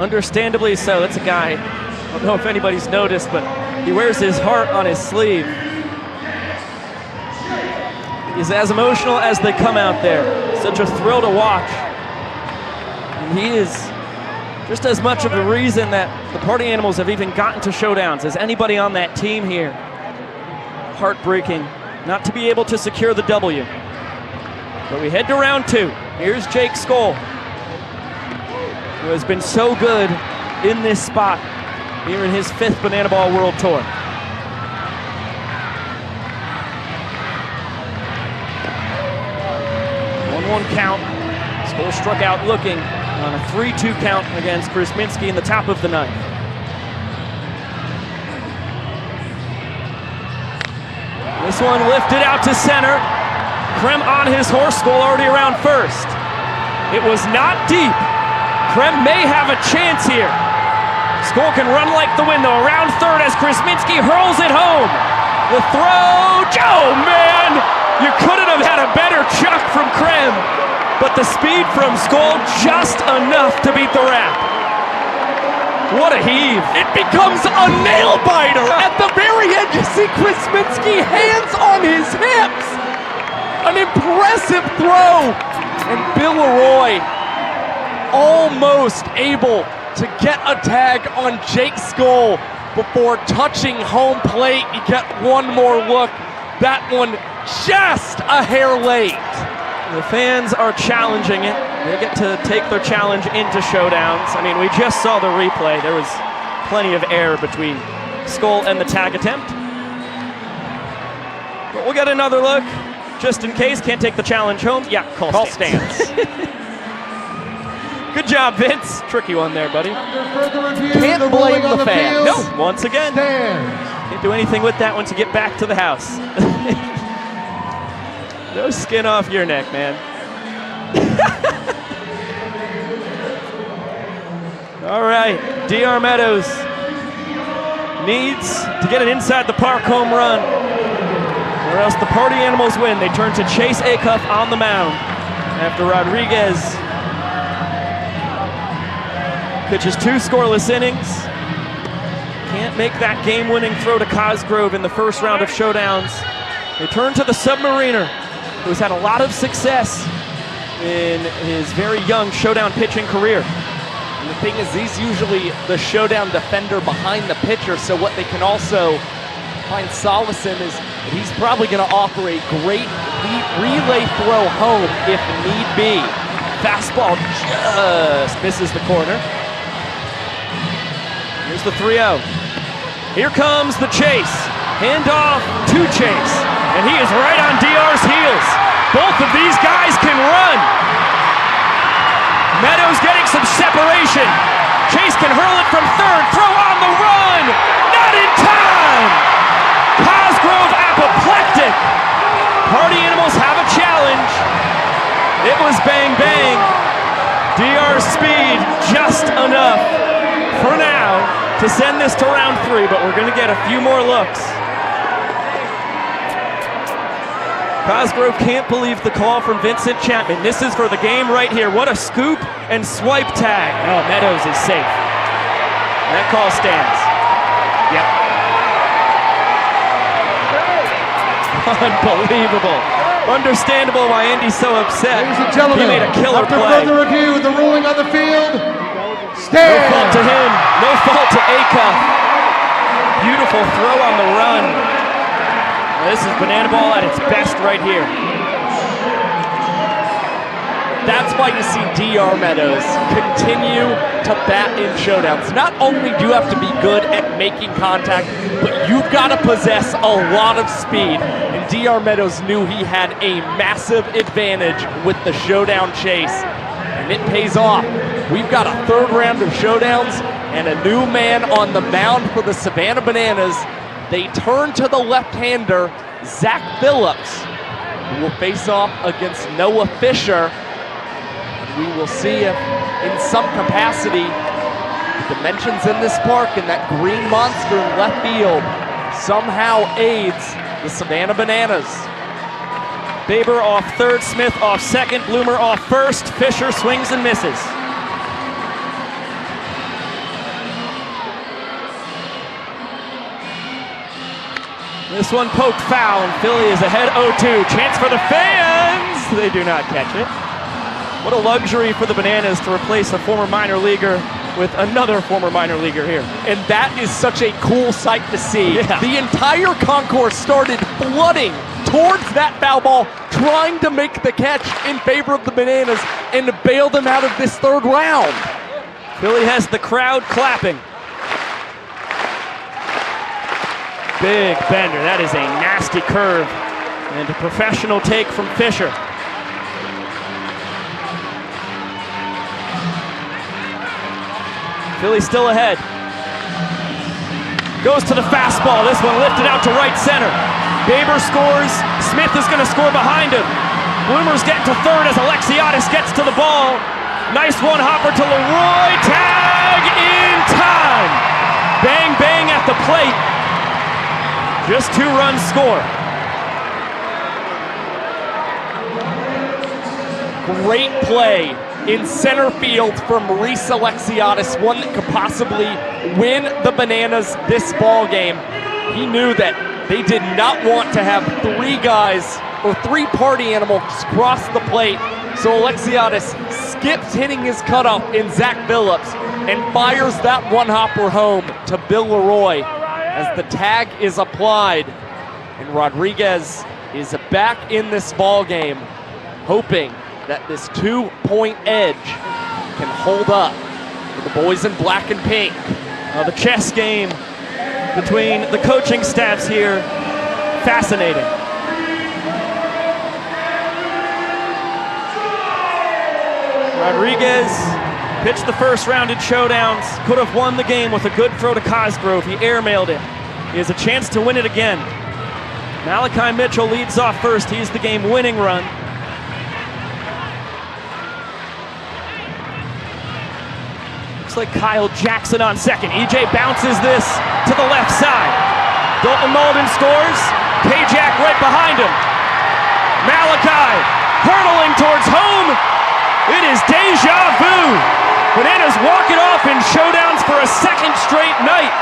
understandably so. That's a guy, I don't know if anybody's noticed, but he wears his heart on his sleeve. He's as emotional as they come out there. Such a thrill to watch. And he is just as much of the reason that the party animals have even gotten to showdowns as anybody on that team here. Heartbreaking not to be able to secure the W. But we head to round 2. Here's Jake Skoll, who has been so good in this spot here in his 5th Banana Ball World Tour. 1-1 count. Skoll struck out looking on a 3-2 count against Chris Minsky in the top of the 9th. This one lifted out to center. Krem on his horse, Skoll already around first. It was not deep. Krem may have a chance here. Skoll can run like the wind though, around third as Chris Minsky hurls it home. The throw, oh man! You couldn't have had a better chuck from Krem, but the speed from Skoll just enough to beat the wrap. What a heave. It becomes a nail biter. At the very end, you see Chris Minsky hands on his hips. An impressive throw. And Bill Leroy almost able to get a tag on Jake Skoll before touching home plate. You get one more look. That one just a hair late. The fans are challenging it. They get to take their challenge into showdowns. I mean, we just saw the replay. There was plenty of air between Skoll and the tag attempt. But we'll get another look, just in case. Can't take the challenge home. Yeah, call stance. Good job, Vince. Tricky one there, buddy. Can't blame the fans. Nope, once again. Can't do anything with that once you get back to the house. No skin off your neck, man. All right, DR Meadows needs to get an inside the park home run, or else the party animals win. They turn to Chase Acuff on the mound after Rodriguez pitches 2 scoreless innings. Can't make that game-winning throw to Cosgrove in the first round of showdowns. They turn to the Submariner, who's had a lot of success in his very young showdown pitching career. And the thing is, he's usually the showdown defender behind the pitcher, so what they can also find solace in is that he's probably going to offer a great relay throw home if need be. Fastball just misses the corner. Here's the 3-0. Here comes the chase. Handoff to Chase. And he is right on DR's heels. Both of these guys can run. Meadows getting some separation. Chase can hurl it from third. Throw on the run. Not in time. Cosgrove apoplectic. Party animals have a challenge. It was bang bang. DR's speed just enough for now to send this to round 3, but we're going to get a few more looks. Cosgrove can't believe the call from Vincent Chapman. This is for the game right here. What a scoop and swipe tag. Oh, Meadows is safe. That call stands. Yep. Unbelievable. Understandable why Andy's so upset. Ladies and gentlemen, he made a killer after play. further review, the ruling on the field stands. No fault to him. No fault to Acuff. Beautiful throw on the run. This is Banana Ball at its best right here. That's why you see DR Meadows continue to bat in showdowns. Not only do you have to be good at making contact, but you've got to possess a lot of speed. And DR Meadows knew he had a massive advantage with the showdown chase. And it pays off. We've got a 3rd round of showdowns and a new man on the mound for the Savannah Bananas. They turn to the left-hander, Zach Phillips, who will face off against Noah Fisher. We will see if, in some capacity, the dimensions in this park and that green monster in left field somehow aids the Savannah Bananas. Baber off third, Smith off second, Bloomer off first, Fisher swings and misses. This one poked foul, and Philly is ahead 0-2. Chance for the fans! They do not catch it. What a luxury for the Bananas to replace a former minor leaguer with another former minor leaguer here. And that is such a cool sight to see. Yeah. The entire concourse started flooding towards that foul ball, trying to make the catch in favor of the Bananas and to bail them out of this third round. Philly has the crowd clapping. Big bender, that is a nasty curve. And a professional take from Fisher. Philly still ahead. Goes to the fastball. This one lifted out to right center. Baber scores. Smith is going to score behind him. Bloomer's getting to third as Alexiadis gets to the ball. Nice one hopper to Leroy. Tag in time. Bang, bang at the plate. Just 2 runs score. Great play in center field from Maurice Alexiadis, one that could possibly win the Bananas this ball game. He knew that they did not want to have 3 guys or 3 party animals cross the plate, so Alexiadis skips hitting his cutoff in Zach Phillips and fires that one-hopper home to Bill Leroy as the tag is applied, and Rodriguez is back in this ball game, hoping that this 2-point edge can hold up for the boys in black and pink. The chess game between the coaching staffs here, fascinating. Rodriguez pitched the first round in showdowns, could have won the game with a good throw to Cosgrove. He airmailed it. He has a chance to win it again. Malachi Mitchell leads off first. He's the game-winning run. Looks like Kyle Jackson on second. EJ bounces this to the left side. Dalton Malden scores. K-Jack right behind him. Malachi hurtling towards home. It is deja vu. Bananas walk it off in showdowns for a second straight night.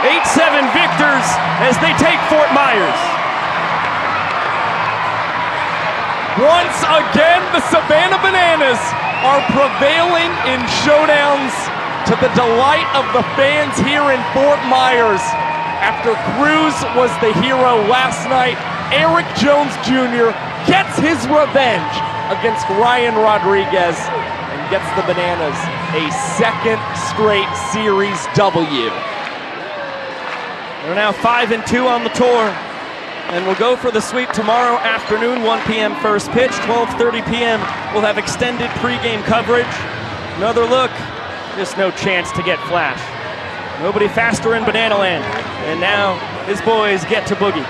8-7 victors as they take Fort Myers. Once again, the Savannah Bananas are prevailing in showdowns to the delight of the fans here in Fort Myers. After Cruz was the hero last night, Eric Jones Jr. gets his revenge against Ryan Rodriguez and gets the Bananas a second straight Series W. They're now 5-2 on the tour, and we'll go for the sweep tomorrow afternoon, 1 p.m. first pitch, 12:30 p.m. We'll have extended pregame coverage. Another look, just no chance to get flash. Nobody faster in Banana Land, and now his boys get to boogie.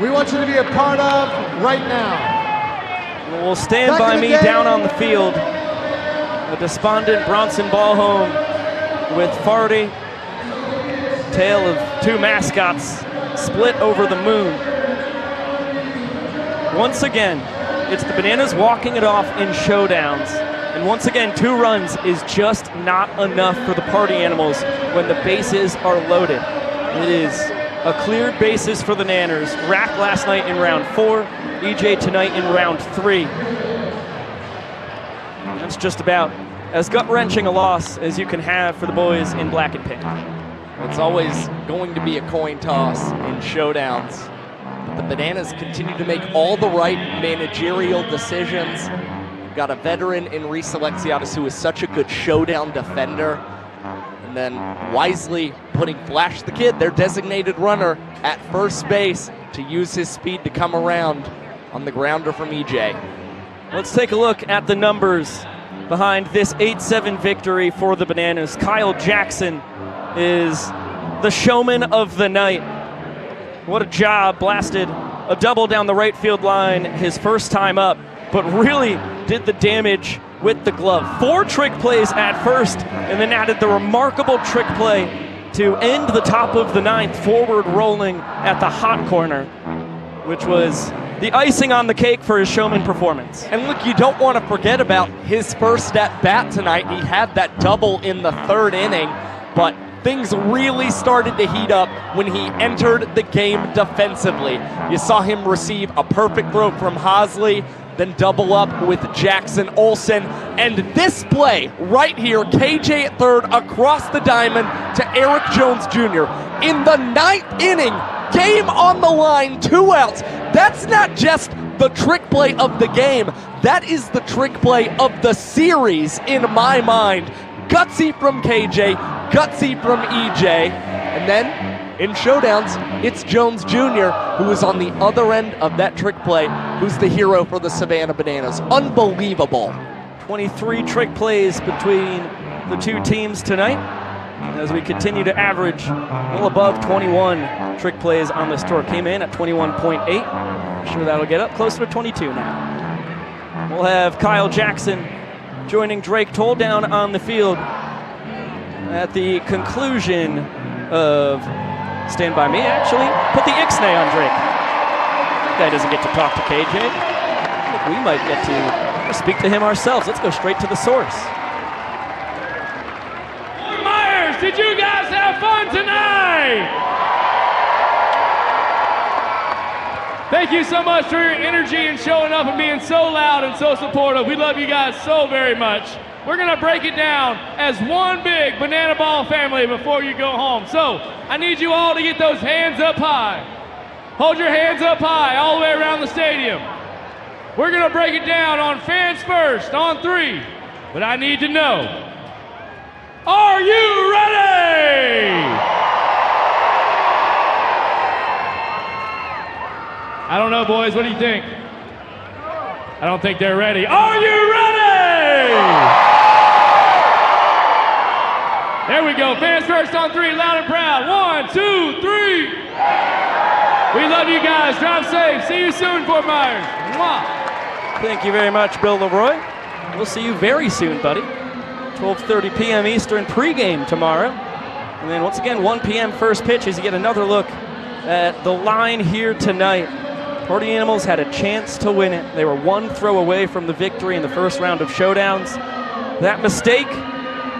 We want you to be a part of right now. We'll stand by me down on the field. A despondent Bronson Ballhome with Farty, tale of 2 mascots split over the moon. Once again, it's the Bananas walking it off in showdowns. And once again, 2 runs is just not enough for the party animals when the bases are loaded. It is a cleared bases for the Nanners. Rack last night in round 4, EJ tonight in round 3. That's just about as gut-wrenching a loss as you can have for the boys in black and pink. It's always going to be a coin toss in showdowns. But the Bananas continue to make all the right managerial decisions. You've got a veteran in Reese Alexiadis who is such a good showdown defender. And then wisely putting Flash the Kid, their designated runner, at first base to use his speed to come around on the grounder from EJ. Let's take a look at the numbers behind this 8-7 victory for the Bananas. Kyle Jackson is the showman of the night. What a job. Blasted a double down the right field line his first time up, but really did the damage with the glove. 4 trick plays at first, and then added the remarkable trick play to end the top of the 9th, forward rolling at the hot corner, which was the icing on the cake for his showman performance. And look, you don't want to forget about his first at bat tonight. He had that double in the 3rd inning, but things really started to heat up when he entered the game defensively. You saw him receive a perfect throw from Hosley, then double up with Jackson Olsen. And this play right here, KJ at 3rd across the diamond to Eric Jones Jr. in the 9th inning, game on the line, 2 outs. That's not just the trick play of the game, that is the trick play of the series in my mind. Gutsy from KJ, gutsy from EJ, and then in showdowns, it's Jones Jr. who is on the other end of that trick play, who's the hero for the Savannah Bananas. Unbelievable. 23 trick plays between the two teams tonight, as we continue to average well above 21 trick plays on this tour. Came in at 21.8. I'm sure that'll get up closer to 22 now. We'll have Kyle Jackson joining Drake Toll down on the field at the conclusion of Stand By Me. Actually, put the ixnay on Drake. Guy doesn't get to talk to KJ. I think we might get to speak to him ourselves. Let's go straight to the source. Myers, did you guys have fun tonight? Thank you so much for your energy and showing up and being so loud and so supportive. We love you guys so very much. We're gonna break it down as one big banana ball family before you go home. So I need you all to get those hands up high. Hold your hands up high all the way around the stadium. We're gonna break it down on fans first, on 3. But I need to know, are you ready? I don't know, boys, what do you think? I don't think they're ready. Are you ready? There we go, fans first on 3, loud and proud. 1, 2, 3. We love you guys, drive safe. See you soon, Fort Myers. Mwah. Thank you very much, Bill Leroy. We'll see you very soon, buddy. 12:30 p.m. Eastern pregame tomorrow. And then once again, 1 p.m. first pitch as you get another look at the line here tonight. Party Animals had a chance to win it. They were 1 throw away from the victory in the first round of showdowns. That mistake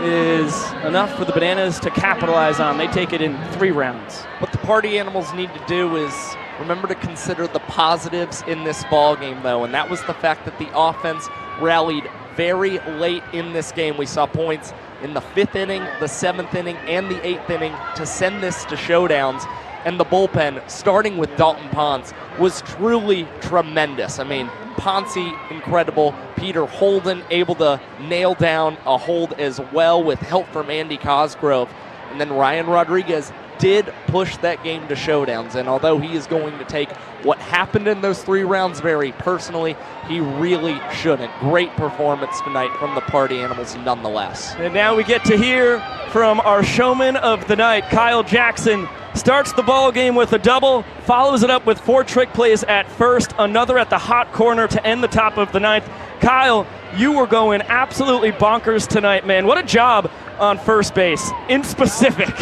is enough for the Bananas to capitalize on. They take it in 3 rounds. What the Party Animals need to do is remember to consider the positives in this ball game, though, and that was the fact that the offense rallied very late in this game. We saw points in the 5th inning, the 7th inning, and the 8th inning to send this to showdowns. And the bullpen, starting with Dalton Ponce, was truly tremendous. I mean, Ponce, incredible. Peter Holden able to nail down a hold as well with help from Andy Cosgrove. And then Ryan Rodriguez did push that game to showdowns. And although he is going to take what happened in those 3 rounds very personally, he really shouldn't. Great performance tonight from the Party Animals nonetheless. And now we get to hear from our showman of the night, Kyle Jackson. Starts the ball game with a double, follows it up with 4 trick plays at first, another at the hot corner to end the top of the 9th. Kyle, you were going absolutely bonkers tonight, man. What a job on first base, in specific.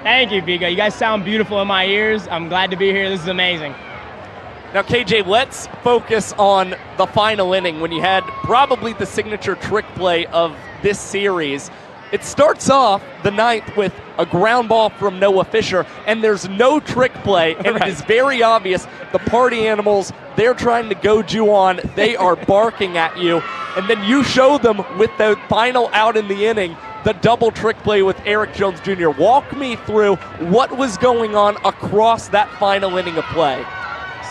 Thank you, Vigo. You guys sound beautiful in my ears. I'm glad to be here. This is amazing. Now, KJ, let's focus on the final inning when you had probably the signature trick play of this series. It starts off the 9th with a ground ball from Noah Fisher, and there's no trick play, and It is very obvious the Party Animals, they're trying to goad you on. They are barking at you, and then you show them with the final out in the inning, the double trick play with Eric Jones Jr. Walk me through what was going on across that final inning of play.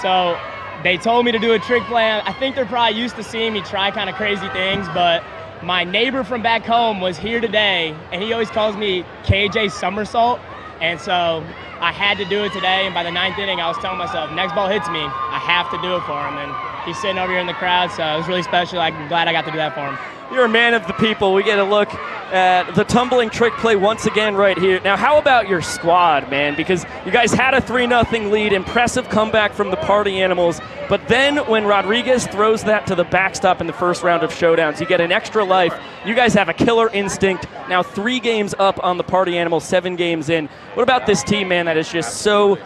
So they told me to do a trick play. I think they're probably used to seeing me try kind of crazy things, but my neighbor from back home was here today, and he always calls me KJ Somersault, and so I had to do it today, and by the 9th inning, I was telling myself, next ball hits me, I have to do it for him, and he's sitting over here in the crowd, so it was really special. I'm glad I got to do that for him. You're a man of the people. We get a look at the tumbling trick play once again right here. Now, how about your squad, man? Because you guys had a 3-0 lead, impressive comeback from the Party Animals, but then when Rodriguez throws that to the backstop in the first round of showdowns, you get an extra life. You guys have a killer instinct. Now 3 games up on the Party Animals, 7 games in. What about this team, man, that is just so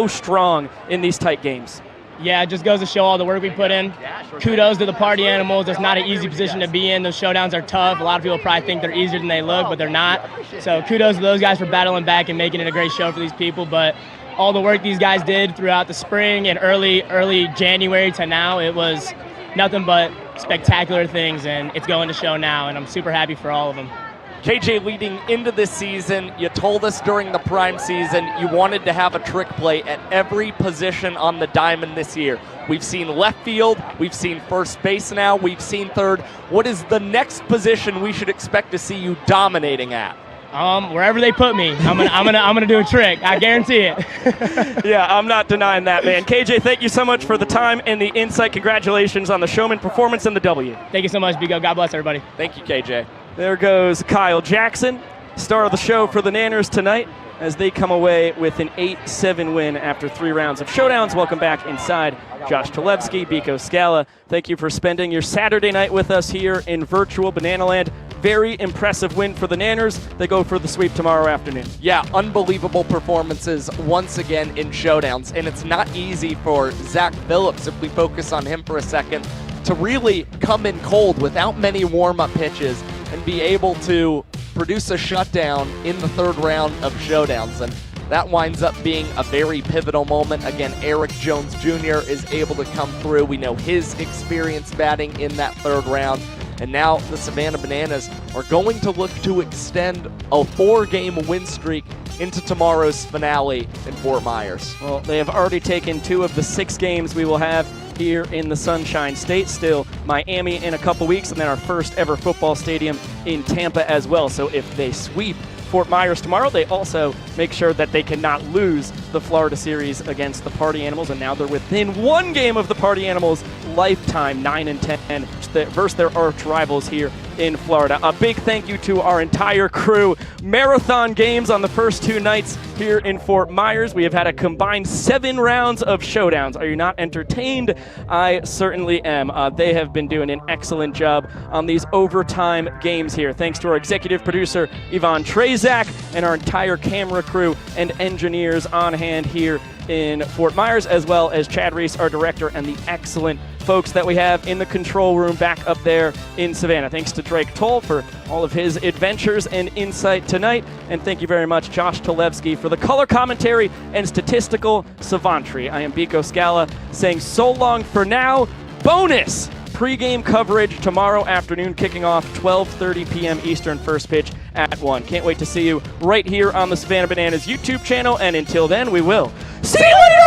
strong in these tight games? Yeah, it just goes to show all the work we put in. Kudos to the Party Animals. It's not an easy position to be in. Those showdowns are tough. A lot of people probably think they're easier than they look, but they're not. So kudos to those guys for battling back and making it a great show for these people. But all the work these guys did throughout the spring and early January to now, it was nothing but spectacular things, and it's going to show now, and I'm super happy for all of them. KJ, leading into this season, you told us during the prime season you wanted to have a trick play at every position on the diamond this year. We've seen left field, we've seen first base now, we've seen third. What is the next position we should expect to see you dominating at? Wherever they put me, I'm gonna do a trick. I guarantee it. Yeah, I'm not denying that, man. KJ, thank you so much for the time and the insight. Congratulations on the showman performance and the W. Thank you so much, Bigo. God bless everybody. Thank you, KJ. There goes Kyle Jackson, star of the show for the Nanners tonight, as they come away with an 8-7 win after 3 rounds of showdowns. Welcome back inside. Josh Talevsky, Biko Scala, thank you for spending your Saturday night with us here in virtual Banana Land. Very impressive win for the Nanners. They go for the sweep tomorrow afternoon. Yeah, unbelievable performances once again in showdowns, and it's not easy for Zach Phillips, if we focus on him for a second, to really come in cold without many warm-up pitches and be able to produce a shutdown in the 3rd round of showdowns. And that winds up being a very pivotal moment. Again, Eric Jones Jr. is able to come through. We know his experience batting in that 3rd round. And now the Savannah Bananas are going to look to extend a 4-game win streak into tomorrow's finale in Fort Myers. Well, they have already taken 2 of the 6 games we will have here in the Sunshine State. Still Miami in a couple weeks, and then our first ever football stadium in Tampa as well. So if they sweep Fort Myers tomorrow, they also make sure that they cannot lose the Florida series against the Party Animals, and now they're within 1 game of the Party Animals' lifetime 9-10 versus their arch rivals here in Florida. A big thank you to our entire crew. Marathon games on the first 2 nights here in Fort Myers. We have had a combined 7 rounds of showdowns. Are you not entertained? I certainly am. They have been doing an excellent job on these overtime games here. Thanks to our executive producer, Yvonne Trezak, and our entire camera crew and engineers on hand here in Fort Myers, as well as Chad Reese, our director, and the excellent folks that we have in the control room back up there in Savannah. Thanks to Drake Toll for all of his adventures and insight tonight. And thank you very much, Josh Talevsky, for the color commentary and statistical savantry. I am Biko Scala saying so long for now. Bonus pregame coverage tomorrow afternoon, kicking off 12:30 p.m. Eastern, first pitch at 1. Can't wait to see you right here on the Savannah Bananas YouTube channel. And until then, we will see you later.